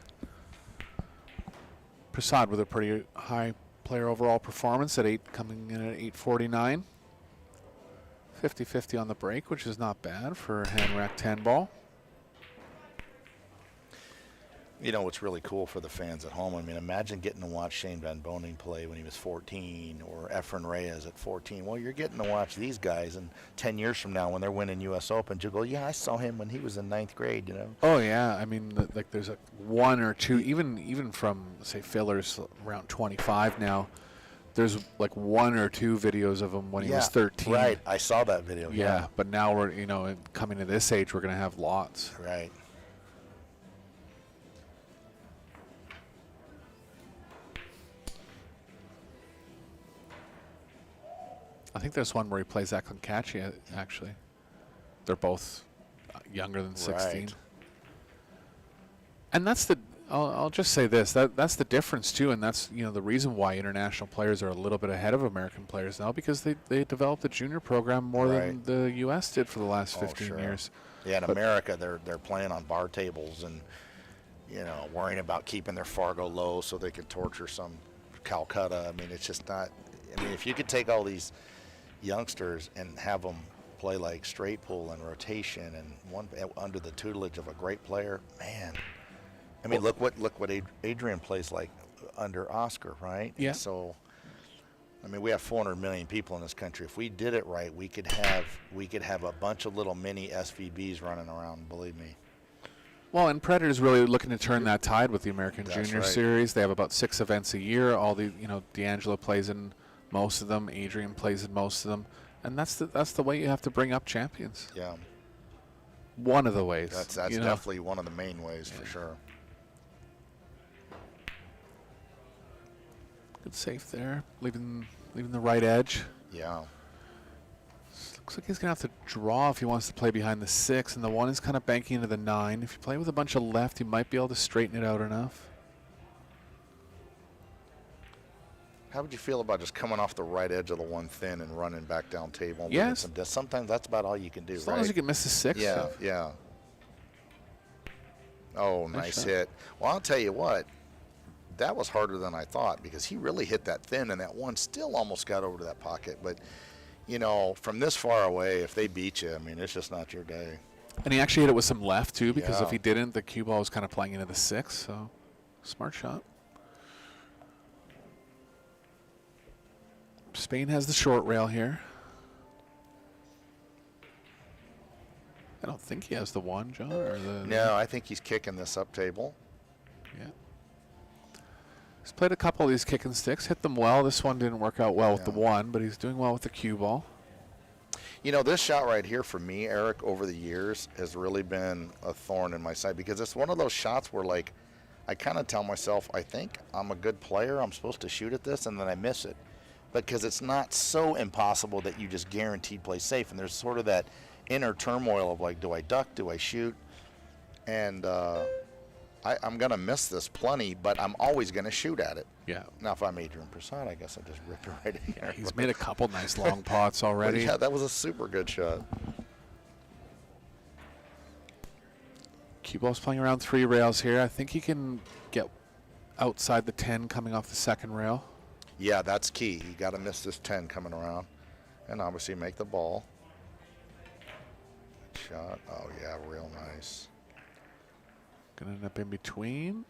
Prasad with a pretty high player overall performance at 8, coming in at 849. 50-50 on the break, which is not bad for a hand rack 10 ball. You know what's really cool for the fans at home? I mean, imagine getting to watch Shane Van Boening play when he was 14, or Efren Reyes at 14. Well, you're getting to watch these guys, and 10 years from now when they're winning U.S. Opens, you'll go, yeah, I saw him when he was in 9th grade, you know? Oh, yeah. I mean, like there's a 1 or 2, even from, say, Fillers around 25 now, there's like 1 or 2 videos of him when he was 13. Right. I saw that video. Yeah, but now we're, you know, coming to this age, we're going to have lots. Right. I think there's one where he plays Aklankachi, actually. They're both younger than 16. Right. And that's the, I'll just say this, that's the difference too, and that's, you know, the reason why international players are a little bit ahead of American players now, because they developed the junior program more than the U.S. did for the last 15 years. Yeah, in America, they're playing on bar tables and, you know, worrying about keeping their Fargo low so they could torture some Calcutta. I mean, it's just not, I mean, if you could take all these youngsters and have them play like straight pool and rotation and one under the tutelage of a great player, man. I mean, look what Adrian plays like under Oscar, right? Yeah. So, I mean, we have 400 million people in this country. If we did it right, we could have a bunch of little mini SVBs running around. Believe me. Well, and Predator's really looking to turn that tide with the American That's Junior right. Series. They have about 6 events a year. All the, you know, D'Angelo plays in most of them. Adrian plays in most of them, and that's the way you have to bring up champions. Yeah. One of the ways. That's you know? definitely one of the main ways for sure. Good safe there, leaving the right edge. Yeah. Looks like he's gonna have to draw if he wants to play behind the 6, and the 1 is kind of banking into the 9. If you play with a bunch of left, you might be able to straighten it out enough. How would you feel about just coming off the right edge of the 1 thin and running back down table? And Yes. Sometimes that's about all you can do, As right? long as you can miss the 6. Yeah, yeah. Oh, Nice nice shot. hit. Well, I'll tell you what. That was harder than I thought, because he really hit that thin, and that 1 still almost got over to that pocket. But, you know, from this far away, if they beat you, I mean, it's just not your day. And he actually hit it with some left, too, because Yeah. if he didn't, the cue ball was kind of playing into the 6. So, smart shot. Spain has the short rail here. I don't think he has the 1, John. Or the No, I think he's kicking this up table. Yeah. He's played a couple of these kicking sticks, hit them well. This one didn't work out well with the 1, but he's doing well with the cue ball. You know, this shot right here for me, Eric, over the years has really been a thorn in my side, because it's one of those shots where, like, I kind of tell myself, I think I'm a good player, I'm supposed to shoot at this, and then I miss it. Because it's not so impossible that you just guaranteed play safe, and there's sort of that inner turmoil of, like, do I duck, do I shoot? And I'm going to miss this plenty, but I'm always going to shoot at it. Yeah. Now, if I'm Adrian Prasad, I guess I just rip it right in there. He's made a couple nice long pots already. Yeah, that was a super good shot. Cue ball's playing around 3 rails here. I think he can get outside the 10 coming off the 2nd rail. Yeah, that's key. You got to miss this 10 coming around, and obviously make the ball. Shot. Oh yeah, real nice. Gonna end up in between.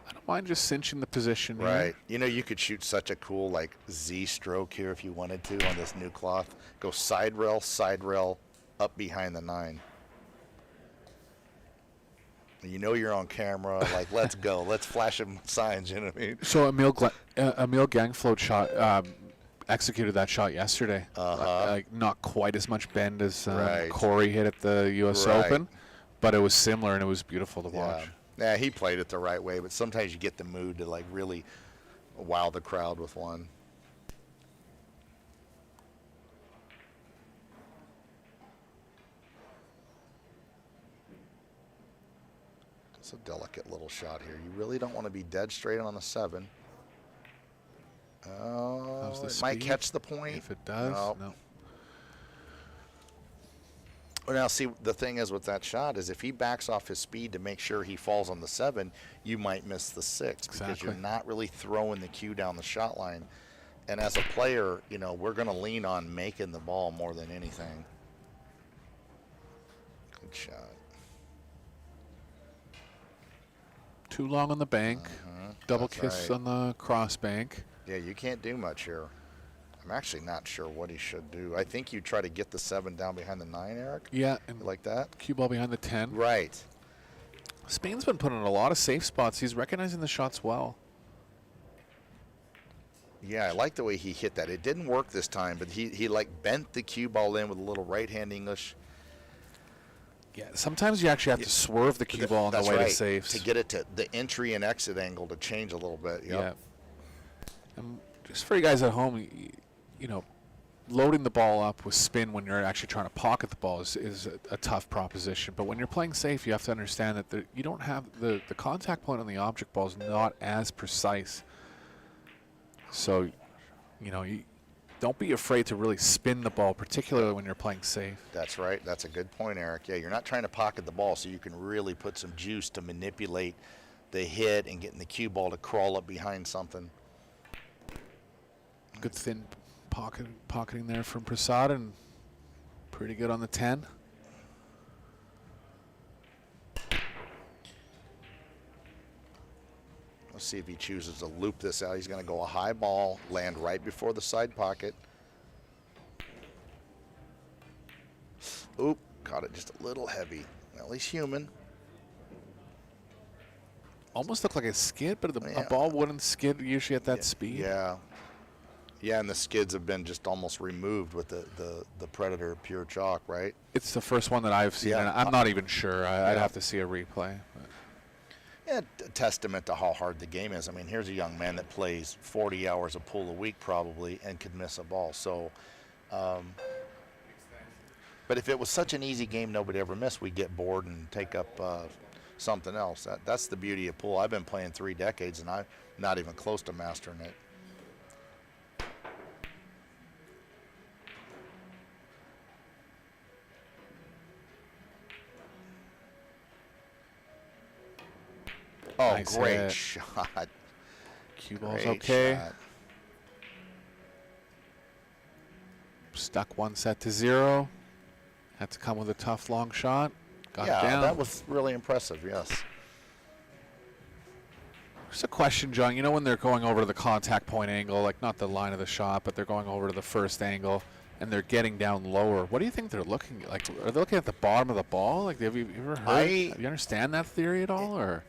I don't mind just cinching the position here. Right. You know, you could shoot such a cool, like, Z stroke here if you wanted to on this new cloth. Go side rail, up behind the 9. You know you're on camera. Like, let's go. Let's flash him signs. You know what I mean? So Emil Gangflode shot executed that shot yesterday. Like not quite as much bend as Corey hit at the U.S. Open, but it was similar and it was beautiful to watch. Yeah, he played it the right way, but sometimes you get the mood to, like, really wow the crowd with one. It's a delicate little shot here. You really don't want to be dead straight on the 7. Oh, it might catch the point. If it does, no. Well, now, see, the thing is with that shot is if he backs off his speed to make sure he falls on the 7, you might miss the 6 because Exactly. you're not really throwing the cue down the shot line. And as a player, you know, we're going to lean on making the ball more than anything. Good shot. Too long on the bank. Double That's kiss right. on the cross bank. Yeah, you can't do much here. I'm actually not sure what he should do. I think you try to get the 7 down behind the 9, Eric. Yeah, and Like that? cue ball behind the 10. Right. Spain's been put in a lot of safe spots. He's recognizing the shots well. Yeah, I like the way he hit that. It didn't work this time, but he like bent the cue ball in with a little right-hand English. Yeah, sometimes you actually have to swerve the cue ball on the That's way right, to safes. to get it to the entry and exit angle to change a little bit. Yep. Yeah. And just for you guys at home, you know, loading the ball up with spin when you're actually trying to pocket the ball is a tough proposition. But when you're playing safe, you have to understand that you don't have the contact point on the object ball is not as precise. So, you know, you don't be afraid to really spin the ball, particularly when you're playing safe. That's right. That's a good point, Eric. Yeah, you're not trying to pocket the ball, so you can really put some juice to manipulate the hit and getting the cue ball to crawl up behind something. Good thin pocketing there from Prasad, and pretty good on the 10. Let's see if he chooses to loop this out. He's going to go a high ball, land right before the side pocket. Oop, caught it just a little heavy. Well, he's human. Almost looked like a skid, but Yeah. a ball wouldn't skid usually at that speed. Yeah. Yeah, and the skids have been just almost removed with the Predator pure chalk, right? It's the first one that I've seen, Yeah. and I'm not even sure. I'd Yeah. have to see a replay. But Yeah, a testament to how hard the game is. I mean, here's a young man that plays 40 hours of pool a week probably and could miss a ball. So, but if it was such an easy game nobody ever missed, we'd get bored and take up something else. That's the beauty of pool. I've been playing 3 decades, and I'm not even close to mastering it. Oh, Nice great hit. shot. cue ball's Great okay. shot. Stuck 1 set to 0. Had to come with a tough long shot. Got Yeah, it down. that was really impressive, yes. Just a question, John. You know when they're going over to the contact point angle, like not the line of the shot, but they're going over to the first angle, and they're getting down lower. What do you think they're looking like? Are they looking at the bottom of the ball? Like, have you ever heard? Do you understand that theory at all, or?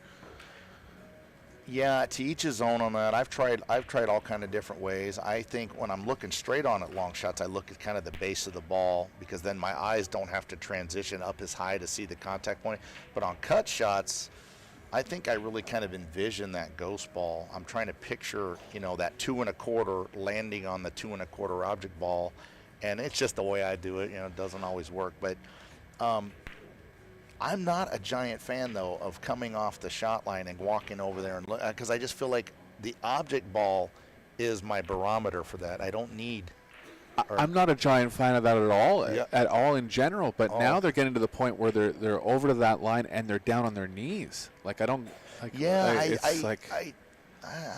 Yeah, to each his own on that. I've tried all kind of different ways. I think when I'm looking straight on at long shots, I look at kind of the base of the ball because then my eyes don't have to transition up as high to see the contact point. But on cut shots, I think I really kind of envision that ghost ball. I'm trying to picture, you know, that 2 1/4 landing on the 2 1/4 object ball, and it's just the way I do it. You know, it doesn't always work, but I'm not a giant fan, though, of coming off the shot line and walking over there and look, because I just feel like the object ball is my barometer for that. I don't need. I'm not a giant fan of that Yeah. at all in general. But Oh. now they're getting to the point where they're over to that line and they're down on their knees. Like I don't. Like, Yeah, it's I like.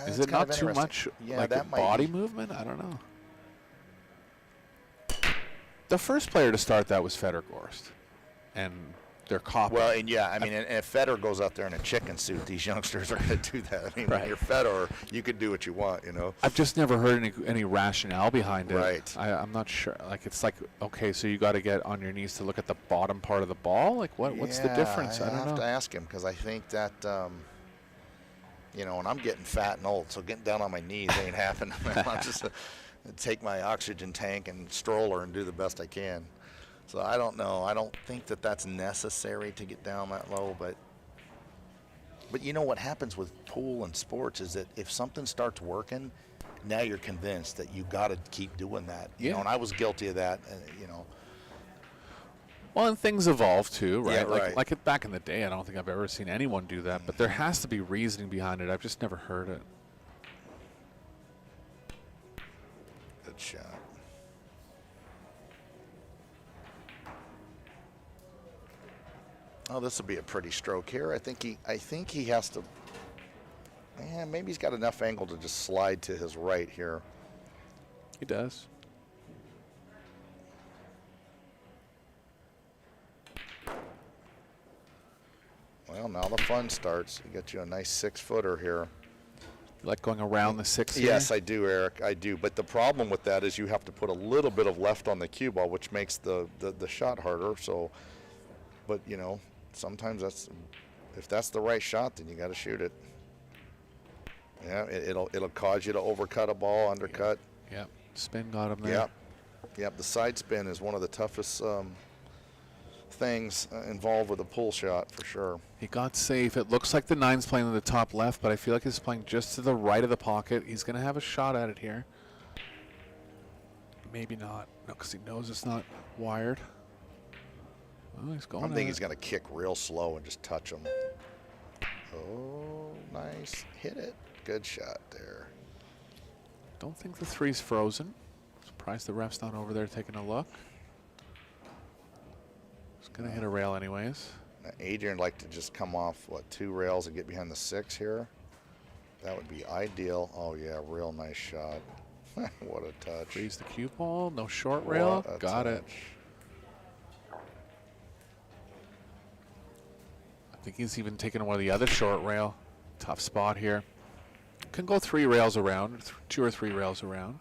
is Is it not too much Yeah, like that might body be. movement? I don't know. The first player to start that was Federgorst, and they're copying. Well, and yeah, I mean, and if Federer goes out there in a chicken suit, these youngsters are going to do that. I mean, Right. when you're Federer, you can do what you want, you know. I've just never heard any rationale behind it. Right. I'm not sure. Like it's like okay, so you got to get on your knees to look at the bottom part of the ball. Like what's the difference? I don't have know. to ask him because I think that, you know, and I'm getting fat and old, so getting down on my knees ain't happening. I'm just take my oxygen tank and stroller and do the best I can. So I don't know. I don't think that that's necessary to get down that low, but you know what happens with pool and sports is that if something starts working, now you're convinced that you got to keep doing that. You know, and I was guilty of that. You know. Well, and things evolve too, right? Yeah, Like like back in the day, I don't think I've ever seen anyone do that, but there has to be reasoning behind it. I've just never heard it. Good shot. Oh, this will be a pretty stroke here. I think he has to. Yeah, maybe he's got enough angle to just slide to his right here. He does. Well, now the fun starts. You got you a nice 6-footer here. You like going around the 6 here? Yes, I do, Eric. I do. But the problem with that is you have to put a little bit of left on the cue ball, which makes the shot harder. So, but you know, sometimes if that's the right shot, then you got to shoot it. Yeah, it'll cause you to overcut a ball, undercut. Yep. Spin got him there. Yep. Yep. The side spin is one of the toughest things involved with a pull shot for sure. He got safe. It looks like the 9's playing to the top left, but I feel like he's playing just to the right of the pocket. He's going to have a shot at it here. Maybe not. No, because he knows it's not wired. Oh, he's going. I think he's going to kick real slow and just touch him. Oh, nice. Hit it. Good shot there. Don't think the 3's frozen. Surprised the ref's not over there taking a look. He's going to hit a rail anyways. Now Adrian would like to just come off, 2 rails and get behind the 6 here. That would be ideal. Oh, yeah, real nice shot. What a touch. Freeze the cue ball. No short rail. Got it. I think he's even taking one of the other short rail. Tough spot here. Can go 3 rails around, 2 or 3 rails around.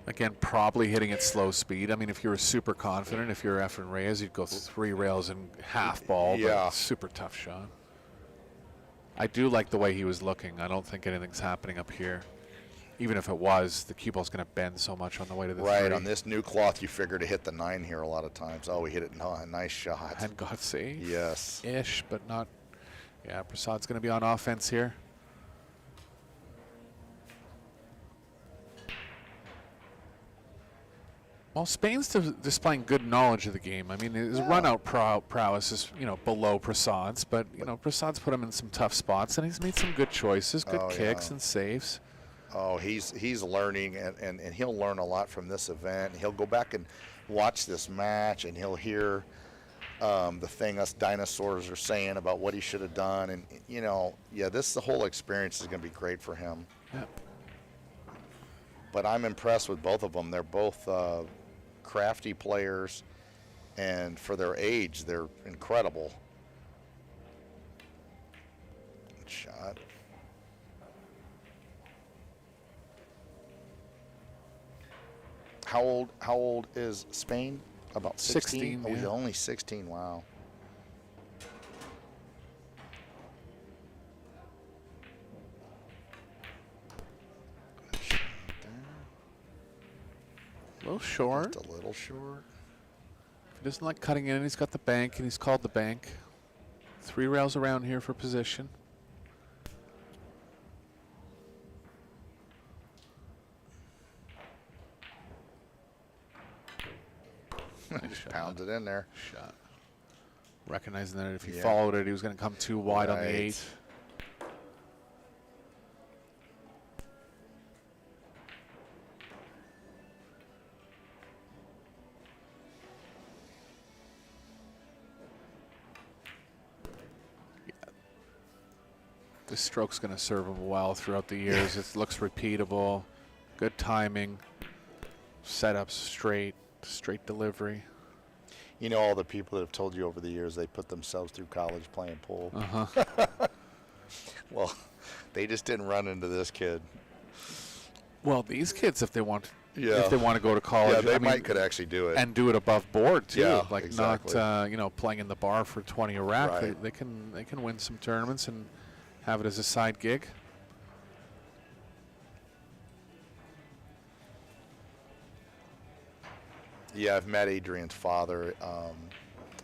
Again, probably hitting at slow speed. I mean, if you were super confident, if you're Efren Reyes, you'd go 3 rails and half ball, yeah. But super tough shot. I do like the way he was looking. I don't think anything's happening up here. Even if it was, the cue ball's going to bend so much on the way to the 3. Right, on this new cloth, you figure to hit the 9 here a lot of times. Oh, we hit it. Nice shot. And got safe. Yes. Ish, but not. Yeah, Prasad's going to be on offense here. Well, Spain's displaying good knowledge of the game. I mean, his run-out prowess is, below Prasad's, but, Prasad's put him in some tough spots, and he's made some good choices, good kicks and saves. Oh, he's learning, and he'll learn a lot from this event. He'll go back and watch this match, and he'll hear the thing us dinosaurs are saying about what he should have done. And, the whole experience is going to be great for him. Yep. But I'm impressed with both of them. They're both crafty players, and for their age, they're incredible. Good shot. How old is Spain? About 16? Oh, he's only 16. Wow. A little short. Just a little short. He doesn't like cutting in. He's got the bank, and he's called the bank. 3 rails around here for position. Nice pounds it in there. Shot. Recognizing that if he followed it, he was going to come too wide on the 8. This stroke's going to serve him well throughout the years. It looks repeatable, good timing, setup straight delivery. All the people that have told you over the years they put themselves through college playing pool. Well, they just didn't run into this kid. Well, these kids, if they want to go to college, they could actually do it and do it above board too. Yeah, like exactly. Not playing in the bar for 20 a rack. Right. They can win some tournaments and have it as a side gig. Yeah, I've met Adrian's father.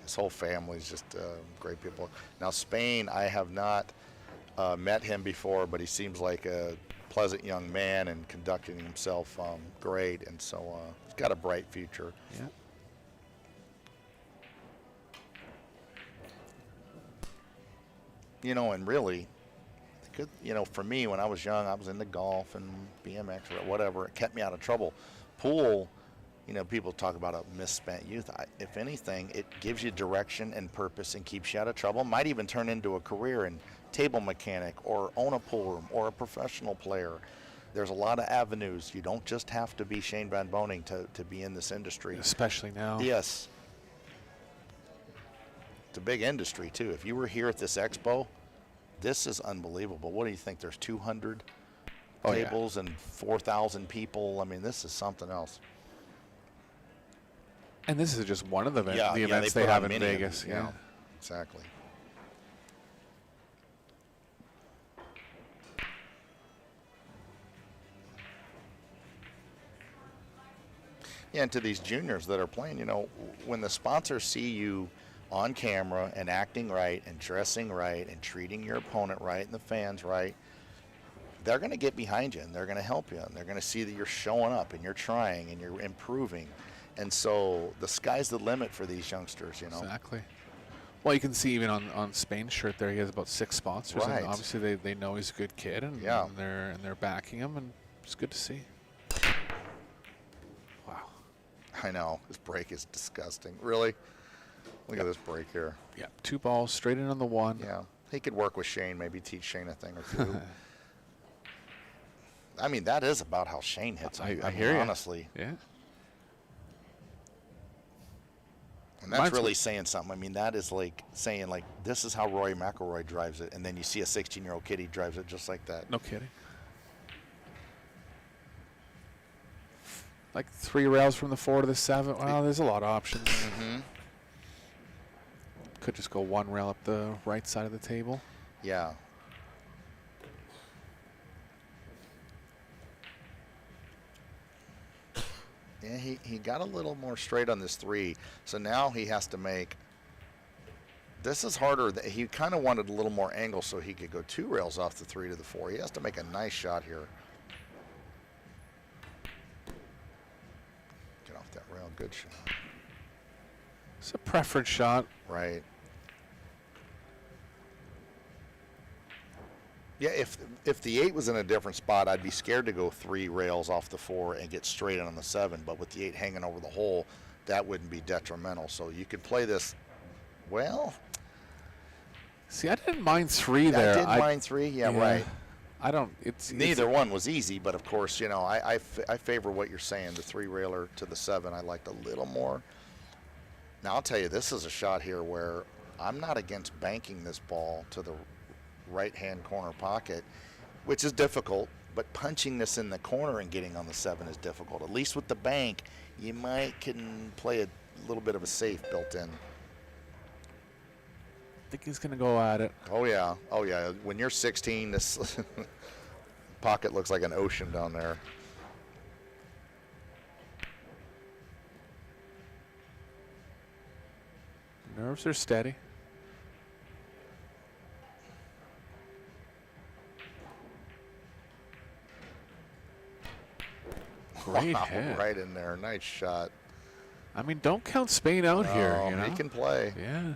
His whole family's just great people. Now, Spain, I have not met him before, but he seems like a pleasant young man and conducting himself great. And so he's got a bright future. Yeah. And really, Good, you know, for me, when I was young, I was into golf and BMX or whatever. It kept me out of trouble. Pool, you know, people talk about a misspent youth. If anything, it gives you direction and purpose and keeps you out of trouble. Might even turn into a career in table mechanic or own a pool room or a professional player. There's a lot of avenues. You don't just have to be Shane Van Boning to be in this industry. Especially now. Yes. It's a big industry, too. If you were here at this expo, this is unbelievable. What do you think? There's 200 tables and 4,000 people. I mean, this is something else. And this is just one of the Yeah, events they put have on in many of Vegas. them, Yeah. Exactly. Yeah, and to these juniors that are playing, you know, when the sponsors see you on camera and acting right and dressing right and treating your opponent right and the fans right, they're going to get behind you and they're going to help you and they're going to see that you're showing up and you're trying and you're improving. And so the sky's the limit for these youngsters, you know. Exactly. Well, you can see even on Spain's shirt there, he has about 6 sponsors. Right. And obviously they know he's a good kid and, Yeah. and they're backing him, and it's good to see. Wow. I know. This break is disgusting. Really? Look at this break here. Yeah. 2 balls straight in on the 1. Yeah. He could work with Shane, maybe teach Shane a thing or two. I mean, that is about how Shane hits. I mean, hear you. honestly. Yeah. And that's really saying something. I mean, that is like saying, like, this is how Rory McIlroy drives it. And then you see a 16-year-old kid, he drives it just like that. No kidding. Like 3 rails from the 4 to the 7. Wow, there's a lot of options. Mm-hmm. Could just go 1 rail up the right side of the table. Yeah. Yeah, he got a little more straight on this 3. So now he has to make. This is harder. He kind of wanted a little more angle so he could go 2 rails off the 3 to the 4. He has to make a nice shot here. Get off that rail. Good shot. It's a preference shot. Right. Yeah, if the 8 was in a different spot, I'd be scared to go 3 rails off the 4 and get straight in on the 7. But with the 8 hanging over the hole, that wouldn't be detrimental. So you could play this, well. See, I didn't mind 3 there. I did mind 3, yeah, right. I don't, it's. Neither one was easy, but of course, you know, I favor what you're saying. The 3 railer to the 7, I liked a little more. Now, I'll tell you, this is a shot here where I'm not against banking this ball to the right-hand corner pocket, which is difficult, but punching this in the corner and getting on the 7 is difficult. At least with the bank, you can play a little bit of a safe built in. I think he's going to go at it. Oh, yeah. Oh, yeah. When you're 16, this pocket looks like an ocean down there. Nerves are steady. Great hit. Right in there. Nice shot. I mean, don't count Spain out here. You know? He can play. Yeah.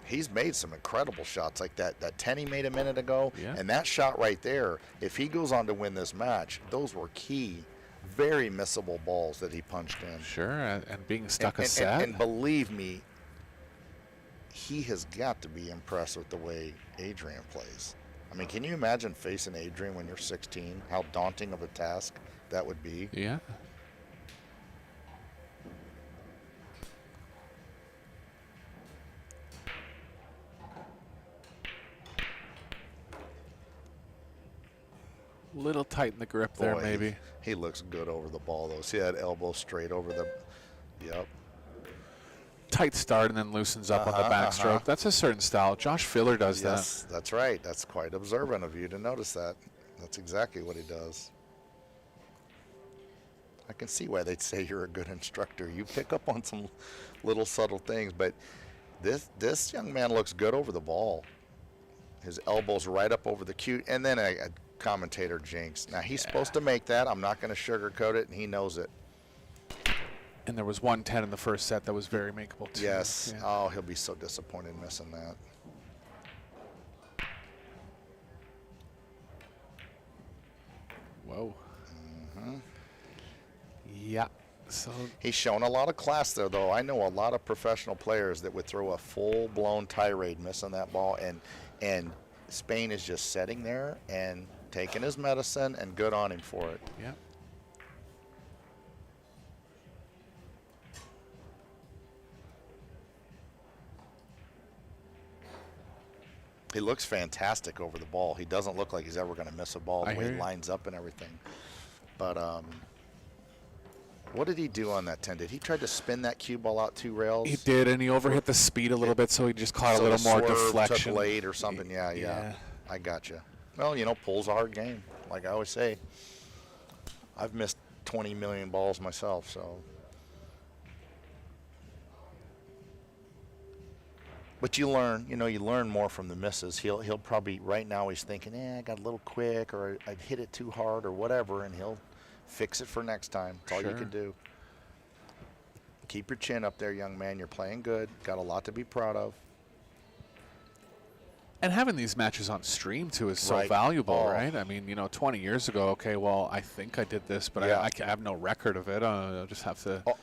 He's made some incredible shots like that 10 he made a minute ago. Yeah. And that shot right there, if he goes on to win this match, those were key, very missable balls that he punched in. Sure, and being stuck a And, set. and believe me, he has got to be impressed with the way Adrian plays. I mean, can you imagine facing Adrian when you're 16? How daunting of a task that would be. Yeah. Little tight in the grip there, Boy, maybe. He looks good over the ball, though. See that elbow straight over the. Yep. Tight start and then loosens up on the backstroke. That's a certain style. Josh Filler does Yes, that's right. That's quite observant of you to notice that. That's exactly what he does. I can see why they'd say you're a good instructor. You pick up on some little subtle things, but this young man looks good over the ball. His elbow's right up over the cue, and then a commentator jinx. Now, he's supposed to make that. I'm not going to sugarcoat it, and he knows it. And there was 110 in the first set that was very makeable too. Yes. Yeah. Oh, he'll be so disappointed missing that. Whoa. Yeah. So He's shown a lot of class there, though. I know a lot of professional players that would throw a full-blown tirade missing that ball, and Spain is just sitting there and taking his medicine, and good on him for it. yeah. He looks fantastic over the ball. He doesn't look like he's ever going to miss a ball the I way hear he you. lines up and everything. But what did he do on that 10? Did he try to spin that cue ball out 2 rails? He did, and he overhit the speed a little bit, so he just caught So a little the more swerve deflection. took late or something. Yeah. Yeah. I got you. Well, you know, pool's a hard game. Like I always say, I've missed 20 million balls myself, so. But you learn, you learn more from the misses. He'll probably, right now he's thinking, I got a little quick, or I hit it too hard, or whatever, and he'll fix it for next time. That's all you Sure. can do. Keep your chin up there, young man. You're playing good. Got a lot to be proud of. And having these matches on stream too is so Right. valuable, Oh. right? I mean, 20 years ago, okay, well, I think I did this, but Yeah. I have no record of it. I'll just have to. Oh,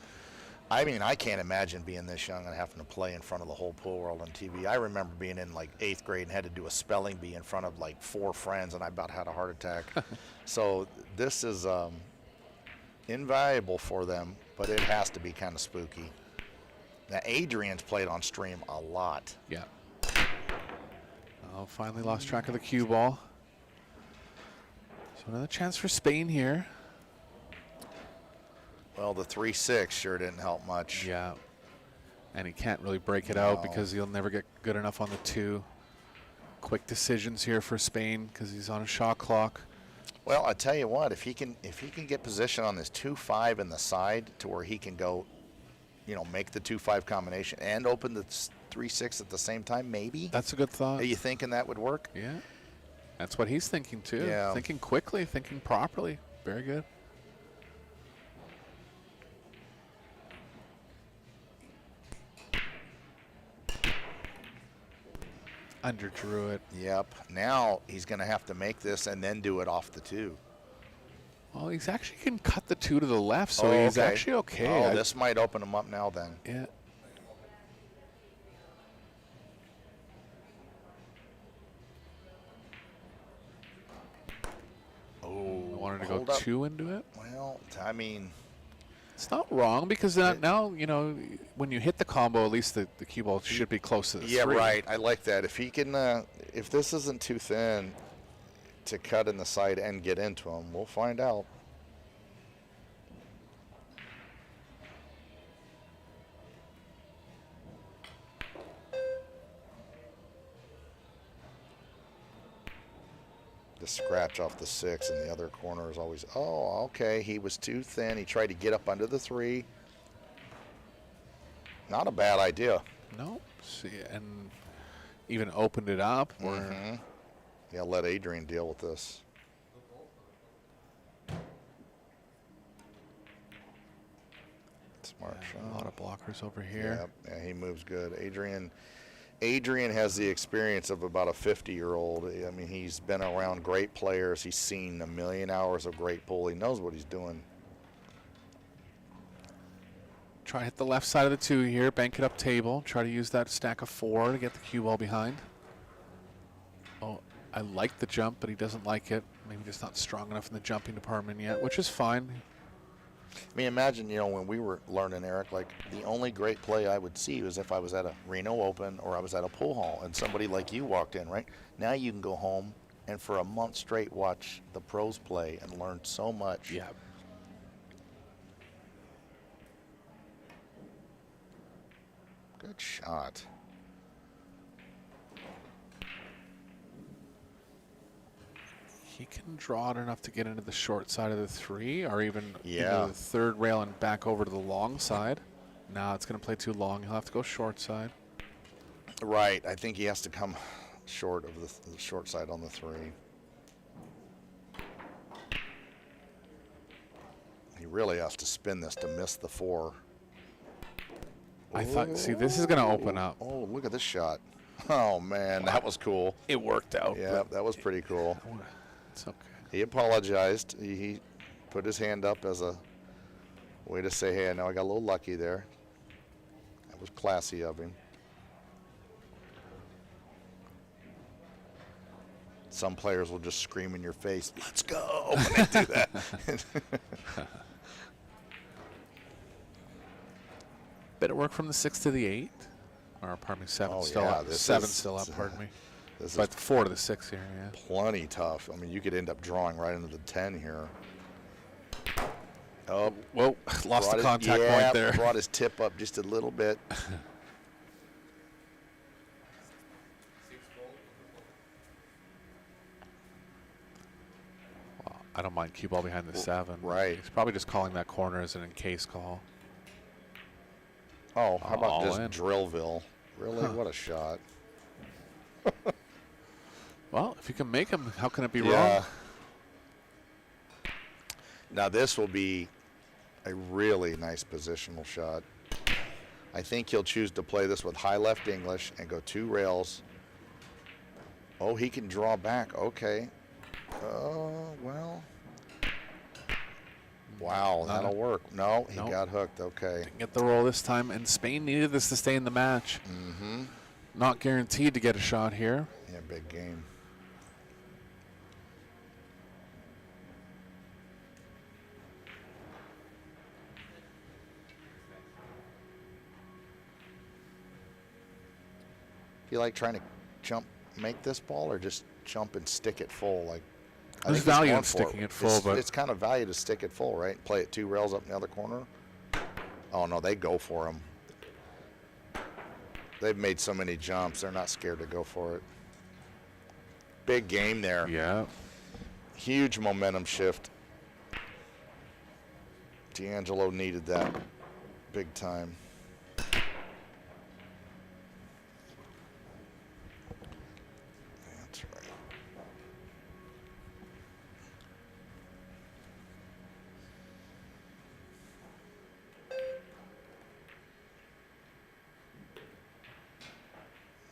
I mean, I can't imagine being this young and having to play in front of the whole pool world on TV. I remember being in like 8th grade and had to do a spelling bee in front of like 4 friends, and I about had a heart attack. So this is invaluable for them, but it has to be kind of spooky. Now, Adrian's played on stream a lot. Yeah. Oh, finally lost track of the cue ball. So another chance for Spain here. Well, the 3-6 sure didn't help much. Yeah. And he can't really break it out No. because he'll never get good enough on the 2. Quick decisions here for Spain because he's on a shot clock. Well, I tell you what, if he can get position on this 2-5 in the side to where he can go, make the 2-5 combination and open the 3-6 at the same time, maybe. That's a good thought. Are you thinking that would work? Yeah. That's what he's thinking too. Yeah. Thinking quickly, thinking properly. Very good. Underdrew it. Yep. Now he's going to have to make this and then do it off the 2. Well, he's actually can cut the 2 to the left, so he's actually okay. Oh, this might open him up now then. Yeah. Oh, I wanted to go hold up. 2 into it. Well, I mean, It's not wrong because now, when you hit the combo, at least the cue ball should be close to the 3. right. I like that. If he can, if this isn't too thin to cut in the side and get into him, we'll find out. The scratch off the 6 in the other corner is always, oh, okay, he was too thin. He tried to get up under the 3. Not a bad idea. No. See, and even opened it up. Mhm. Yeah, let Adrian deal with this. Smart A shot. lot of blockers over here. Yeah, he moves good. Adrian has the experience of about a 50-year-old. I mean, he's been around great players. He's seen a million hours of great pool. He knows what he's doing. Try to hit the left side of the 2 here, bank it up table. Try to use that stack of 4 to get the cue ball behind. Oh, I like the jump, but he doesn't like it. Maybe just not strong enough in the jumping department yet, which is fine. I mean, imagine, when we were learning, Eric, like the only great play I would see was if I was at a Reno Open or I was at a pool hall and somebody like you walked in, right? Now you can go home and for a month straight watch the pros play and learn so much. Yeah. Good shot. He can draw it enough to get into the short side of the 3 or even Yeah. into the 3rd rail and back over to the long side. Now it's going to play too long. He'll have to go short side. Right. I think he has to come short of the short side on the 3. He really has to spin this to miss the 4. I thought, see, this is going to open up. Oh, look at this shot. Oh, man, that was cool. It worked out. Yeah, that was pretty cool. It's okay. He apologized. He put his hand up as a way to say, hey, I know I got a little lucky there. That was classy of him. Some players will just scream in your face, let's go, when they do that. Bit of work from the 6 to the 8. Or, pardon me, 7 Oh, still yeah, up. this 7 is- still up, pardon me. This But is 4 to the 6 here, yeah. plenty tough. I mean, you could end up drawing right into the 10 here. Oh, Whoa, lost the brought contact yeah, point there. Brought his tip up just a little bit. Well, I don't mind cue ball behind the 7. right. He's probably just calling that corner as an in-case call. Oh, how about All just in. Drillville? Really? What a shot. Well, if you can make him, how can it be Yeah. wrong? Now this will be a really nice positional shot. I think he'll choose to play this with high left English and go 2 rails. Oh, he can draw back. Okay. Well. Wow, Not that'll work. No, he Nope. got hooked. Okay. Didn't get the roll this time, and Spain needed this to stay in the match. Mm-hmm. Not guaranteed to get a shot here. Yeah, big game. You like trying to jump, make this ball, or just jump and stick it full? Like, I There's think he's value going in for sticking it full, but it's kind of value to stick it full, right? Play it 2 rails up in the other corner. Oh no, they go for him. They've made so many jumps; they're not scared to go for it. Big game there. yeah, Huge momentum shift. D'Angelo needed that big time. That's right.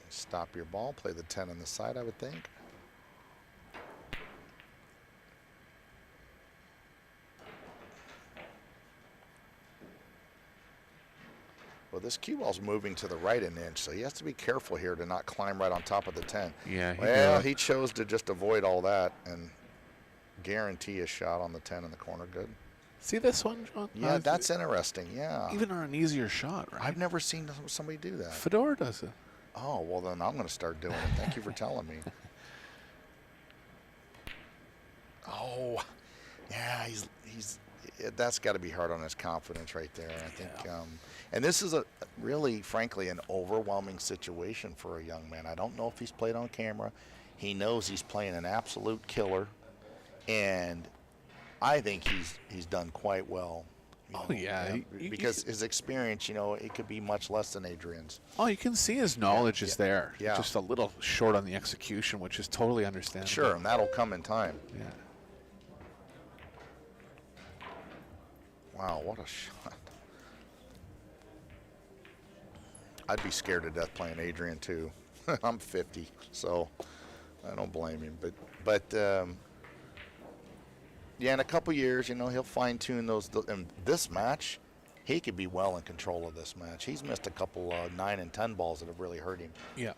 Stop your ball, play the 10 on the side, I would think. Well, this cue ball's moving to the right an inch, so he has to be careful here to not climb right on top of the 10. yeah. Well, he chose to just avoid all that and guarantee a shot on the 10 in the corner. Good. See this one, John? Yeah, that's interesting. Yeah. even on an easier shot, right? I've never seen somebody do that. Fedor does it. Oh, well, then I'm going to start doing it. Thank you for telling me. Oh, yeah, that's got to be hard on his confidence right there. I think, and this is a really, frankly, an overwhelming situation for a young man. I don't know if he's played on camera. He knows he's playing an absolute killer, and I think he's done quite well. Oh, yeah. Because his experience, it could be much less than Adrian's. Oh, you can see his knowledge is there. Yeah. Just a little short on the execution, which is totally understandable. Sure, and that'll come in time. Yeah. Wow, what a shot. I'd be scared to death playing Adrian, too. I'm 50, so I don't blame him. But yeah, in a couple years, he'll fine-tune those. In this match, he could be well in control of this match. He's missed a couple 9 and 10 balls that have really hurt him. Yeah.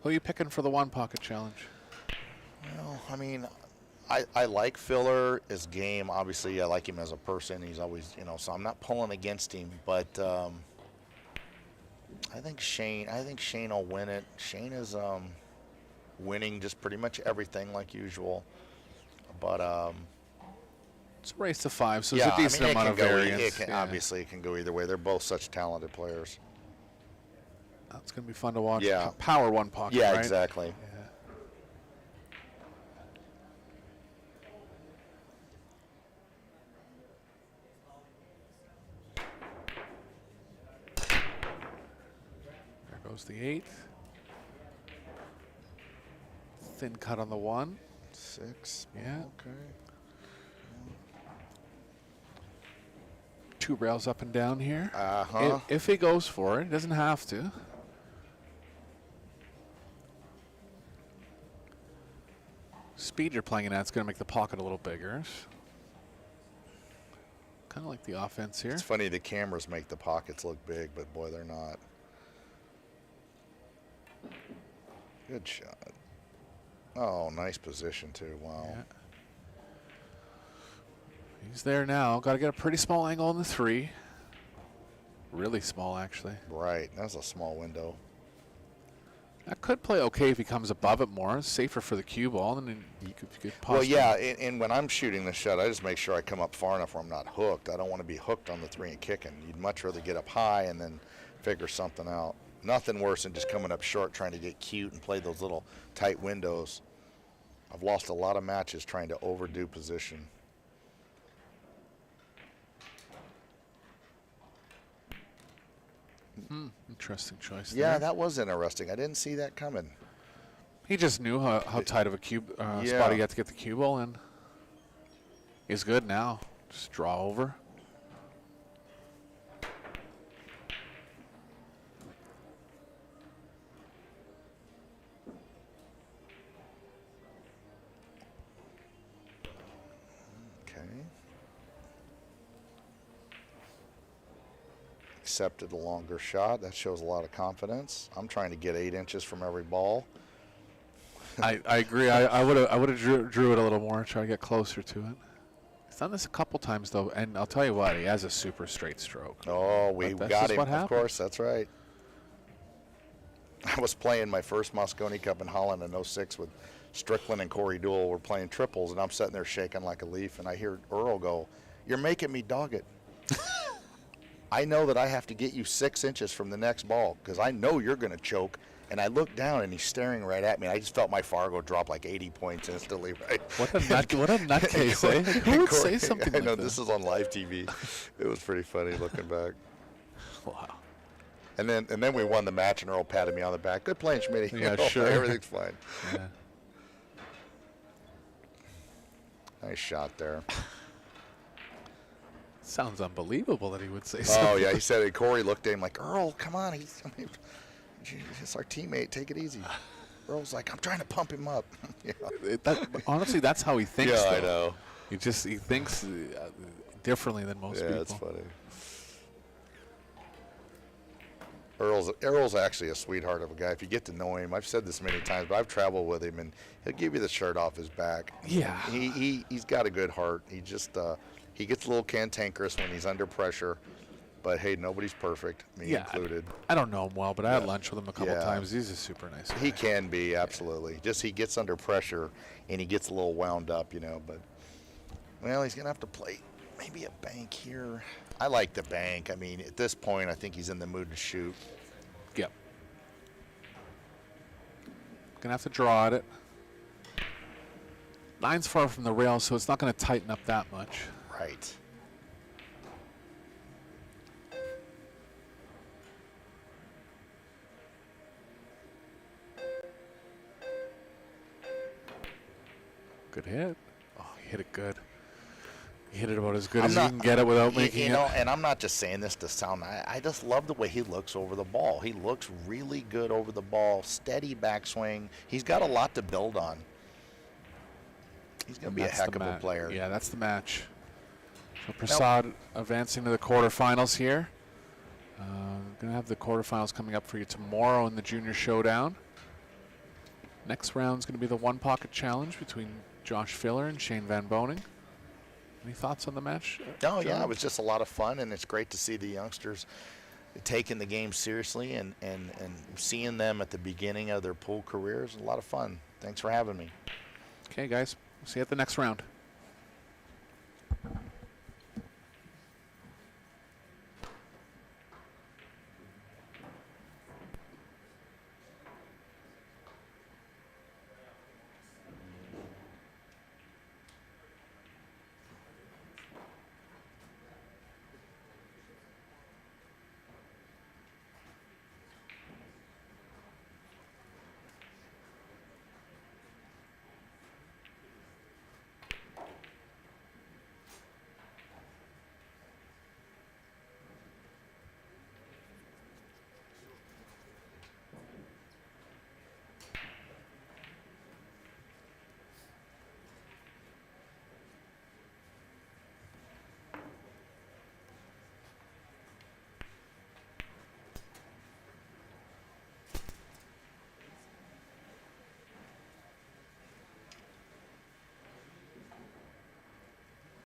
Who are you picking for the one pocket challenge? Well, I mean, I like Filler as game. Obviously, I like him as a person. He's always, so I'm not pulling against him. But I think Shane will win it. Shane is winning just pretty much everything like usual. But It's a race to 5, so yeah, it's a decent amount of variance. Obviously, it can go either way. They're both such talented players. That's going to be fun to watch. Yeah. Power one pocket, Yeah, right? exactly. There goes the 8th. Thin cut on the 1. 6. Yeah. Okay. 2 rails up and down here. Uh-huh. If he goes for it, he doesn't have to. Speed you're playing it at, it's going to make the pocket a little bigger. Kind of like the offense here. It's funny, the cameras make the pockets look big, but boy, they're not. Good shot. Oh, nice position, too. Wow. Yeah. He's there now. Got to get a pretty small angle on the 3. Really small, actually. Right. That's a small window. That could play okay if he comes above it more. It's safer for the cue ball, and then you could Well, possibly. yeah, and when I'm shooting the shot, I just make sure I come up far enough where I'm not hooked. I don't want to be hooked on the 3 and kicking. You'd much rather get up high and then figure something out. Nothing worse than just coming up short trying to get cute and play those little tight windows. I've lost a lot of matches trying to overdo position. Interesting choice. Yeah, there. that was interesting. I didn't see that coming. He just knew how tight of a spot he had to get the cue ball in. He's good now. Just draw over. Okay. Accepted a longer shot. That shows a lot of confidence. I'm trying to get 8 inches from every ball. I agree. I would have drew it a little more, try to get closer to it. He's done this a couple times though, and I'll tell you what, he has a super straight stroke. Oh, we That's got just him. what Of happens. course, that's right. I was playing my first Moscone Cup in Holland in '06 with Strickland and Corey Duell. We're playing triples, and I'm sitting there shaking like a leaf, and I hear Earl go, "You're making me dog it." I know that I have to get you 6 inches from the next ball because I know you're going to choke. And I looked down, and he's staring right at me. I just felt my Fargo drop like 80 points instantly. Right? What a nutcase, eh? Who would say something I like know, that? this is on live TV. It was pretty funny looking back. Wow. And then we won the match, and Earl patted me on the back. Good playing, Schmitty. Yeah, sure. Everything's fine. Yeah. Nice shot there. Sounds unbelievable that he would say something. Oh, yeah, he said it. Corey looked at him like, Earl, come on. It's our teammate. Take it easy. Earl's like, I'm trying to pump him up. Yeah. Honestly, that's how he thinks. Yeah, though. I know. He thinks differently than most people. Yeah, it's funny. Earl's actually a sweetheart of a guy. If you get to know him, I've said this many times, but I've traveled with him, and he'll give you the shirt off his back. Yeah. He's got a good heart. He just he gets a little cantankerous when he's under pressure. But hey, nobody's perfect, me included. I don't know him well, but I had lunch with him a couple Yeah. times. He's a super nice guy. He can be, absolutely. Just he gets under pressure and he gets a little wound up, you know. But well, he's gonna have to play maybe a bank here. I like the bank. I mean, at this point, I think he's in the mood to shoot. Yep. Gonna have to draw at it. 9's far from the rail, so it's not gonna tighten up that much. Right. Good hit. Oh, he hit it good. He hit it about as good I'm as not- you can get it without making you know, it. and I'm not just saying this to sound. I just love the way he looks over the ball. He looks really good over the ball. Steady backswing. He's got a lot to build on. He's going to be a That's heck the of a player. Yeah, that's the match. So Prasad advancing to the quarterfinals here. Going to have the quarterfinals coming up for you tomorrow in the Junior Showdown. Next round is going to be the one pocket challenge between Josh Filler and Shane Van Boning. Any thoughts on the match? Oh, yeah, John? it was just a lot of fun, and it's great to see the youngsters taking the game seriously and seeing them at the beginning of their pool careers. A lot of fun. Thanks for having me. Okay, guys. See you at the next round.